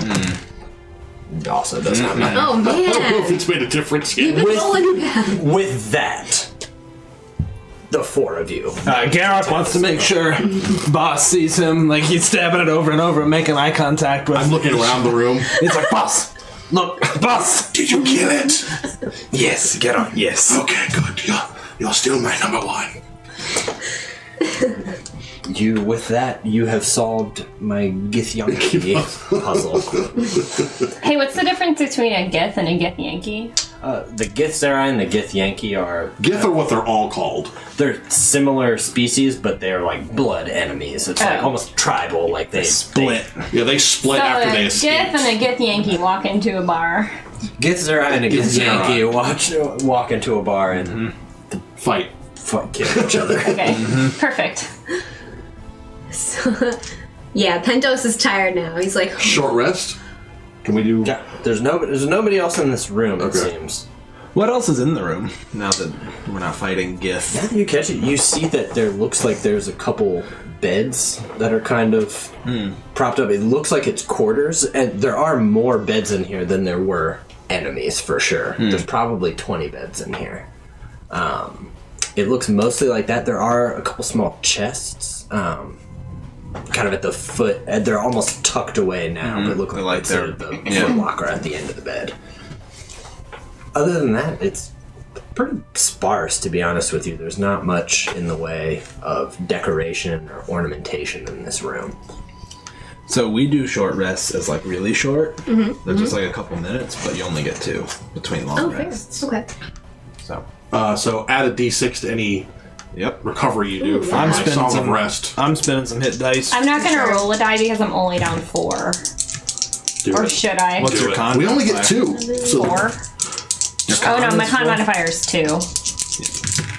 Also does not matter. Oh I don't know if man. it's made a difference You've yet. been rolling bad. With that, the four of you. Garrock wants to make sure boss sees him. Like he's stabbing it over and over, making eye contact with. I'm looking around the room. He's like, boss, look, boss. Did you kill it? Yes, get on. Yes. Okay, good. You're still my number one. With that, you have solved my Githyanki puzzle. Hey, what's the difference between a Gith and a Githyanki? The Githzerai and the Githyanki are Gith are what they're all called. they're similar species, but they're like blood enemies. It's like Oh. almost tribal. Like they Split. Yeah, they split So after a they Gith escaped. and a Githyanki walk into a bar. Githzerai and a Githyanki walk into a bar and Fight. kill each other. Okay, perfect. So, yeah, Pentos is tired now. He's like, Short rest. Can we do? Yeah, there's nobody else in this room. It Okay. seems. What else is in the room now that we're not fighting Gith? Now that you catch it, you see that there looks like there's a couple beds that are kind of propped up. It looks like it's quarters, and there are more beds in here than there were enemies for sure. There's probably 20 beds in here. It looks mostly like that. There are a couple small chests, kind of at the foot, and they're almost tucked away now, but look They're like like they're- the yeah. foot locker at the end of the bed. Other than that, it's pretty sparse, to be honest with you. There's not much in the way of decoration or ornamentation in this room. So we do short rests as like really short. They're just like a couple minutes, but you only get 2 between long oh, fair. rests. Okay. So, So add a d6 to any yep. recovery you do from I'm my spending Song some of Rest. I'm spinning some hit dice. I'm not gonna roll a die because I'm only down 4. Do Or it. should I? What's Do your it. con? We only get modifier? 2. So 4? Oh no, my con modifier is 2.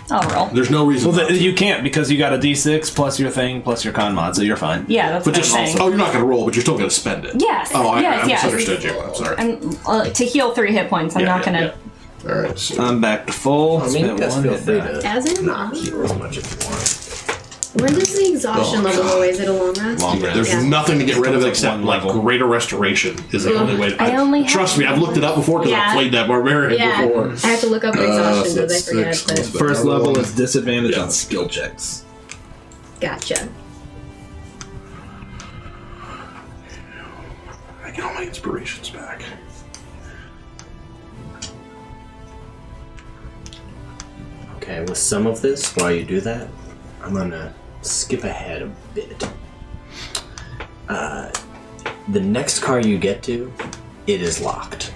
I'll roll. there's no reason. Well, not to. you can't because you got a d6 plus your thing plus your con mod, so you're fine. Yeah, that's But what I'm just saying. oh, you're not going to roll, but you're still going to spend it. Yes. Oh, I yes. misunderstood you. I'm sorry. To heal 3 hit points, I'm not gonna. Yeah. All right. So, I'm back to full. I mean, you Spent guys 1 feel hit free die. to As in not heal as much if you want. When does the exhaustion Oh, level God. go away? Is it a long rest? Long rest. there's Yeah. nothing to get rid of Comes up except one like level. greater restoration is the only way. I only have trust me, I've looked it up before because Yeah. I've played that barbarian Yeah. before. I have to look up exhaustion so because I that's forget. 6 But plus- First level is disadvantage Yeah. on skill checks. gotcha. I get all my inspirations back. Okay, with some of this, while you do that, I'm gonna skip ahead a bit. The next car you get to, it is locked.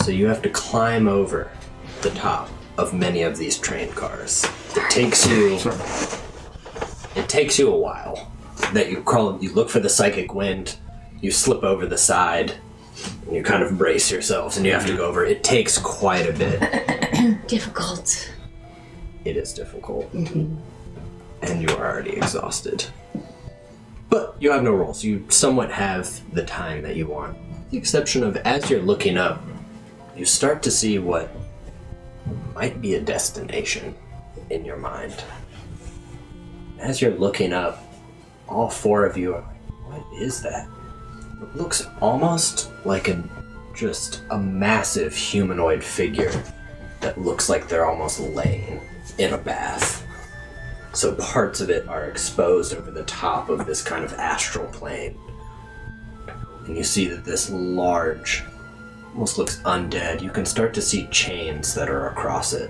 So you have to climb over the top of many of these train cars. It takes you It takes you a while. That you look for the psychic wind, you slip over the side, and you kind of brace yourselves, and you have to go over. It takes quite a bit. Difficult. It is difficult. And you are already exhausted. But you have no rolls. You somewhat have the time that you want. With the exception of, as you're looking up, you start to see what might be a destination in your mind. As you're looking up, all four of you are like, what is that? It looks almost like just a massive humanoid figure that looks like they're almost laying in a bath. So parts of it are exposed over the top of this kind of astral plane. And you see that this large, almost looks undead. You can start to see chains that are across it.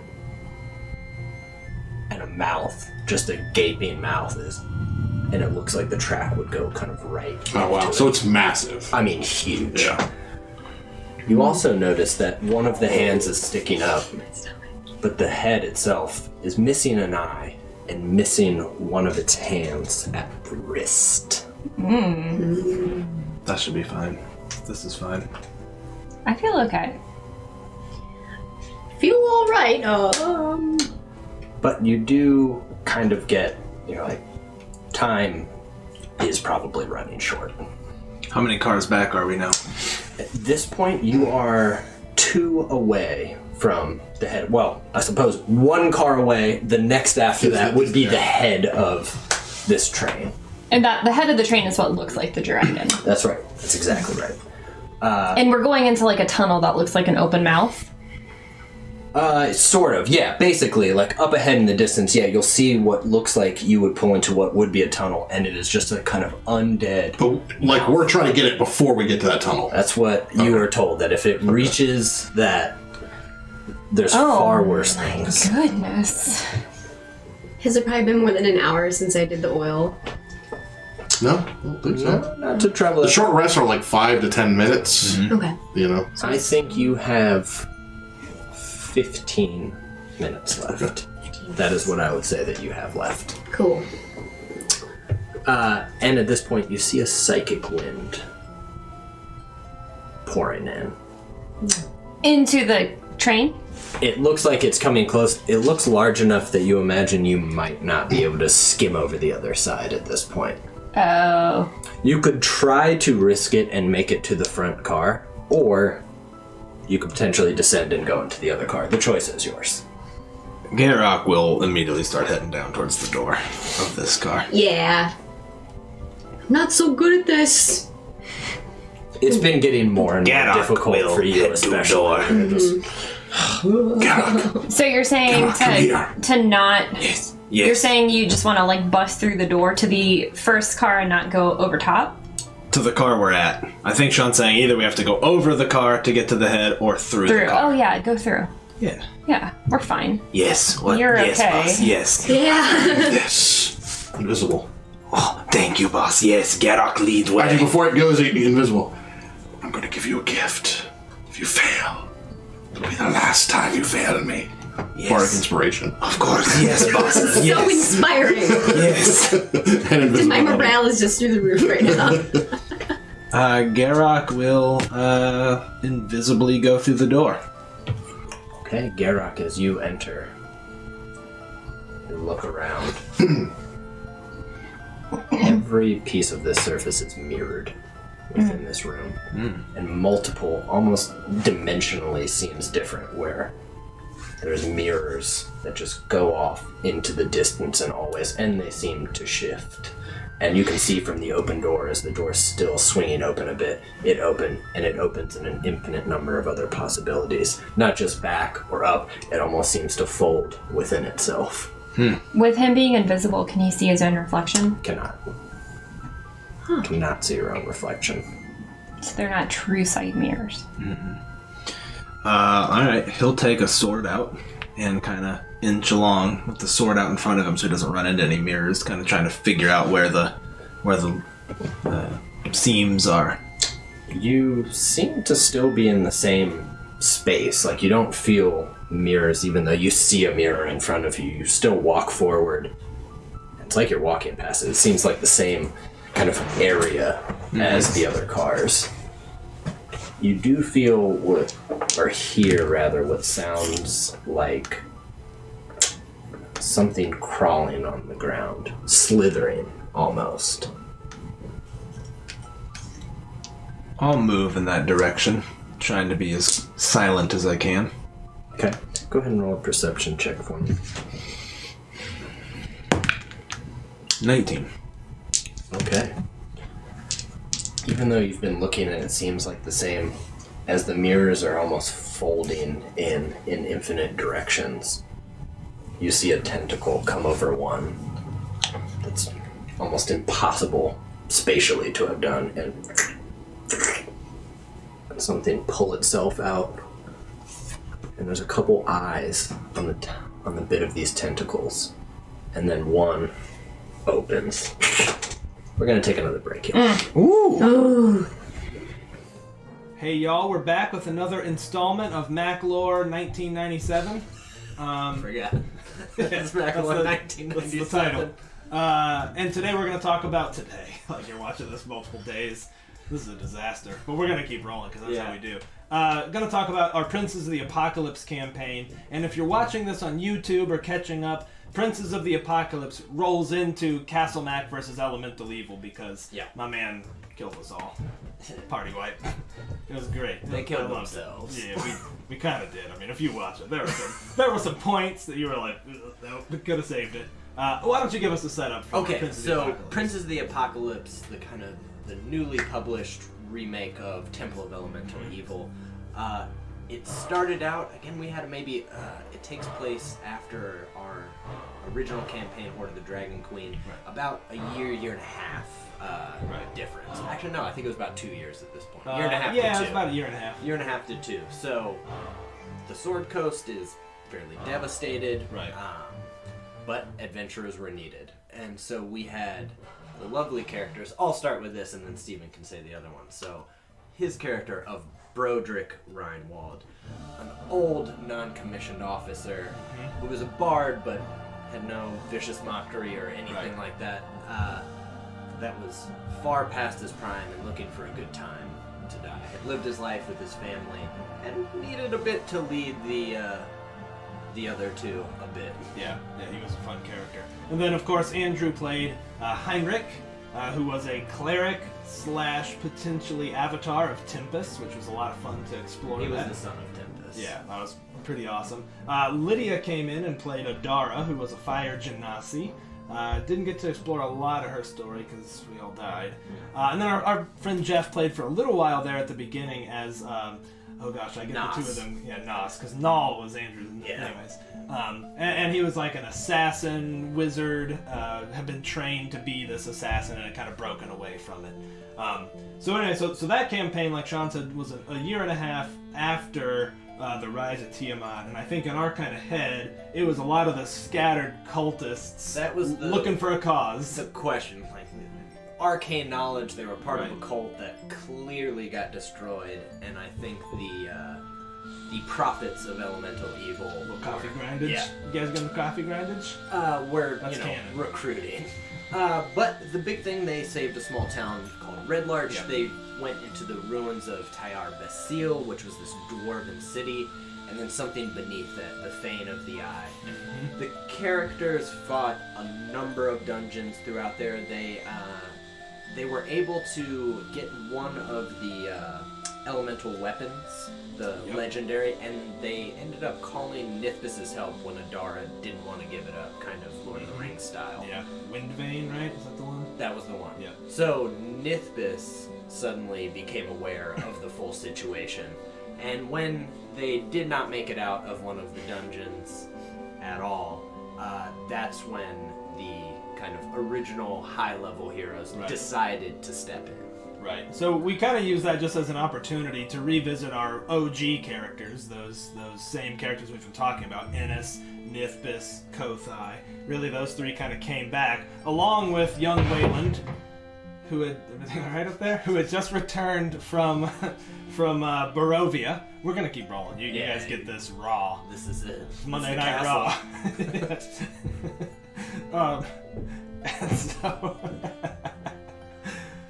And a mouth, just a gaping mouth and it looks like the track would go kind of right. Oh wow! So it's massive. I mean, huge. Yeah. You also notice that one of the hands is sticking up, but the head itself is missing an eye and missing one of its hands at the wrist. That should be fine. This is fine. I feel okay. Feel all right. But you do kind of get, like, time is probably running short. How many cars back are we now? At this point, you are 2 away from the head. Well, I suppose 1 car away. The next after that would be the head of this train. And the head of the train is what looks like the dragon. That's right. That's exactly right. And we're going into like a tunnel that looks like an open mouth. Sort of, yeah. Basically, like up ahead in the distance, yeah, you'll see what looks like you would pull into what would be a tunnel, and it is just a kind of undead. But like we're trying to get it before we get to that tunnel. That's what you were told, that if it reaches that, there's far worse things. Goodness. Has it probably been more than an hour since I did the oil? No, I don't think so. No, not to travel. The short rests are like 5 to 10 minutes. Okay. I think you have 15 minutes left. That is what I would say that you have left. Cool. And at this point, you see a psychic wind pouring in. Into the train? It looks like it's coming close. It looks large enough that you imagine you might not be able to skim over the other side at this point. Oh. You could try to risk it and make it to the front car, or you could potentially descend and go into the other car. The choice is yours. Garrock will immediately start heading down towards the door of this car. Yeah. I'm not so good at this. It's been getting more and more Garrock difficult will for you, head to especially. Garrock, So you're saying come here. to not... Yes. You're saying you just want to like bust through the door to the first car and not go over top? To the car we're at. I think Sean's saying either we have to go over the car to get to the head or through the car. Oh yeah, go through. Yeah. Yeah, we're fine. Yes. What? You're yes, okay. boss. Yes. Yeah. Yes. Invisible. Oh, thank you, boss. Yes, Garrock lead way. Actually, before it goes invisible, I'm going to give you a gift. If you fail, it'll be the last time you fail me. Yes. Bardic inspiration. Of course. Yes, boss. So Yes. inspiring. Yes. And invisible. My morale is just through the roof right now. Garrock will invisibly go through the door. Okay, Garrock, as you enter, you look around. Every piece of this surface is mirrored within this room. And multiple, almost dimensionally seems different, where there's mirrors that just go off into the distance and they seem to shift. And you can see from the open door, as the door's still swinging open a bit, it opens in an infinite number of other possibilities. Not just back or up, it almost seems to fold within itself. With him being invisible, can he see his own reflection? Cannot. Cannot see your own reflection. So they're not true sight mirrors. Alright, he'll take a sword out and kind of inch along with the sword out in front of him so he doesn't run into any mirrors, kind of trying to figure out where the seams are. You seem to still be in the same space. Like, you don't feel mirrors, even though you see a mirror in front of you. You still walk forward and It's like you're walking past it. It seems like the same kind of area as the other cars. You do feel or hear rather, what sounds like something crawling on the ground, slithering almost. I'll move in that direction, trying to be as silent as I can. Okay, go ahead and roll a perception check for me. 19. Okay. Even though you've been looking and it seems like the same, as the mirrors are almost folding in infinite directions, you see a tentacle come over one that's almost impossible spatially to have done, and something pull itself out, and there's a couple eyes on the bit of these tentacles, and then one opens. We're gonna take another break here. Ooh. Hey y'all, we're back with another installment of MacLore 1997. Forgot. It's That's MacLore the 1997. title. And today we're going to talk about today. Like, you're watching this multiple days. This is a disaster. But we're going to keep rolling because that's how we do. Going to talk about our Princes of the Apocalypse campaign. And if you're watching this on YouTube or catching up, Princes of the Apocalypse rolls into Castle Mac versus Elemental Evil because my man killed us all. Party wipe. It was great. They killed I loved it. themselves. Yeah, we kind of did. I mean, if you watch it, there were some points that you were like, nope, we could have saved it. Why don't you give us a setup for Okay, Princes of the so Apocalypse? Princes of the Apocalypse, the newly published remake of Temple of Elemental Evil. It started out, again, we had it takes place after our original campaign, Horde of the Dragon Queen, about a year and a half difference. Actually, no, I think it was about 2 years at this point. Year and a half to 2. Yeah, it was about a year and a half. Year and a half to 2. So, the Sword Coast is fairly devastated. Right. But adventurers were needed. And so we had the lovely characters. I'll start with this and then Steven can say the other one. So, his character of Broderick Reinwald, an old non-commissioned officer who was a bard but had no vicious mockery or anything like that. That was far past his prime and looking for a good time to die. Had lived his life with his family and needed a bit to lead the other two a bit. Yeah, he was a fun character. And then, of course, Andrew played Heinrich, who was a cleric / potentially avatar of Tempest, which was a lot of fun to explore. He was the son of Tempest. Yeah, that was pretty awesome. Lydia came in and played Adara, who was a fire genasi. Didn't get to explore a lot of her story because we all died. And then our friend Jeff played for a little while there at the beginning as, oh gosh, I get Nas. the two of them. Yeah, Nas, because Nal was Andrew's name. Anyways. And he was like an assassin wizard, had been trained to be this assassin and had kind of broken away from it. So anyway, so that campaign, like Sean said, was a year and a half after the rise of Tiamat, and I think in our kind of head, it was a lot of the scattered cultists That was looking for a cause. the question. Like, arcane knowledge, they were part of a Right. cult that clearly got destroyed, and I think the prophets of Elemental Evil Coffee were, grindage. Yeah. You guys got coffee grindage? Were That's canon. recruiting. But the big thing, they saved a small town called Red Larch. Yeah. They went into the ruins of Tyar Basil, which was this dwarven city, and then something beneath it, the Fane of the Eye. Mm-hmm. The characters fought a number of dungeons throughout there. They were able to get one of the elemental weapons, the legendary, and they ended up calling Nithbis's help when Adara didn't want to give it up, kind of Lord of the Rings style. Yeah. Windvane, right? Is that the one? That was the one. Yeah. So Nithbis suddenly became aware of the full situation, and when they did not make it out of one of the dungeons at all, that's when the kind of original high-level heroes decided to step in. Right. So we kind of use that just as an opportunity to revisit our OG characters, those same characters we've been talking about, Ennis, Nithbis, Kothai. Really, those three kind of came back, along with young Wayland, who had everything all right up there, who had just returned from Barovia. We're gonna keep rolling. You guys get this raw. This is it. Monday It's the Night castle. Raw.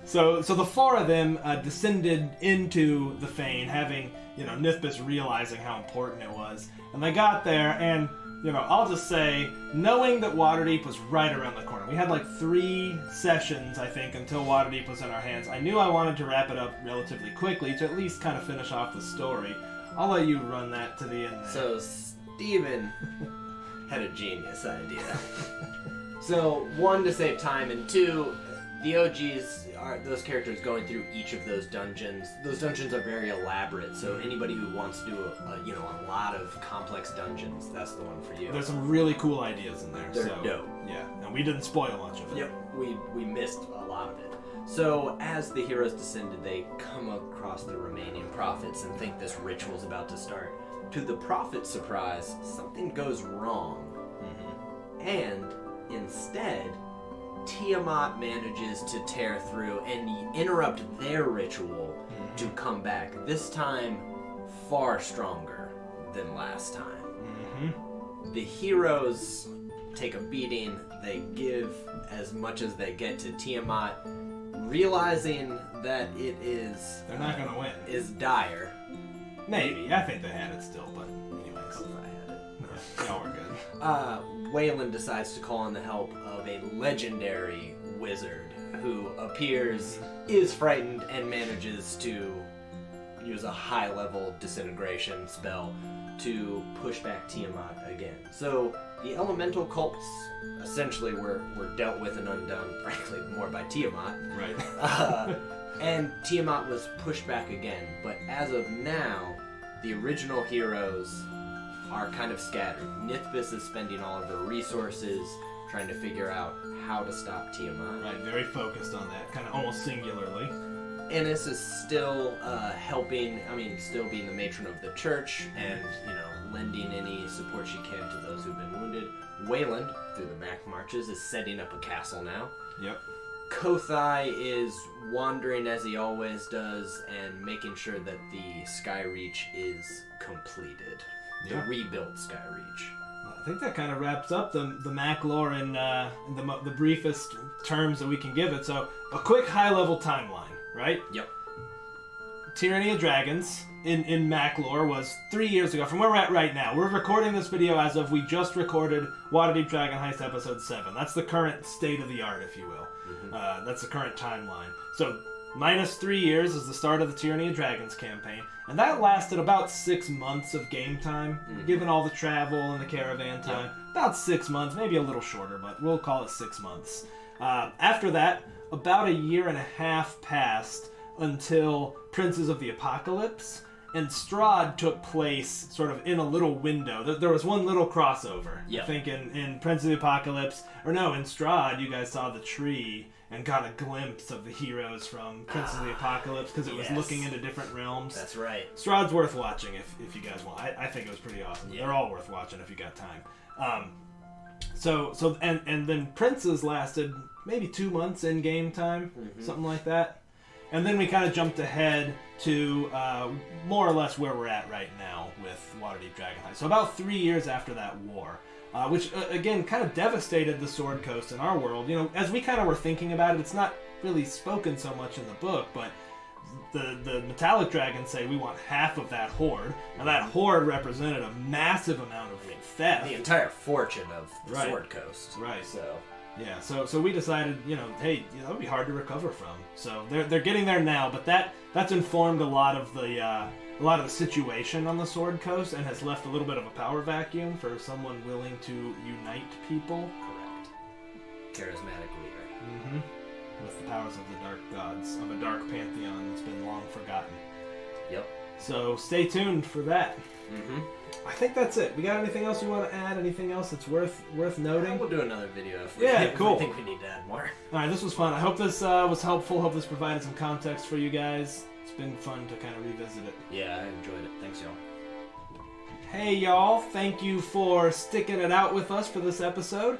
So the four of them descended into the Fane, having, Nithbis realizing how important it was. And they got there, and, I'll just say, knowing that Waterdeep was right around the corner. We had like 3 sessions, I think, until Waterdeep was in our hands. I knew I wanted to wrap it up relatively quickly to at least kind of finish off the story. I'll let you run that to the end there. So Steven had a genius idea. So, 1, to save time, and 2, the OGs are those characters going through each of those dungeons. Those dungeons are very elaborate, so anybody who wants to do a lot of complex dungeons, that's the one for you. There's some really cool ideas in there. They're dope. Yeah, and we didn't spoil much of it. Yep, we missed a lot of it. So, as the heroes descended, they come across the remaining prophets and think this ritual's about to start. To the prophet's surprise, something goes wrong. And, instead, Tiamat manages to tear through and interrupt their ritual to come back. This time, far stronger than last time. The heroes take a beating. They give as much as they get to Tiamat, realizing that it is... They're not going to win. ...is dire. Maybe. I think they had it still, but anyways. If I had it. Y'all were good. Waylon decides to call on the help of a legendary wizard who appears, is frightened, and manages to use a high-level disintegration spell to push back Tiamat again. So the elemental cults essentially were dealt with and undone, frankly, more by Tiamat. Right. And Tiamat was pushed back again, but as of now, the original heroes are kind of scattered. Nithbis is spending all of her resources trying to figure out how to stop Tiamat. Right, very focused on that, kind of almost singularly. Ennis is still still being the matron of the church and, lending any support she can to those who've been wounded. Wayland, through the back marches, is setting up a castle now. Yep. Kothai is wandering as he always does and making sure that the Skyreach is completed. The rebuilt Skyreach. I think that kind of wraps up the Mac lore in the briefest terms that we can give it. So, a quick high-level timeline, right? Yep. Tyranny of Dragons in Mac lore was 3 years ago, from where we're at right now. We're recording this video as of we just recorded Waterdeep Dragon Heist Episode 7. That's the current state of the art, if you will. That's the current timeline. So, minus 3 years is the start of the Tyranny of Dragons campaign, and that lasted about 6 months of game time, given all the travel and the caravan time. About 6 months, maybe a little shorter, but we'll call it 6 months. After that, about a year and a half passed until Princes of the Apocalypse, and Strahd took place sort of in a little window. There was one little crossover. Yep. I think in Prince of the Apocalypse, in Strahd, you guys saw the tree and got a glimpse of the heroes from Prince of the Apocalypse because it was looking into different realms. That's right. Strahd's worth watching if you guys want. I think it was pretty awesome. Yeah. They're all worth watching if you got time. And then Princes lasted maybe 2 months in game time, something like that. And then we kind of jumped ahead to more or less where we're at right now with Waterdeep Dragon Heist. So about 3 years after that war, which again kind of devastated the Sword Coast in our world. As we kind of were thinking about it, it's not really spoken so much in the book, but the Metallic Dragons say we want half of that hoard. Now that hoard represented a massive amount of theft. The entire fortune of the Right. Sword Coast. Right. So... Yeah, so we decided, hey, that would be hard to recover from. So they're getting there now, but that's informed a lot of the situation on the Sword Coast and has left a little bit of a power vacuum for someone willing to unite people. Correct. Charismatic leader. With the powers of the dark gods of a dark pantheon that's been long forgotten. Yep. So stay tuned for that. I think that's it. We got anything else you want to add? Anything else that's worth noting? We'll do another video if cool. we think we need to add more. Alright, this was fun. I hope this was helpful. Hope this provided some context for you guys. It's been fun to kind of revisit it. Yeah, I enjoyed it. Thanks, y'all. Hey, y'all. Thank you for sticking it out with us for this episode.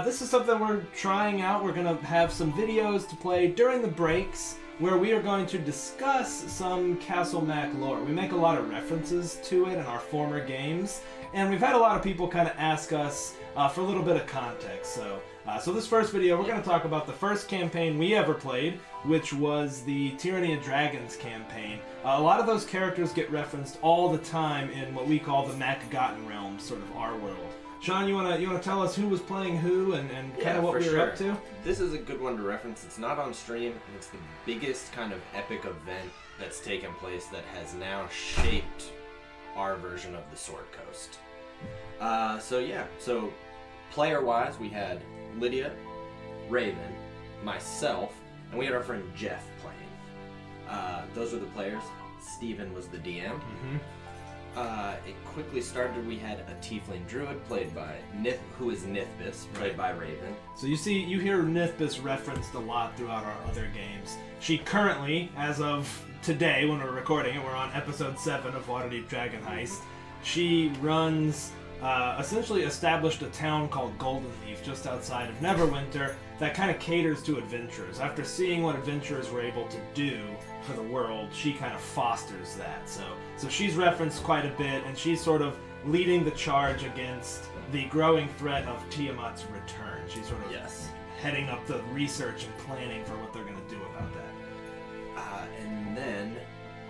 This is something we're trying out. We're going to have some videos to play during the breaks where we are going to discuss some Castle Mac lore. We make a lot of references to it in our former games, and we've had a lot of people kind of ask us for a little bit of context. So this first video, we're going to talk about the first campaign we ever played, which was the Tyranny of Dragons campaign. A lot of those characters get referenced all the time in what we call the Macgotten realm, sort of our world. Sean, you wanna tell us who was playing who and kind of what we were up to? This is a good one to reference. It's not on stream, and it's the biggest kind of epic event that's taken place that has now shaped our version of the Sword Coast. So player-wise, we had Lydia, Raven, myself, and we had our friend Jeff playing. Those were the players. Steven was the DM. Mm-hmm. It quickly started. We had a Tiefling Druid played by who is Nithbis, played by Raven. So you hear Nithbis referenced a lot throughout our other games. She currently, as of today when we're recording it, we're on episode 7 of Waterdeep Dragon Heist. She runs, essentially established a town called Goldenleaf just outside of Neverwinter that kind of caters to adventurers. After seeing what adventurers were able to do for the world, she kind of fosters that. So she's referenced quite a bit, and she's sort of leading the charge against the growing threat of Tiamat's return. She's sort of heading up the research and planning for what they're going to do about that. And then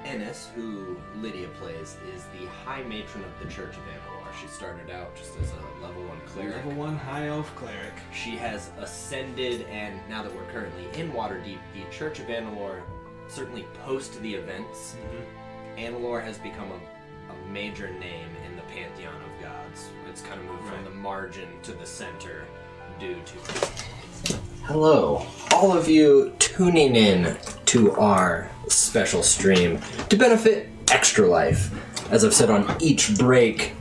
Ennis, who Lydia plays, is the High Matron of the Church of Amalur. She started out just as a level 1 cleric. Level 1 High Elf cleric. She has ascended, and now that we're currently in Waterdeep, the Church of Amalur, certainly post the events, Amalur has become a major name in the pantheon of gods. It's kind of moved from the margin to the center due to... Hello, all of you tuning in to our special stream to benefit Extra Life. As I've said on each break,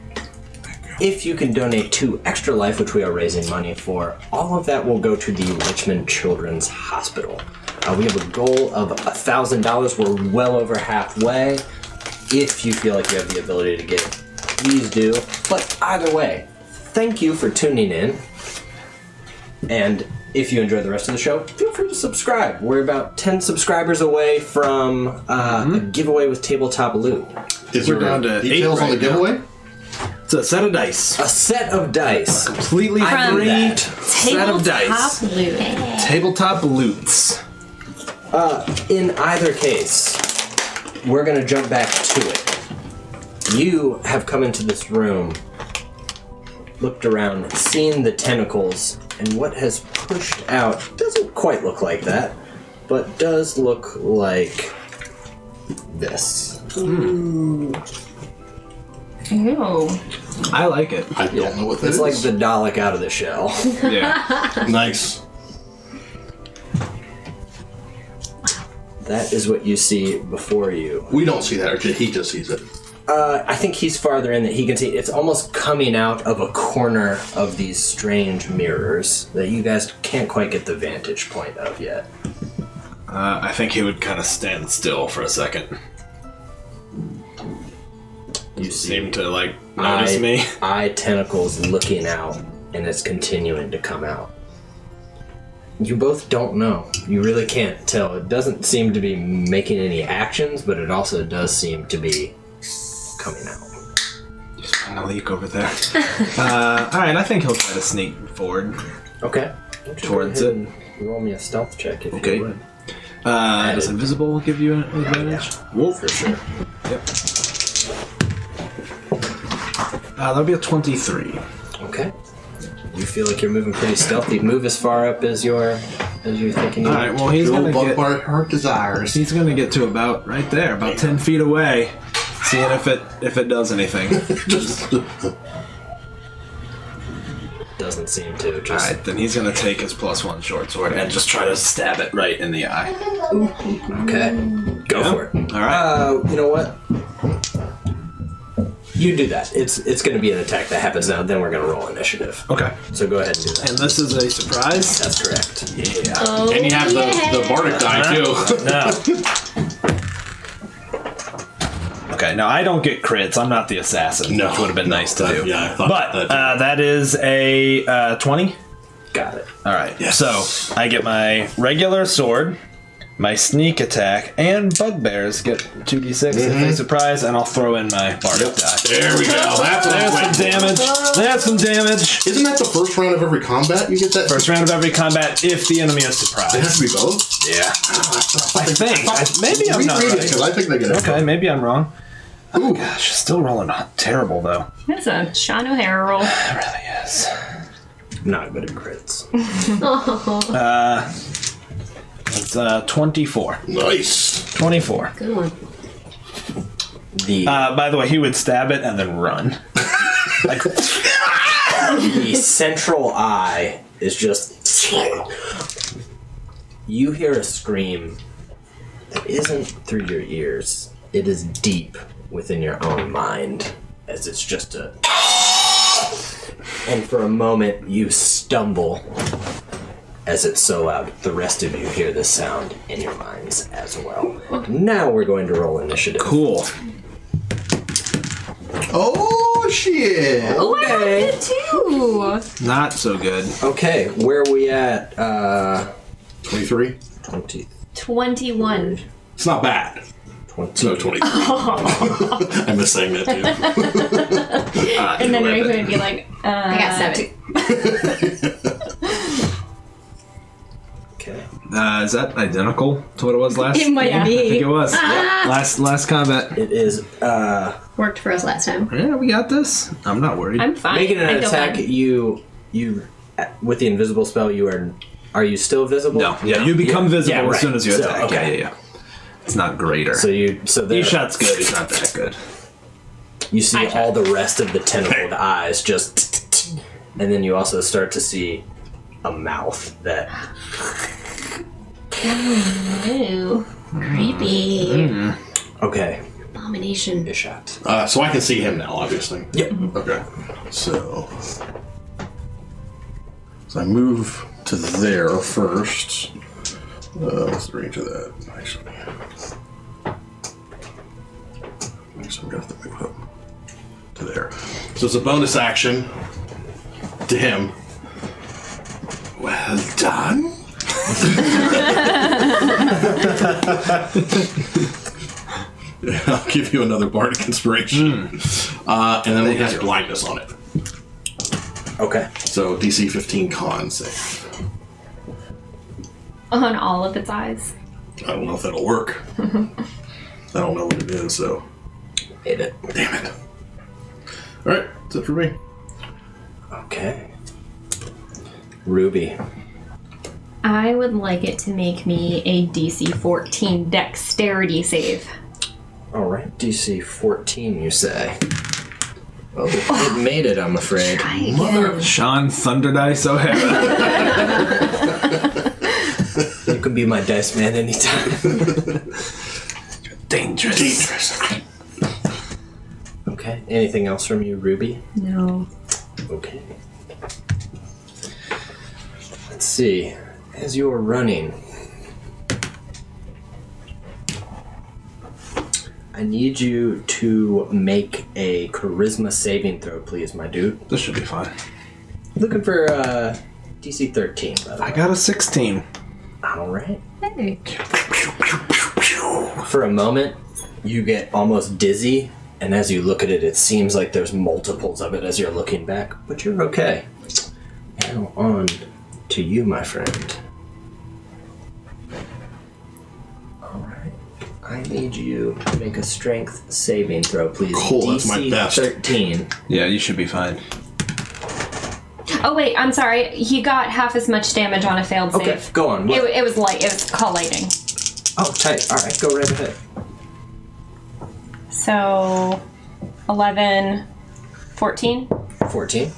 if you can donate to Extra Life, which we are raising money for, all of that will go to the Richmond Children's Hospital. We have a goal of $1,000. We're well over halfway. If you feel like you have the ability to give, please do. But either way, thank you for tuning in. And if you enjoy the rest of the show, feel free to subscribe. We're about 10 subscribers away from a giveaway with tabletop loot. We're down to details on the giveaway? It's a set of dice. A set of dice. Completely free set of dice. Tabletop loots. In either case, we're going to jump back to it. You have come into this room, looked around, seen the tentacles, and what has pushed out doesn't quite look like that, but does look like this. Ew. I like it. I don't know what that is. It's like the Dalek out of the shell. Yeah. Nice. That is what you see before you. We don't see that, or he just sees it. I think he's farther in that he can see. It's almost coming out of a corner of these strange mirrors that you guys can't quite get the vantage point of yet. I think he would kind of stand still for a second. You seem to, notice me. Eye tentacles looking out, and it's continuing to come out. You both don't know. You really can't tell. It doesn't seem to be making any actions, but it also does seem to be coming out. Just find a leak over there. Alright, I think he'll try to sneak forward. Okay. Towards it. And roll me a stealth check if Okay. you would. Does invisible give you an advantage? Whoa, for sure. Yep. That'll be a 23. Okay. You feel like you're moving pretty stealthy. Move as far up as you're thinking. All right. Well, he's gonna get. Heart desires. He's gonna get to about right there, about 10 feet away, seeing if it does anything. Doesn't seem to. All right. Then he's gonna take his +1 short sword and just try to stab it right in the eye. Okay. Go for it. All right. You know what? You do that. It's going to be an attack that happens now. Then we're going to roll initiative. Okay. So go ahead and do that. And this is a surprise. That's correct. Yeah. Oh, And you have the bardic die, too. No. Okay. Now I don't get crits. I'm not the assassin. No. Which would have been nice to do. Yeah, I thought but that. that is a 20. Got it. All right. Yes. So I get my regular sword, my sneak attack and bugbears get 2d6 if they surprise, and I'll throw in my bardic die. There we go. That's what There's I'm some waiting for. damage. There's some damage. Isn't that the first round of every combat you get that? First round of every combat if the enemy is It surprised. has to be both? Yeah. I think. Maybe I'm not Reread it, right. because I think they get it. Okay, maybe I'm wrong. Ooh. Oh gosh, still rolling terrible though. That's a Sean O'Hara roll. It really is. Not good at crits. It's 24. Nice. 24. Good one. By the way, he would stab it and then run. Like, The central eye is just... You hear a scream that isn't through your ears. It is deep within your own mind, as it's just a... And for a moment, you stumble as it's so loud. The rest of you hear this sound in your minds as well. Now we're going to roll initiative. cool. Oh, shit. Oh, I got it too. Not so good. Okay, where are we at? 23? 20. 21. It's not bad. 20. No, 23. I miss saying that, too. And then Rico would be like, I got 7. Okay. Is that identical to what it was last? It might Yeah. be. I think it was. Last combat. It is, Worked for us last time. Yeah, we got this. I'm not worried. I'm fine. making I an feel attack, fine. you, with the invisible spell, are you still visible? No, yeah, you become visible Yeah, as right. soon as you So, attack. okay. Yeah. It's not greater. So the E-shot's good. It's not that good. you see Eye all shot. the rest of the tentacled eyes just, and then you also start to see a mouth that Ew. Creepy. okay, Abomination. Ishat. So I can see him now, obviously. Yep. Okay. So I move to there first. What's the range of that? Actually, I'm gonna have to move up to there. So it's a bonus action to him. Well done. I'll give you another bardic inspiration, and then we have blindness on it. Okay. So DC 15 con save. On all of its eyes. I don't know if that'll work. I don't know what it is, so Hit it. damn it. All right, that's it for me. Okay. Ruby. I would like it to make me a DC 14 dexterity save. All right. DC 14, you say? Oh, it made it. I'm afraid. Try again. Sean Thunderdice O'Hara. You can be my dice man anytime. Dangerous. Okay. Anything else from you, Ruby? No. Okay. Let's see. As you're running, I need you to make a charisma saving throw, please, my dude. This should be fine. Looking for DC 13, by the way. I got a 16. All right. Hey. For a moment, you get almost dizzy, and as you look at it, it seems like there's multiples of it as you're looking back, but you're okay. Now on to you, my friend. Alright. I need you to make a strength saving throw, please. Cool, that's my DC best. 13. Yeah, you should be fine. Oh, wait, I'm sorry. He got half as much damage on a failed Okay, save. go on. What? It was light. It was called lightning. Oh, tight. Alright, go right ahead. So, 11, 14, 14?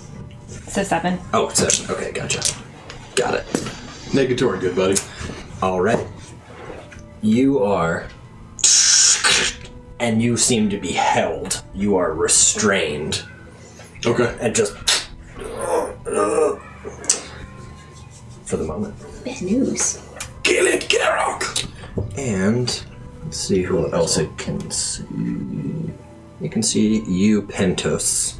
so 7. Oh, 7. Okay, gotcha. Got it. Negatory, good buddy. Alright. You are... And you seem to be held. You are restrained. Okay. And just... For the moment. Bad news. Kill it, Garrock. And... Let's see who else it can see. You can see you, Pentos.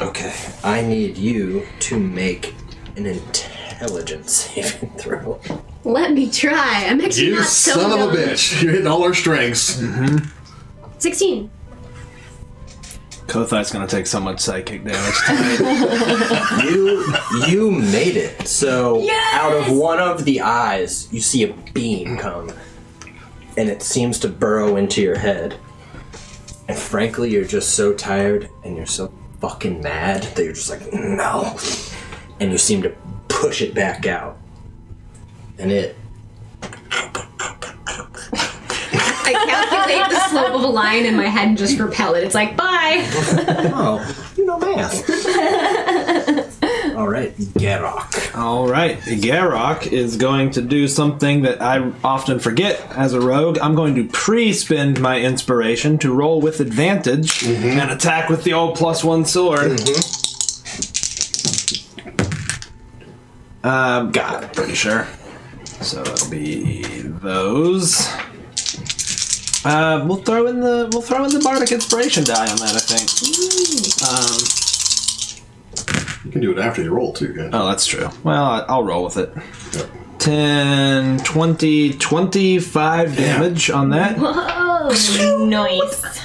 Okay. I need you to make an intelligence saving throw. Let me try. I'm actually You not so son of a dumb. bitch. You're hitting all our strengths. 16. Kothai's gonna take so much psychic damage tonight. You made it. So out of one of the eyes, you see a beam come, and it seems to burrow into your head. And frankly, you're just so tired, and you're so fucking mad that you're just like, no. And you seem to push it back out, and it. I calculate the slope of a line in my head and just repel it. It's like, bye. Oh, you know math. All right, Garrock. All right, Garrock is going to do something that I often forget as a rogue. I'm going to pre-spend my inspiration to roll with advantage and attack with the old +1 sword. Got it, pretty sure. So that'll be those. We'll throw in the bardic inspiration die on that, I think. You can do it after you roll, too, guys. Oh, that's true. Well, I'll roll with it. Yep. 10, 20, 25 damage on that. Whoa, nice.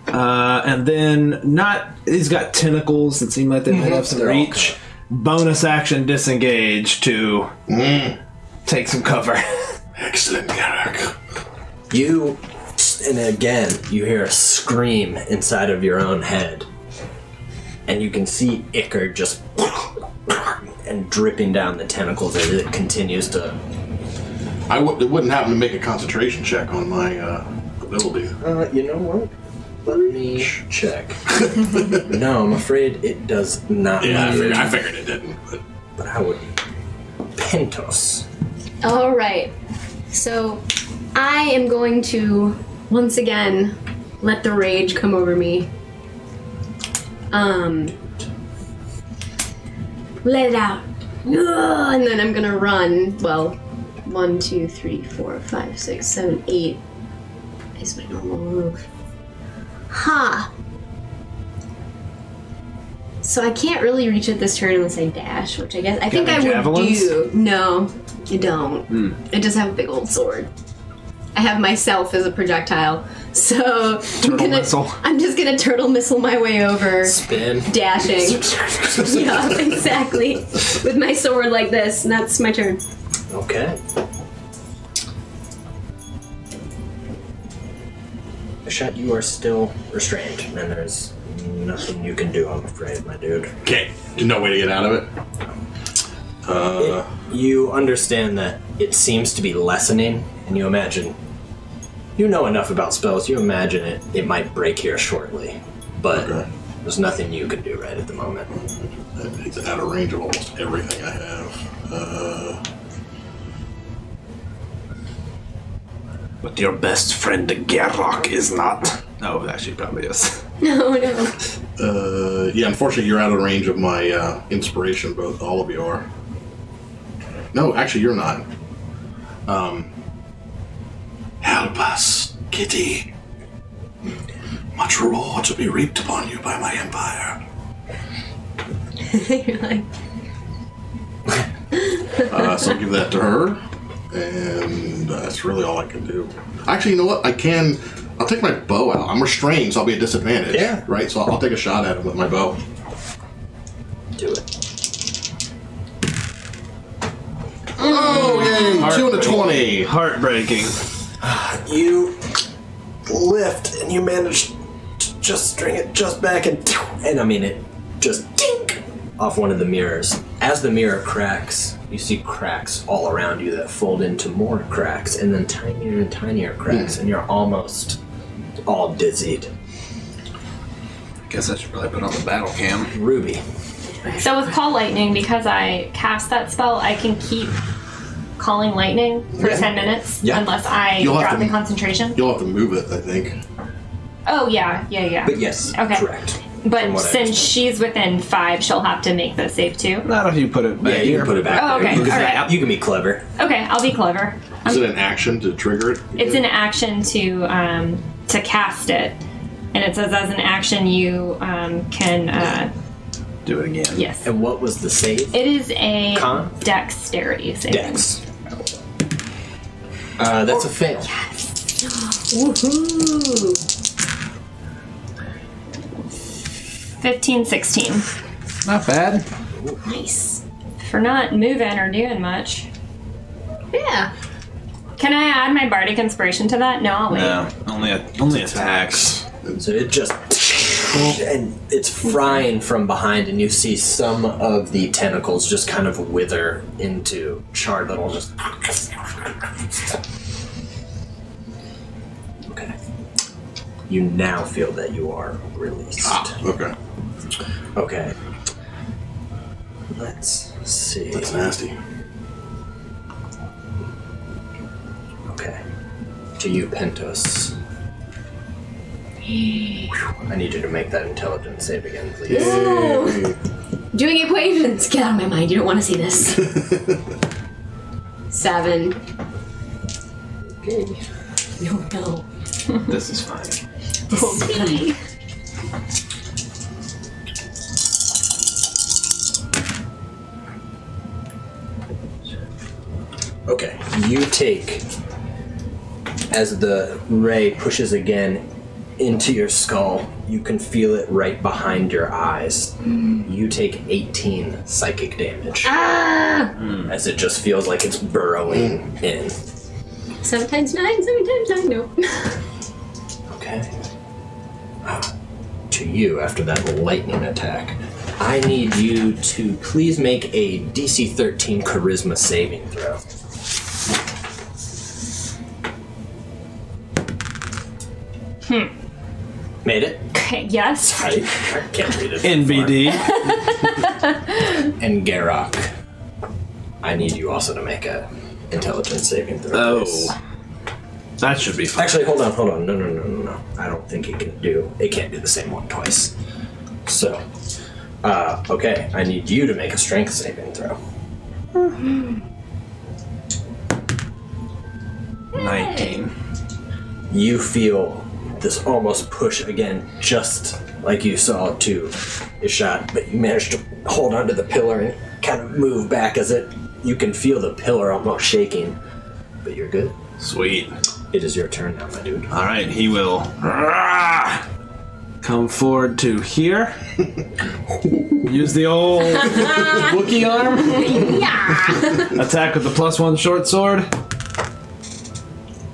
And then he's got tentacles that seem like they might have some They're all reach. Bonus action disengage to take some cover. Excellent, Garrick. And again, you hear a scream inside of your own head. And you can see Icker just and dripping down the tentacles as it continues to. It wouldn't happen to make a concentration check on my ability. You know what? Let me check. No, I'm afraid it does not. Yeah, I figured it didn't. But I would. Pentos. All right. So I am going to once again let the rage come over me. Let it out. And then I'm gonna run. Well, 1, 2, 3, 4, 5, 6, 7, 8. Is my normal move. Ha! So I can't really reach it this turn unless I dash, which I guess I think I would javelins? do. No, you don't. I just have a big old sword. I have myself as a projectile, so Missile. I'm just gonna turtle missile my way over, Spin. dashing. Yeah, exactly. With my sword like this, and that's my turn. Okay. Shat, you are still restrained, and there's nothing you can do, I'm afraid, my dude. Okay, there's no way to get out of it. You understand that it seems to be lessening, and you imagine. You know enough about spells, you imagine it might break here shortly. But there's nothing you can do right at the moment. It's out of range of almost everything I have. But your best friend Garrock is not. No, actually, probably is. No. Yeah, unfortunately, you're out of range of my inspiration. Both, all of you are. No, actually, you're not. Help us, Kitty. Much reward to be reaped upon you by my empire. You're like, So I'll give that to her, and that's really all I can do. Actually, you know what? I'll take my bow out. I'm restrained, so I'll be at disadvantage. Yeah. Right? So I'll take a shot at him with my bow. Do it. Oh, yay! 2 and a 20. Heartbreaking. You lift, and you manage to just string it just back, and I mean, it just dink off one of the mirrors. As the mirror cracks, you see cracks all around you that fold into more cracks, and then tinier and tinier cracks, and you're almost all dizzied. Guess I should probably put on the battle cam. Ruby. So with Call Lightning, because I cast that spell, I can keep calling lightning for 10 minutes unless I drop the concentration. You'll have to move it, I think. Oh, yeah. But yes, Okay. correct. But what I since understand. she's within 5, she'll have to make the save too. Not if you put it back Yeah, you here. can put it back Oh, there. okay, You can, alright. you can be clever. Okay, I'll be clever. Is it an action to trigger it? It's an action to cast it, and it says as an action you can Do it again. yes. And what was the save? It is a Con? dexterity save. Dex. That's a fail. Woohoo! 15, 16. Not bad. Nice. For not moving or doing much. Yeah. Can I add my bardic inspiration to that? No, I'll wait. No, only attacks. So it just... And it's frying from behind, and you see some of the tentacles just kind of wither into charred little just... Okay. You now feel that you are released. Okay. Okay. Let's see. That's nasty. Okay. To you, Pentos. I need you to make that intelligence save again, please. Ooh. Doing equations. Get out of my mind. You don't want to see this. 7. Okay. No. This is fine. See. Okay. You take, as the ray pushes again into your skull, you can feel it right behind your eyes. You take 18 psychic damage. As it just feels like it's burrowing in. 7 times 9, 7 times 9, no. Okay. To you, after that lightning attack, I need you to please make a DC 13 charisma saving throw. Made it? Okay, yes. I can't read it. NBD. And Garrock, I need you also to make a intelligence saving throw. Oh. please. That should be fine. Actually, hold on. No. I don't think it can't do the same one twice. So, okay, I need you to make a strength saving throw. 19. You feel this almost push again, just like you saw to Ishat, but you managed to hold onto the pillar and kind of move back as you can feel the pillar almost shaking, but you're good. Sweet. It is your turn now, my dude. All right, he will come forward to here. Use the old Wookiee arm. Yeah. Attack with the +1 short sword.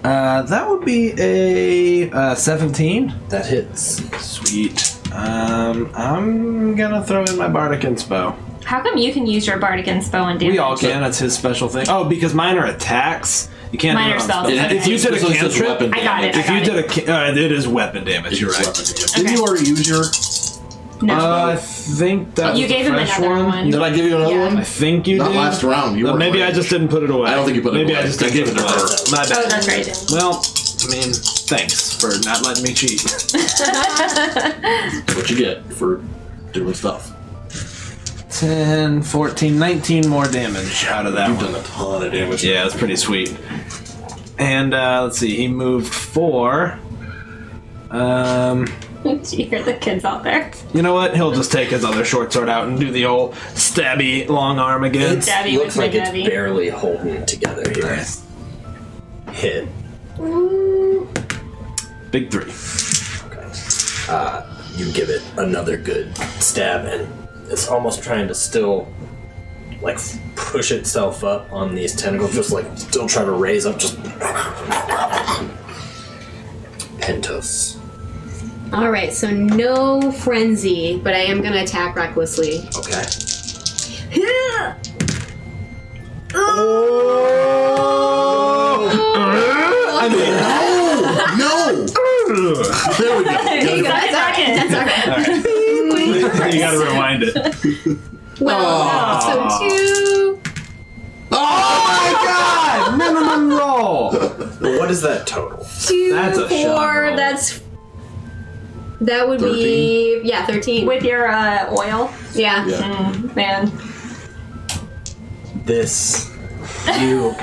That would be a 17. That hits. Sweet. I'm gonna throw in my Bardic Inspo. How come you can use your bardic inspo and damage? We all can. That's his special thing. Oh, because mine are attacks. You can't. Mine do are it on spells. spells. If you did a It says cantrip, weapon I got it. damage. if you did it is weapon damage. You're right. Didn't you already use your? No. I think that You was a gave him fresh another one. Did I give you another Yeah. one? I think you Not did. last round. You were Maybe I just didn't put it away. I don't think you put it Maybe away. I just didn't give it Give it to away. her. My bad. Oh, that's right. Well, I mean, thanks for not letting me cheat. What you get for doing stuff. 10, 14, 19 more damage out of that You've one. done a ton of damage. Yeah, that's pretty sweet. And let's see, he moved 4. Do you hear the kids out there? You know what? He'll just take his other short sword out and do the old stabby long arm again. Stabby It with looks my like it's Debbie. barely holding together here. Hit. Big 3. Okay. You give it another good stab, and it's almost trying to still, like, push itself up on these tentacles, just like still trying to raise up. Just Pentos. All right, so no frenzy, but I am gonna attack recklessly. Okay. I mean, No! There we go. Hey, that's That's okay. you gotta rewind it. Well, so 2. Oh my god! Minimum roll! What is that total? 2, That's a 4. shot roll. That would be 13. With your oil? Yeah. Yeah. Man. This, you,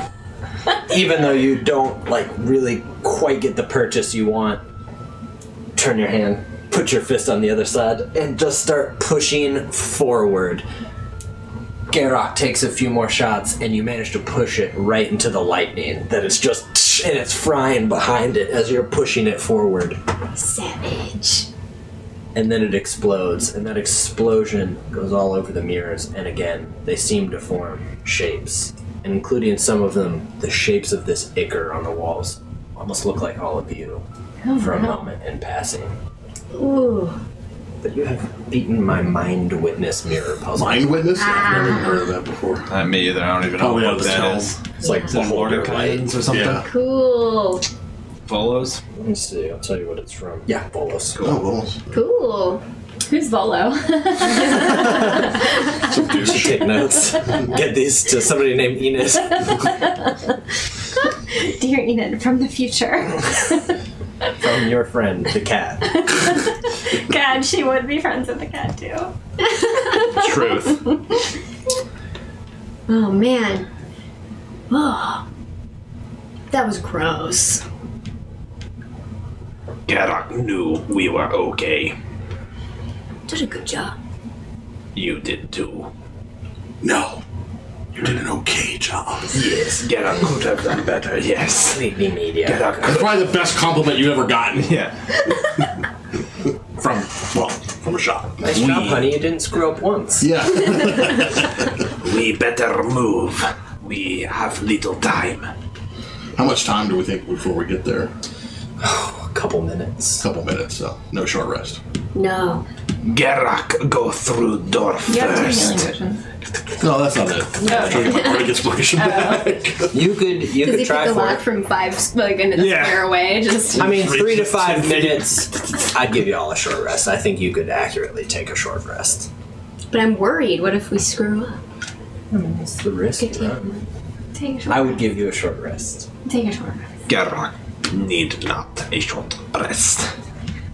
even though you don't, like, really quite get the purchase you want, turn your hand, put your fist on the other side, and just start pushing forward. Garrock takes a few more shots, and you manage to push it right into the lightning. That it's just and it's frying behind it as you're pushing it forward. Savage. And then it explodes, and that explosion goes all over the mirrors, and again, they seem to form shapes, and including some of them, the shapes of this ichor on the walls almost look like all of you for a moment in passing. Ooh. But you have beaten my mind witness mirror puzzle. Mind witness? I've never heard of that before. Not me either. I don't even know what that is. It's like Is it Lord Cannons or something? Yeah. Cool. Volos? Let me see, I'll tell you what it's from. Yeah, Bolos. Oh, well. Cool. Who's Volo? Some You should douche. take notes. Get these to somebody named Enos. Dear Enid, from the future. From your friend, the cat. God, she would be friends with the cat too. Truth. Oh, man. Oh. That was gross. Garak knew we were okay. Did a good job. You did too. No. You did an okay job. Yes, Garak could have done better, yes. Completely mediocre. Garak That's probably the best compliment you've ever gotten Yeah. from a shot. Nice job, honey. You didn't screw up once. Yeah. we better move. We have little time. How much time do we think before we get there? A couple minutes. Couple minutes, so no short rest. No. Garak, go through door You have two healing first. potions. No, that's not it. I'm trying to get my break inspiration back. You could Does he pick try the for lock it. from 5, like, in a Yeah. square away? Just. I mean, 3 to 5 minutes. I'd give you all a short rest. I think you could accurately take a short rest. But I'm worried. What if we screw up? It's the risk. Good you take. run. Take a short I would give you a short rest. Take a short rest. Garak need not a short rest.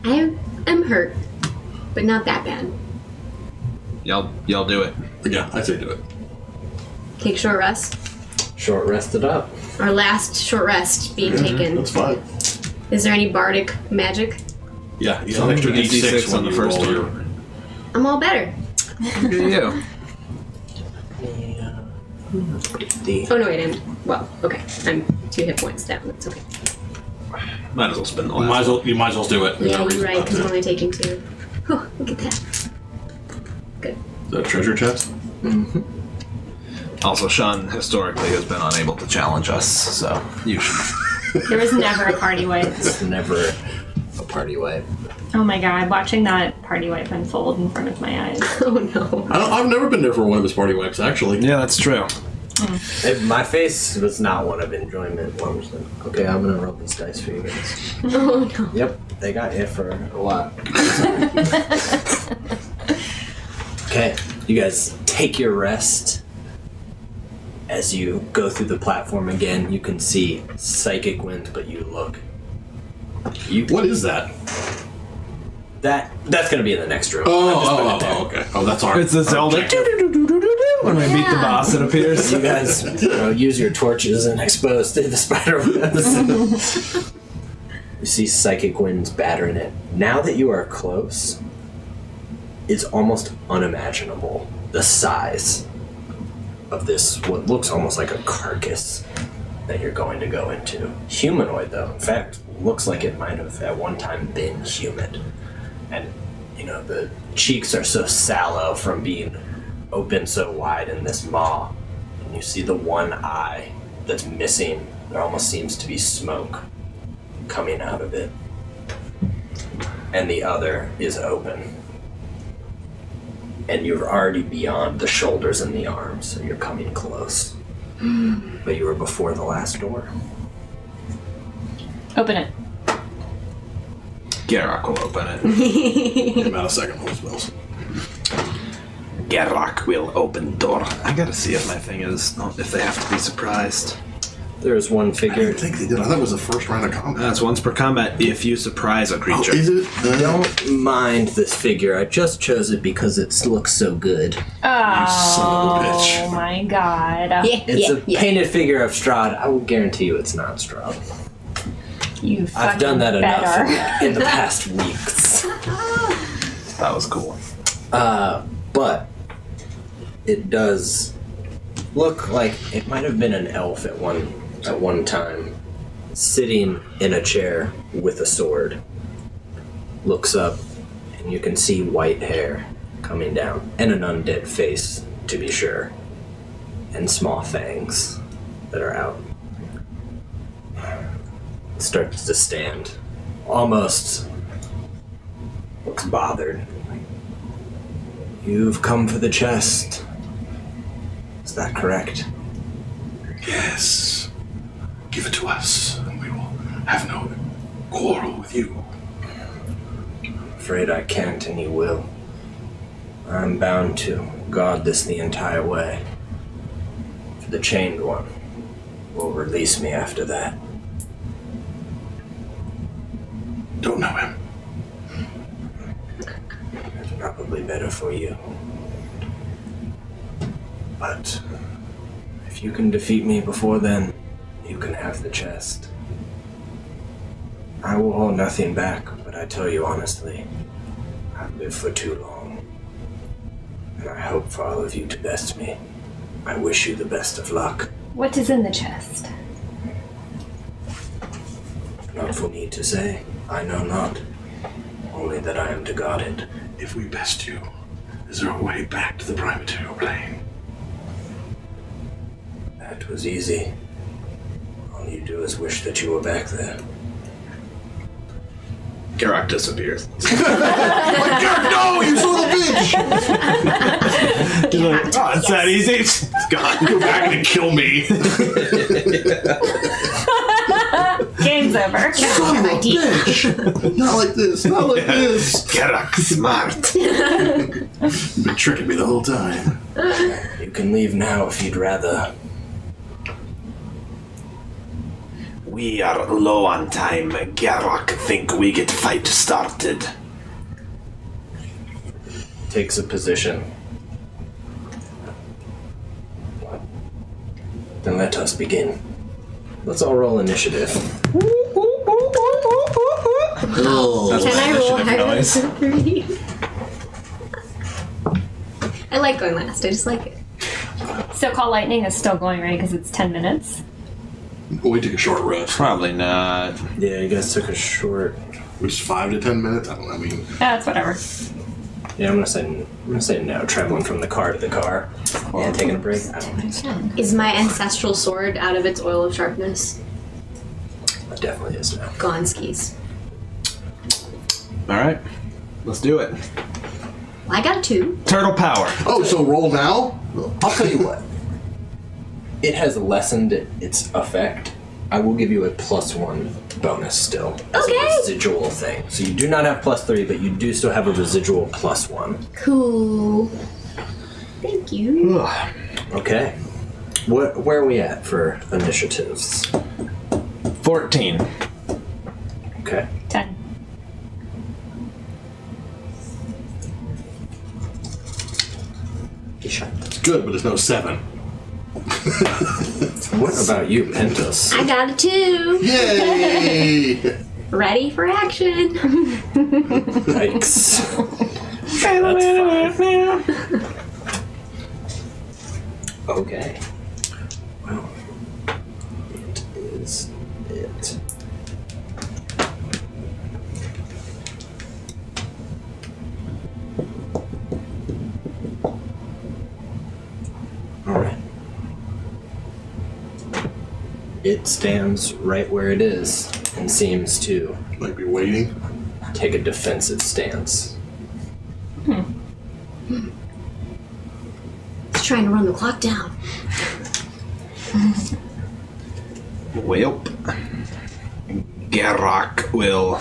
I'm hurt, but not that bad. Y'all do it. Yeah, I say do it. Take short rest. Short rest it up. Our last short rest being taken. That's fine. Is there any bardic magic? Yeah, you get an extra D6 D6 on when the you first roll one. your... I'm all better. Do you? Oh no, wait, well, okay. I'm 2 hit points down. That's okay. Might as well spend the You last. might as well do it. Yeah, No you're reason right, not because to. I'm only taking 2. Oh, look at that. Good. Is that a treasure chest? Also, Sean historically has been unable to challenge us, so you should. There was never a party wipe. It's never a party wipe. Oh my god, watching that party wipe unfold in front of my eyes. Oh no. I've never been there for one of his party wipes, actually. Yeah, that's true. My face was not one of enjoyment. I was like, okay, I'm gonna roll these dice for you guys. Oh no. Yep, they got you for a lot. Okay, you guys take your rest. As you go through the platform again, you can see psychic wind, but you look. What is that? That's gonna be in the next room. I'm just putting it there. Okay. Oh, that's our. It's the Zelda. When we meet the boss, it appears. You guys use your torches and expose to the spider webs. You see psychic winds battering it. Now that you are close, it's almost unimaginable the size of this, what looks almost like a carcass that you're going to go into. Humanoid, though. In fact, looks like it might have at one time been human. And, the cheeks are so sallow from being open so wide in this maw. And you see the one eye that's missing. There almost seems to be smoke coming out of it. And the other is open. And you're already beyond the shoulders and the arms, so you're coming close. But you were before the last door. Open it. Garak will open it. Give him out a second hold spells. Garak will open door. I gotta see if my thing is. If they have to be surprised. There's one I figure. didn't think they did. I thought it was the first round of combat. That's once per combat if you surprise a Oh, creature. is it? Don't mind this figure. I just chose it because it looks so good. Oh, son of a bitch. my god. Yeah, It's a yeah. painted figure of Strahd. I will guarantee you it's not Strahd. You fucking I've done that enough better. in the past weeks. That was cool. But it does look like it might have been an elf at one time. sitting in a chair with a sword, looks up, and you can see white hair coming down, and an undead face, to be sure, and small fangs that are out. Starts to stand, almost looks bothered. You've come for the chest. Is that correct? Yes. Give it to us, and we will have no quarrel with you. Afraid I can't, and you will. I'm bound to guard this the entire way. For the chained one will release me after that. Don't know him. It's probably better for you. But if you can defeat me before then, you can have the chest. I will hold nothing back, but I tell you honestly, I've lived for too long. And I hope for all of you to best me. I wish you the best of luck. What is in the chest? Not for me to say. I know not. Only that I am to guard it. If we best you, is there a way back to the prime material plane? That was easy. All you do is wish that you were back there. Garak disappears. No, you son of a bitch! He's like, oh, it's that easy. It's gone. Go back and kill me. Game's over. Son of a bitch! Not like this, not like this. Garak, smart. You've been tricking me the whole time. You can leave now if you'd rather. We are low on time. Garak think we get fight started. Takes a position. Then let us begin. Let's all roll initiative. Oh, That's Can my I roll initiative higher noise. than 3? I like going last. I just like it. So Call Lightning is still going, right? Because it's 10 minutes. well, we took a short rest. Probably not. Yeah, you guys took a short. Which is 5 to 10 minutes. I don't know. I mean, That's whatever. Yeah, I'm gonna say no. Traveling from the car to the car and taking a break. I don't think so. Is my ancestral sword out of its oil of sharpness? It definitely is now. Gone skis. All right, let's do it. I got a 2. Turtle power. oh, so roll now? I'll tell you what. It has lessened its effect. I will give you a +1 bonus still as Okay. a residual thing. So you do not have +3, but you do still have a residual +1. Cool. Thank you. Okay. Where are we at for initiatives? 14. Okay. 10. It's good, but there's no 7. What about you, Pentos? I got a 2. Yay! Ready for action. Yikes. That's fine. Okay. Well, it is it. Alright. It stands right where it is and seems to Might be waiting. take a defensive stance. It's trying to run the clock down. Well, Garak will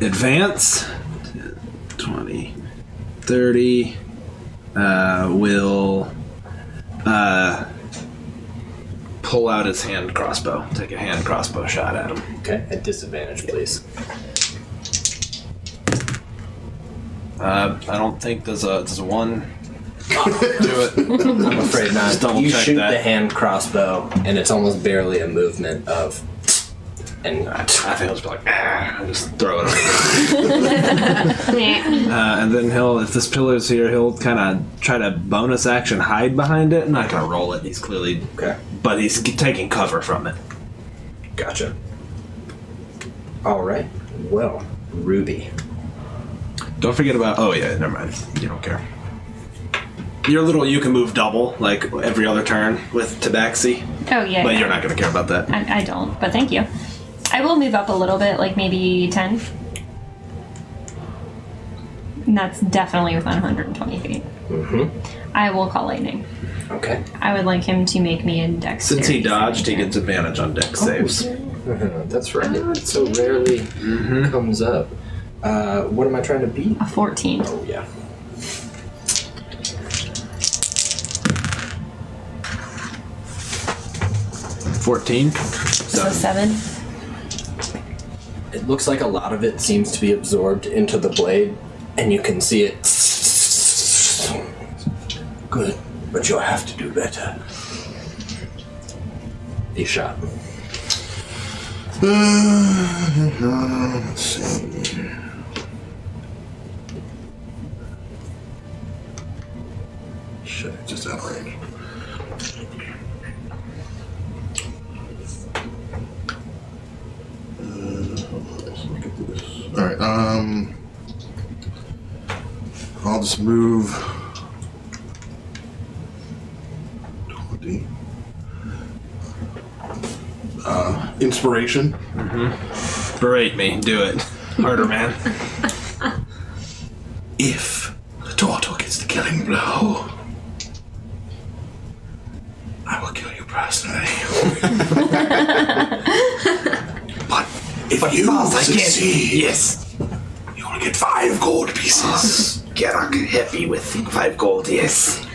advance. 20, 30. Will pull out his hand crossbow. Take a hand crossbow shot at him. Okay, at disadvantage, please. I don't think there's a 1. Do it. I'm afraid not. Just double You check shoot that. the hand crossbow, and it's almost barely a movement of. And I think he'll just be like, ah, and just throw it over. And then if this pillar's here, he'll kind of try to bonus action hide behind it. I'm not going to roll it. He's clearly, okay, but he's taking cover from it. gotcha. All right. Well, Ruby. Don't forget about. Oh yeah, never mind. You don't care. Your little, you can move double like every other turn with Tabaxi, Oh, yeah. but yeah. you're not going to care about that. I don't, but thank you. I will move up a little bit, like maybe 10. And that's definitely within 120 feet. I will call lightning. Okay. I would like him to make me a dex. Since he dodged, he gets advantage on dex saves. That's right. It so rarely comes up. What am I trying to beat? A 14. Oh, yeah. $14. So 7. It looks like a lot of it seems to be absorbed into the blade, and you can see it. Good, but you'll have to do better. He shot. Let's see. Shit, just out of range. Let's look at this. Alright, I'll just move 20. Inspiration. Berate me. Do it. Harder, man. If the Torto gets the killing blow, I will kill you personally. But if you succeed, Yes. you will get 5 gold pieces. Gerak hit me with 5 gold, yes.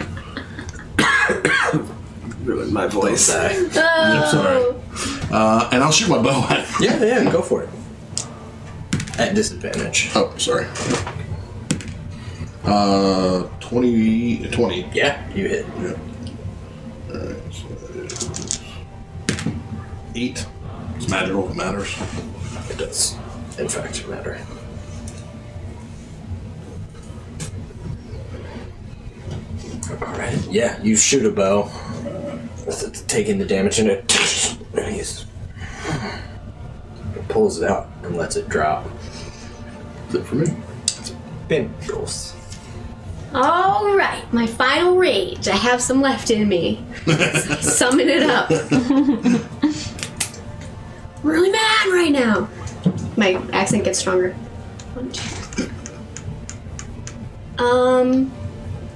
Ruined my voice. I'm sorry. And I'll shoot my bow at him. Yeah, go for it. At disadvantage. Oh, sorry. 20. Yeah, you hit. Yeah. Alright, so that is 8. It's magical, it matters. It does, in fact, matter. Alright, yeah, you shoot a bow. It's taking the damage and it pulls it out and lets it drop. That's it for me. Bengals. All right, my final rage. I have some left in me. Summon it up. Really mad right now. My accent gets stronger. 1, 2.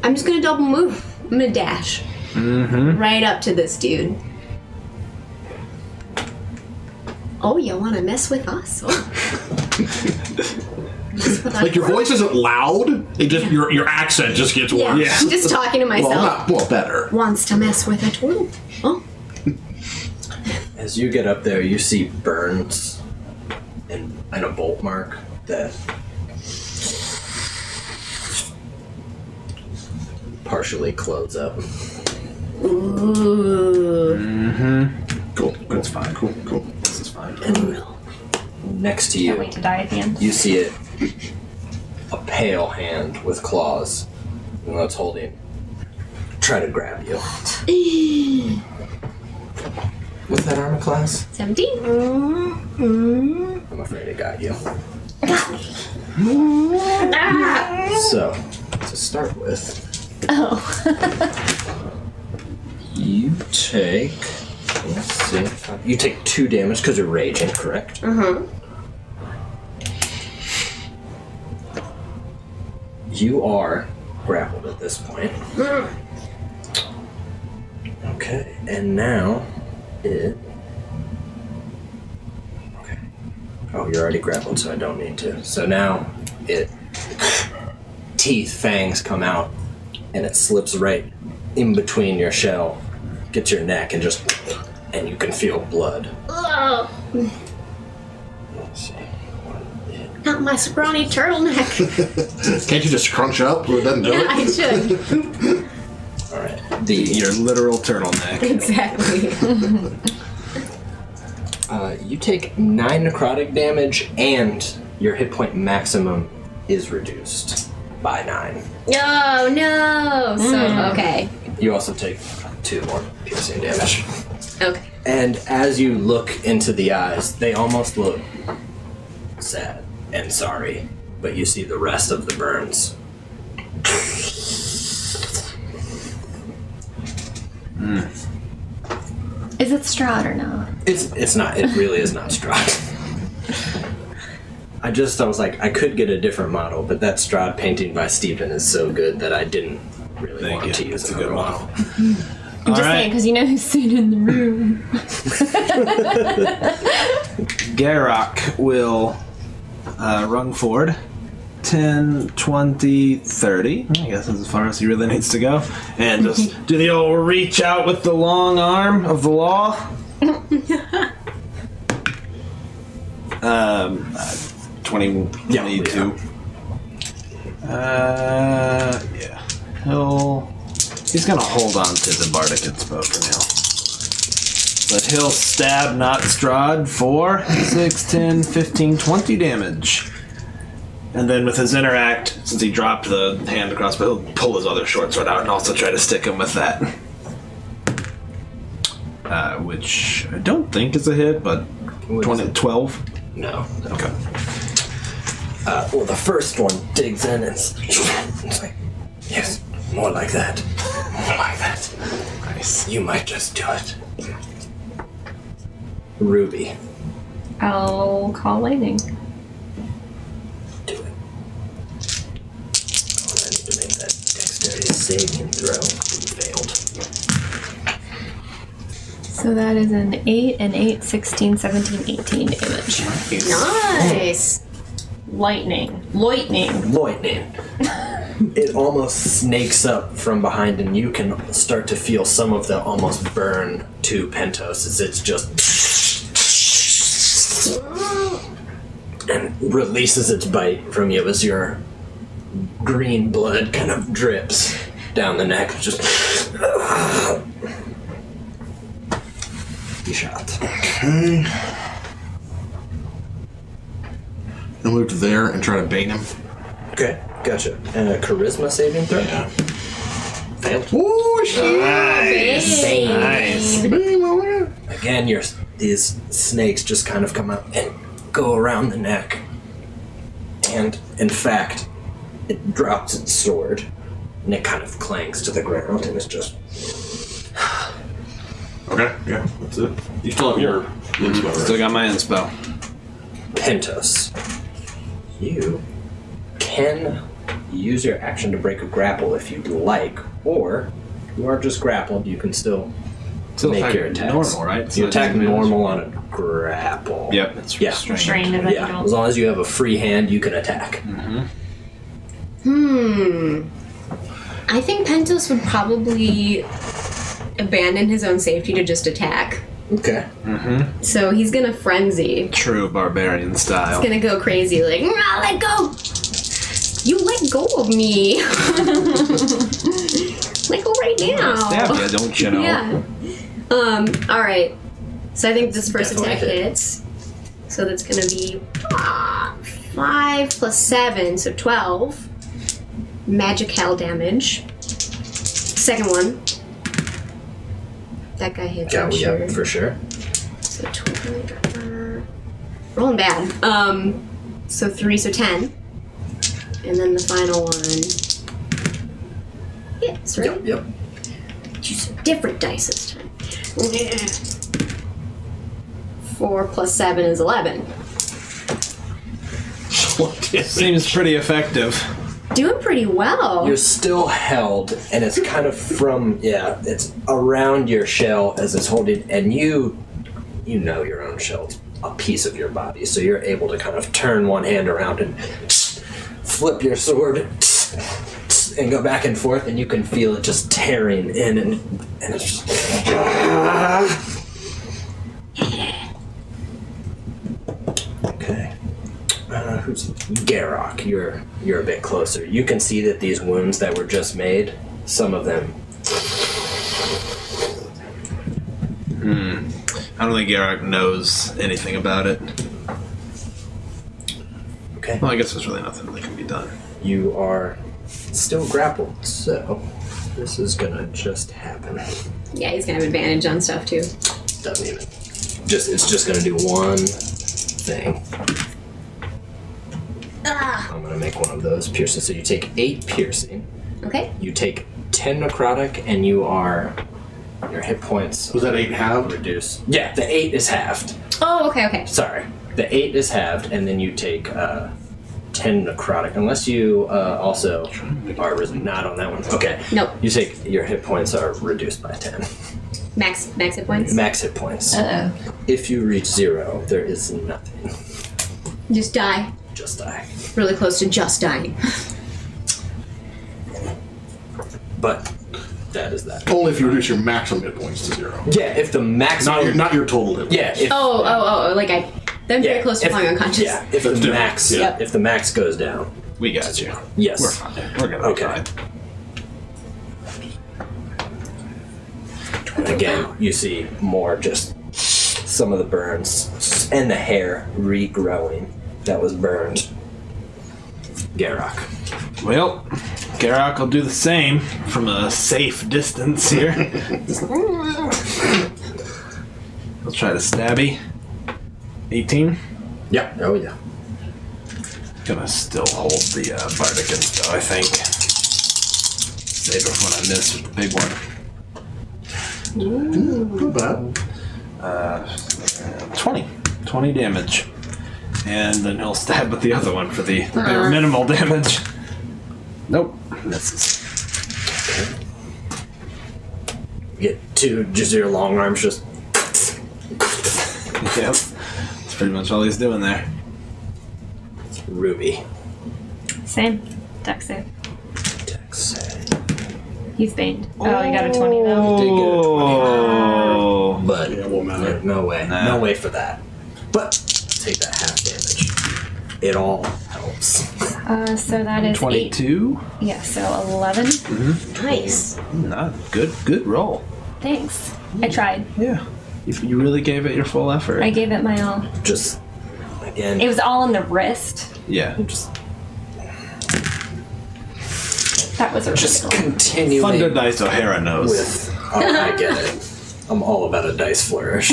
I'm just gonna double move. I'm gonna dash. Right up to this dude. Oh, you wanna mess with us? Oh. Like your voice isn't loud, it just your accent just gets Yeah, worse. I'm just talking to myself. Well, better. Wants to mess with a turtle. Oh. As you get up there, you see burns and a bolt mark that partially close up. Ooh. Cool. That's fine. Cool. This is fine. And next to Can't you, wait to die at the end. you see it, a pale hand with claws, and that's holding, try to grab you. What's that armor class? 17. I'm afraid it got you. So, to start with, you take, let's see, you take 2 damage because you're raging, correct? You are grappled at this point. Okay, and now it. Okay. Oh, you're already grappled, so I don't need to. So now it. Teeth, fangs come out, and it slips right in between your shell, gets your neck, and just. And you can feel blood. Oh, Let's see. not my scrawny turtleneck. Can't you just crunch up so it doesn't do Yeah, it? I should. Alright. Your literal turtleneck. Exactly. You take 9 necrotic damage, and your hit point maximum is reduced by 9. Oh no. So okay. You also take 2 more piercing damage. Okay. And as you look into the eyes, they almost look sad and sorry, but you see the rest of the burns. Is it Strahd or not? It's not. It really is not Strahd. I was like, I could get a different model, but that Strahd painting by Steven is so good that I didn't really want to use It's a good model. I'm just saying, because you know who's sitting in the room. Garrock will run forward. 10, 20, 30. I guess that's as far as he really needs to go. And just do the old reach out with the long arm of the law. 22. Yeah. He's gonna hold on to the Bardic Inspo for now. But he'll stab not Strahd for 6, 10, 15, 20 damage. And then with his interact, since he dropped the hand across, but he'll pull his other short sword out and also try to stick him with that. Which I don't think is a hit, but 12. No. Okay. Well, the first one digs in and it's like, yes, more like that. More like that. Nice. You might just do it. Ruby, I'll call lightning. do it. Oh, I need to make that dexterity saving throw. You failed. So that is an 8, an 8, 16, 17, 18 damage. Nice. Lightning. Lightning. It almost snakes up from behind, and you can start to feel some of the almost burn to Pentos as it's just and releases its bite from you as your green blood kind of drips down the neck. Just you shot. Okay. I'll move to there and try to bait him. Okay, gotcha. And a charisma saving throw. Yeah. Failed. Oh shit! Nice. Again, these snakes just kind of come out and go around the neck. And, in fact, it drops its sword, and it kind of clangs to the ground, and it's just... Okay, yeah, that's it. You still have your inspo, right? Still got my inspo. Pentos, you can use your action to break a grapple if you'd like, or you are just grappled, you can still make attack your attacks. normal, right? So You attack it doesn't normal on a grapple. Yep, it's Yeah. Restrained if I Yeah, don't. as long as you have a free hand, you can attack. I think Pentos would probably abandon his own safety to just attack. Okay. So he's gonna frenzy. True barbarian style. Gonna go crazy, like, "Nah, let go! You let go of me! Let go right now!" Stab ya, don't you know? Yeah. Alright. So I think this first attack Definitely hit. hits. So that's gonna be 5 plus 7, so 12. Magic hell damage. Second one. That guy hits, I'm sure. Yeah, for sure. So 12. Rolling bad. So 3, so 10. And then the final one. Hits, right? Yep. Use a different dice this time. 4 plus 7 is 11. Seems pretty effective. Doing pretty well. You're still held, and it's kind of it's around your shell as it's holding, and you know your own shell's a piece of your body, so you're able to kind of turn one hand around and flip your sword and go back and forth, and you can feel it just tearing in, and it's just... Okay. Who's Garrock? You're a bit closer. You can see that these wounds that were just made, some of them. I don't think Garrock knows anything about it. Okay. Well, I guess there's really nothing that can be done. You are still grappled, so this is gonna just happen. Yeah, he's gonna have advantage on stuff too. Doesn't even. It's just gonna do one thing. make one of those piercing. So you take 8 piercing. Okay. You take 10 necrotic, and your hit points. Was that 8 halved? Reduced. Yeah, the 8 is halved. Oh, okay. Sorry, the 8 is halved, and then you take 10 necrotic, unless you also are not on that one. Okay. Nope. You take your hit points are reduced by 10. Max hit points? Max hit points. Uh-oh. If you reach 0, there is nothing. Just die. Just die. Really close to just dying. But that is that. Only if you reduce your maximum hit points to 0. Yeah, if the maximum. Not your total hit points. Yeah. If, Like I'm very close to falling unconscious. Yeah, if the That's different. max. Yeah. If the max goes down. We got you. Yes. We're fine. We're gonna be Okay. fine. And again, you see more just some of the burns and the hair regrowing that was burned. Garrock. Well, Garak will do the same from a safe distance here. I'll try to stabby. 18. Yeah. Oh yeah. Gonna still hold the Bardicans though, I think. Save it when I miss with the big one. Not bad. 20 damage. And then he'll stab with the other one for the bare minimal damage. Nope, misses. Get 2 just your long arms just. Yep, that's pretty much all he's doing there. Ruby. Same. Dex save. Dex save. He's baned. Oh, he got a 20 though. Did get a 20. Oh, But Yeah, it won't matter. no way. Nah. No way for that. But take that half damage. It all helps. So that is 22. 8. Yeah, so 11. Nice. Not good roll. Thanks. I tried. Yeah, you really gave it your full effort. I gave it my all. Just again. It was all in the wrist. Yeah, just That was a really just good roll. continuing Thunder Dice O'Hara knows. with. Oh, I get it. I'm all about a dice flourish.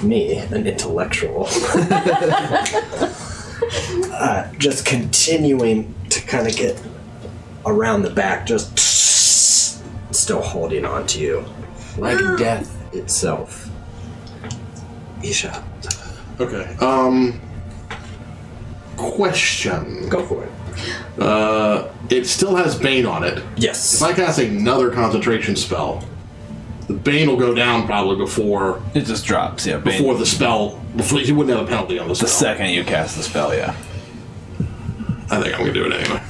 Me, an intellectual. Just continuing to kind of get around the back, just still holding on to you. Like death itself. Isha. Okay. Question. Go for it. It still has Bane on it. Yes. If I cast another concentration spell, the Bane will go down probably before It just drops, yeah. before the spell. Before you wouldn't have a penalty on the the spell. second you cast the spell, yeah. I think I'm gonna do it anyway.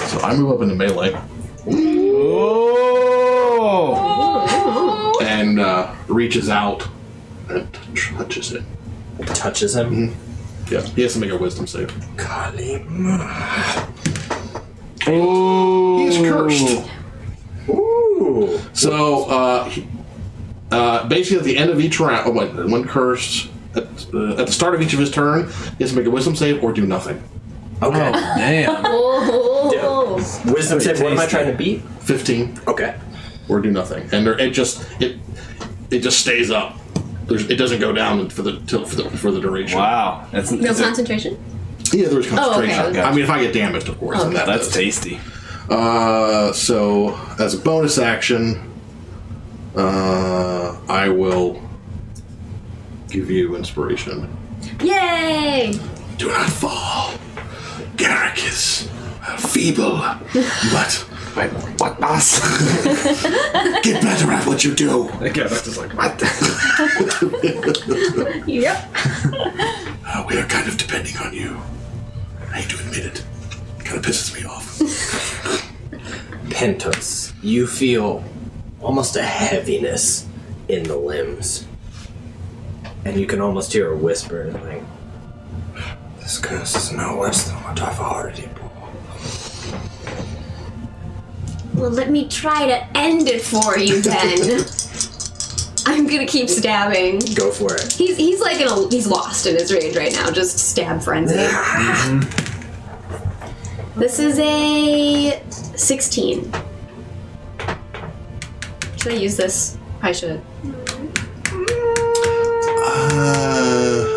So I move up into melee Oh! and reaches out and touches it. Touches him. Yeah, he has to make a wisdom save. Kalim. He is cursed. Ooh. So basically, at the end of each round, when cursed, at the start of each of his turn, he has to make a wisdom save or do nothing. Okay. Damn. Oh. Wisdom save. What am I tasty. trying to beat? 15 Okay. or do nothing, and it just stays up. It doesn't go down for the duration. Wow. That's No concentration? Yeah, there's concentration. okay. I mean, if I get damaged, of course. then That's does. tasty. So as a bonus action, I will give you inspiration. Yay! Do not fall. Garrick is feeble, but Wait, what, boss? get better at what you do. Okay, that's just like, what? Yep. We are kind of depending on you. I hate to admit it. It kind of pisses me off. Pentos, you feel almost a heaviness in the limbs. And you can almost hear a whisper like, this curse is no worse than what I've already bore. Well, let me try to end it for you then. I'm gonna keep stabbing. Go for it. He's like he's lost in his rage right now. Just stab frenzy. This is a 16. Should I use this? I should.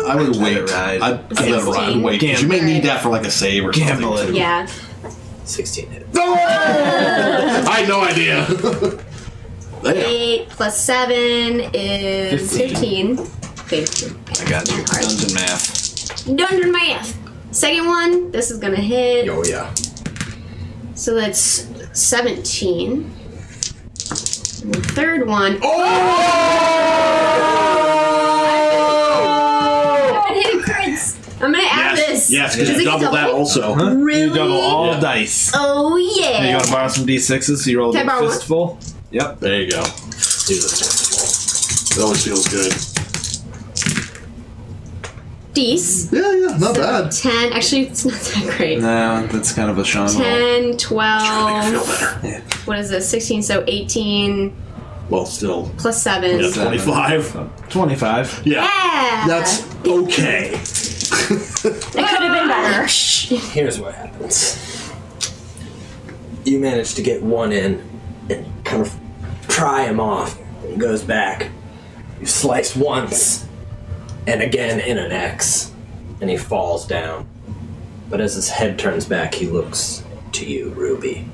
I would wait. ride. I'd let it ride and wait. 'Cause you may need that for like a save or Gamble something. it. Yeah. 16 hit. No! I had no idea. Damn. 8 plus 7 is 15. 15. I got you. Dungeon math. Dungeon math. Second one, this is gonna hit. Oh, yeah. So that's 17. And the third one. I've been hitting crits. I'm gonna add this. Yes, because Does you it double that also. Really? You double all Yeah. dice. Oh Hey, you yeah. want to borrow some d6s so you roll Can I a borrow one? fistful? Yep. There you go. Do this. It always feels good. Dece. Yeah, not bad. 10. Actually, it's not that great. No, that's kind of a Sean roll. 10, Make it feel 12. better. What is this? 16, so 18 Well, still. plus 7. Yeah, 25. 25. Yeah. Yeah. That's okay. It could have been better. Here's what happens. You manage to get one in and kind of pry him off. He goes back. You slice once and again in an X, and he falls down. But as his head turns back, he looks to you, Ruby.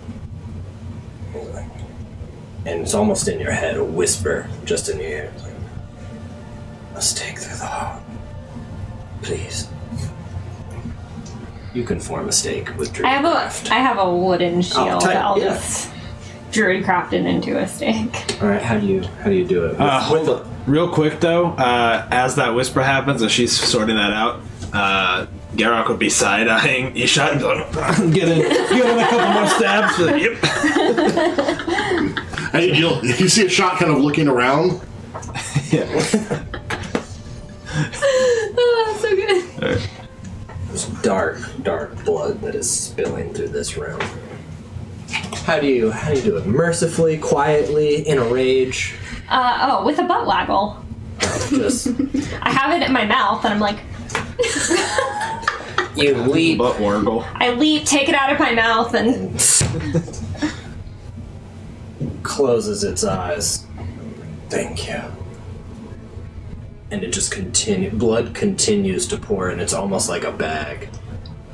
And it's almost in your head, a whisper just in your ear. It's like, a stake through the heart. Please. You can form a stake with I have Druidcraft. I have a wooden shield tight, that I'll yeah. just Druidcraft it into a stake. All right, how do you do it? Hold up. Real quick though, as that whisper happens, as she's sorting that out, Garrock would be side-eyeing Ishot and going, get in a couple more stabs. Yep. And you see a shot kind of looking around. Yeah. Oh, so good. There's dark blood that is spilling through this room. How do you do it? Mercifully, quietly, in a rage? With a butt waggle. Just I have it in my mouth, and I'm like, you leap, Butt wargle. I leap, take it out of my mouth, and closes its eyes. Thank you. And it just blood continues to pour, and it's almost like a bag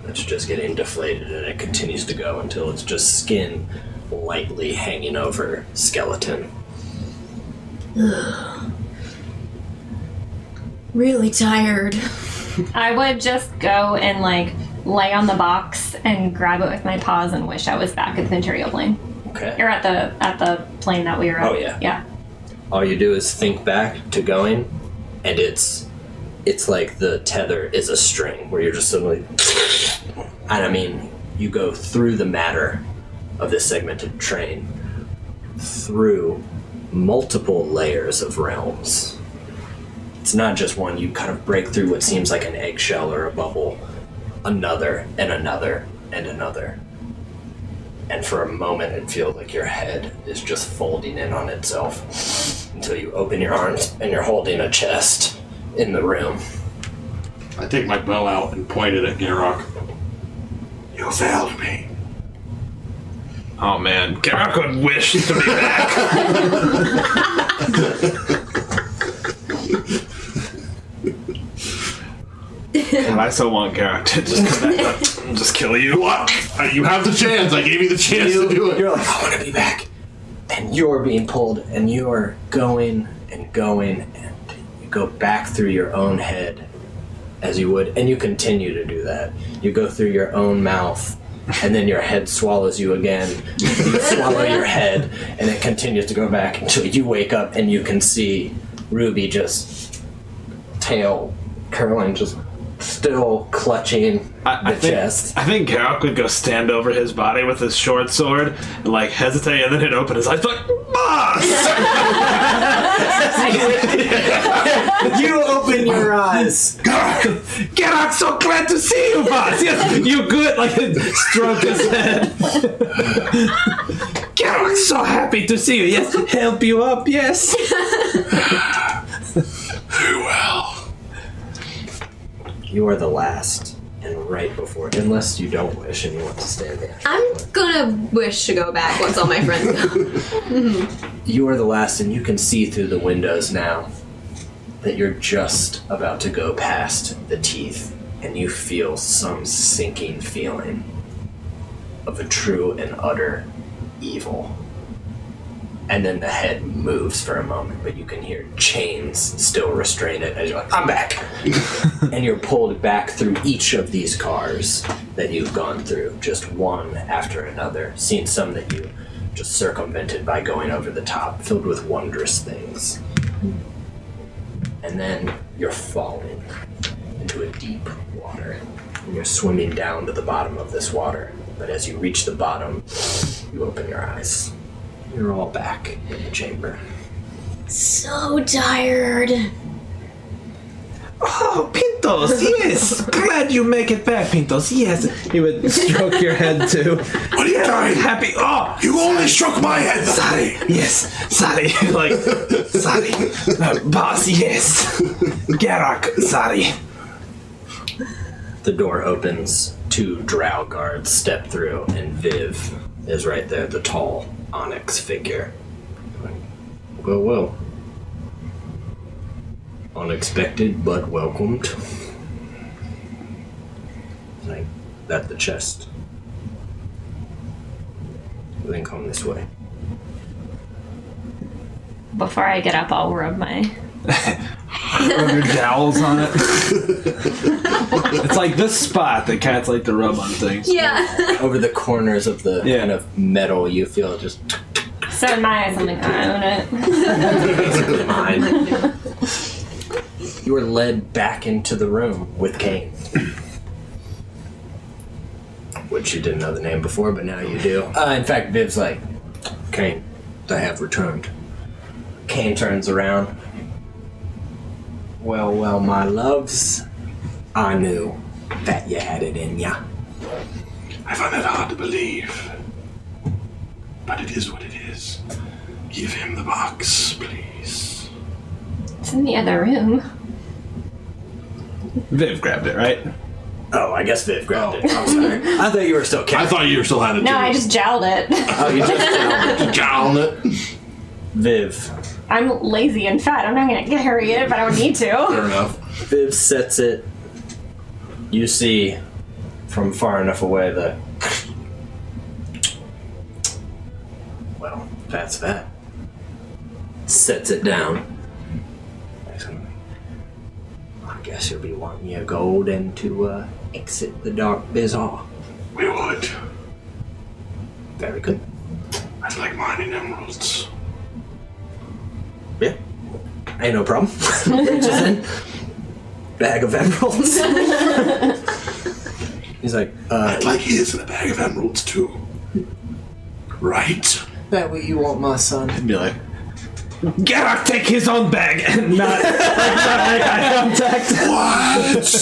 that's just getting deflated, and it continues to go until it's just skin lightly hanging over skeleton. Really tired. I would just go and like lay on the box and grab it with my paws and wish I was back at the material plane, Okay. or at the plane that we were at. Oh, yeah. Yeah. All you do is think back to going, and it's like the tether is a string where you're just suddenly, and I mean, you go through the matter of this segmented train, through multiple layers of realms. It's not just one. You kind of break through what seems like an eggshell or a bubble, another and another and another. And for a moment, it feels like your head is just folding in on itself until you open your arms and you're holding a chest in the room. I take my bow out and point it at Garrock. You failed me. Oh man, Garrock would wish to be back. And I so want Garrock to just come back and just kill you. What? You have the chance. I gave you the chance to do it. You're like, I want to be back. And you're being pulled, and you are going and going, and you go back through your own head as you would, and you continue to do that. You go through your own mouth, and then your head swallows you again. You swallow your head, and it continues to go back until you wake up and you can see Ruby just tail curling, just still clutching the chest. I think Garrock would go stand over his body with his short sword and like hesitate, and then he'd open his eyes like, boss! You open your eyes. Garrock, so glad to see you, boss! Yes, you good? Like, stroke his head. Garrock, so happy to see you. Yes, help you up, yes. Very well. You are the last, and right before, unless you don't wish and you want to stand there. I'm gonna wish to go back once all my friends go. You are the last, and you can see through the windows now that you're just about to go past the teeth, and you feel some sinking feeling of a true and utter evil. And then the head moves for a moment, but you can hear chains still restrain it as you're like, I'm back! And you're pulled back through each of these cars that you've gone through, just one after another, seeing some that you just circumvented by going over the top, filled with wondrous things. And then you're falling into a deep water. And you're swimming down to the bottom of this water. But as you reach the bottom, you open your eyes. You're all back in the chamber. So tired. Oh, Pintos, yes! Glad you make it back, Pintos, yes! He would stroke your head too. What are you doing? Happy, oh! You only struck my head. Sorry, yes, sorry, like, sorry. Boss, yes. Garak, sorry. The door opens, 2 drow guards step through, and Viv is right there, the tall onyx figure. Well. Unexpected, but welcomed. Like, at the chest. Then come this way. Before I get up, I'll rub my... Rub your jowls on it. It's like this spot that cats like to rub on things. Yeah. Over the corners of the kind of metal, you feel just So in my eyes, I'm like, I own it. basically mine. You are led back into the room with Kane. Which you didn't know the name before, but now you do. In fact, Viv's like, Kane, I have returned. Kane turns around. Well, my loves, I knew that you had it in ya. I find that hard to believe. But it is what it is. Give him the box, please. It's in the other room. Viv grabbed it, right? Oh, I guess Viv grabbed it. I'm sorry. I thought you were still I Kane. thought you still had it. No, too. I just jowled it. Oh, you just Jowling it. Viv. I'm lazy and fat. I'm not gonna carry it if I don't need to. Fair enough. Viv sets it. You see from far enough away the... Well, that's that. Sets it down. I guess you'll be wanting your gold and to exit the dark bazaar. We would. Very good. I'd like mining emeralds. Yeah. Ain't no problem. Reaches in. Bag of emeralds. He's like, I'd like his in a bag of emeralds too. Right? that what you want, my son? Be like, Garak, take his own bag and not make eye contact. What?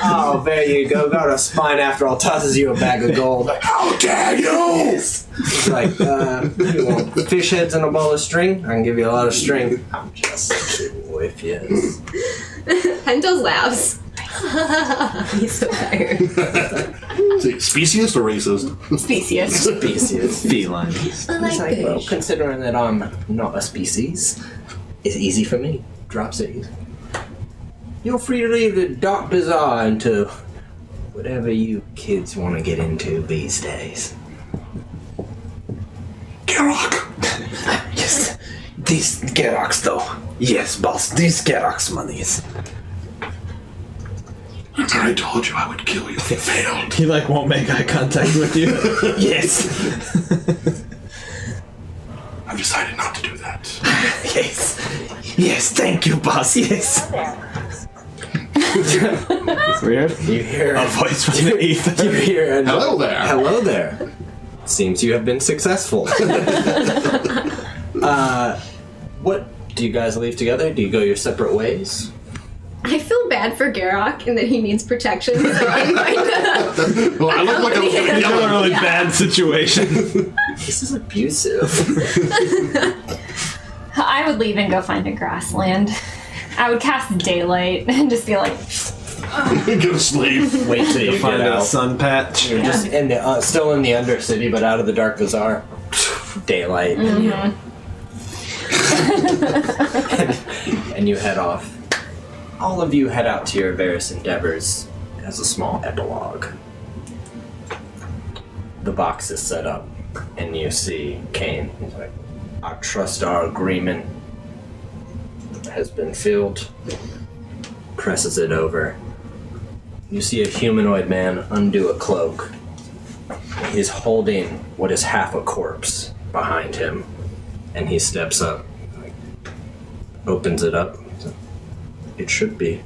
Oh, there you go. Got a spine after all. Tosses you a bag of gold. How dare you? It's like, you want fish heads and a ball of string? I can give you a lot of string. I'm just kidding with you. Pentos laughs. He's so tired. Speciest or racist? Species. Species. Feline. I It's like like, well, fish. considering that I'm not a species, it's easy for me. Drops it easy. You're free to leave the dark bazaar into whatever you kids want to get into these days. Garak! Yes. These Garaks, though. Yes, boss. These Garaks monies. Remember I told you I would kill you if you failed. He like won't make eye contact with you. Yes. I've decided not to do that. Yes. Yes. Thank you, boss. Yes. It's weird. You hear A voice from the ether. You hear a Hello there. Hello there. Seems you have been successful. What do you guys leave together? Do you go your separate ways? I feel bad for Garak and that he needs protection, so I'm going to. Well, I look like I was gonna You're kill in a him. really bad situation. This is abusive. I would leave and go find a grassland. I would cast daylight and just be like, Go to sleep. Wait till you Find get a out. sun patch. You're just in the still in the Undercity, but out of the Dark Bazaar. Daylight. and you head off. All of you head out to your various endeavors as a small epilogue. The box is set up, and you see Kane. He's like, I trust our agreement has been filled. Presses it over. You see a humanoid man undo a cloak. He's holding what is half a corpse behind him, and he steps up, opens it up. It should be.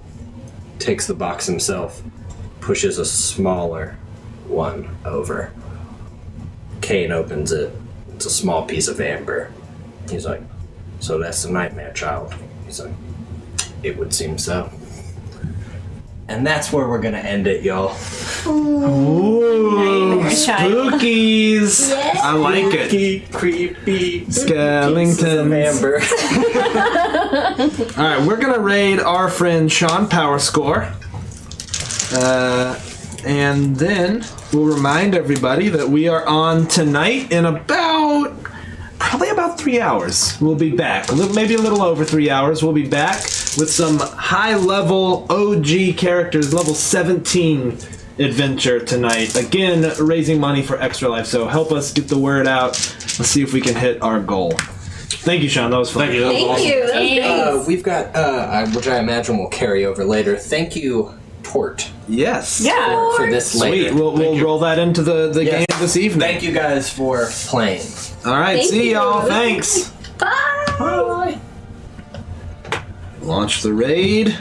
Takes the box himself, pushes a smaller one over. Kane opens it. It's a small piece of amber. He's like, so that's the nightmare child. He's like, it would seem so. And that's where we're gonna end it, y'all. Ooh, spookies! I like it. Creepy Skellingtons. amber. Alright, we're gonna raid our friend Sean Powerscore. And then we'll remind everybody that we are on tonight in probably about 3 hours. We'll be back. Maybe a little over 3 hours. We'll be back with some high-level OG characters, level 17 adventure tonight. Again, raising money for Extra Life, so help us get the word out. Let's see if we can hit our goal. Thank you, Sean. That was fun. Thank you. That was awesome. you. That was great. We've got, which I imagine will carry over later. Thank you, Tort, Yes. Yeah. for this later. Sweet. We'll roll that into the Yes. game this evening. Thank you guys for playing. All right. Thank See you. y'all. Thanks. Bye. Launch the raid.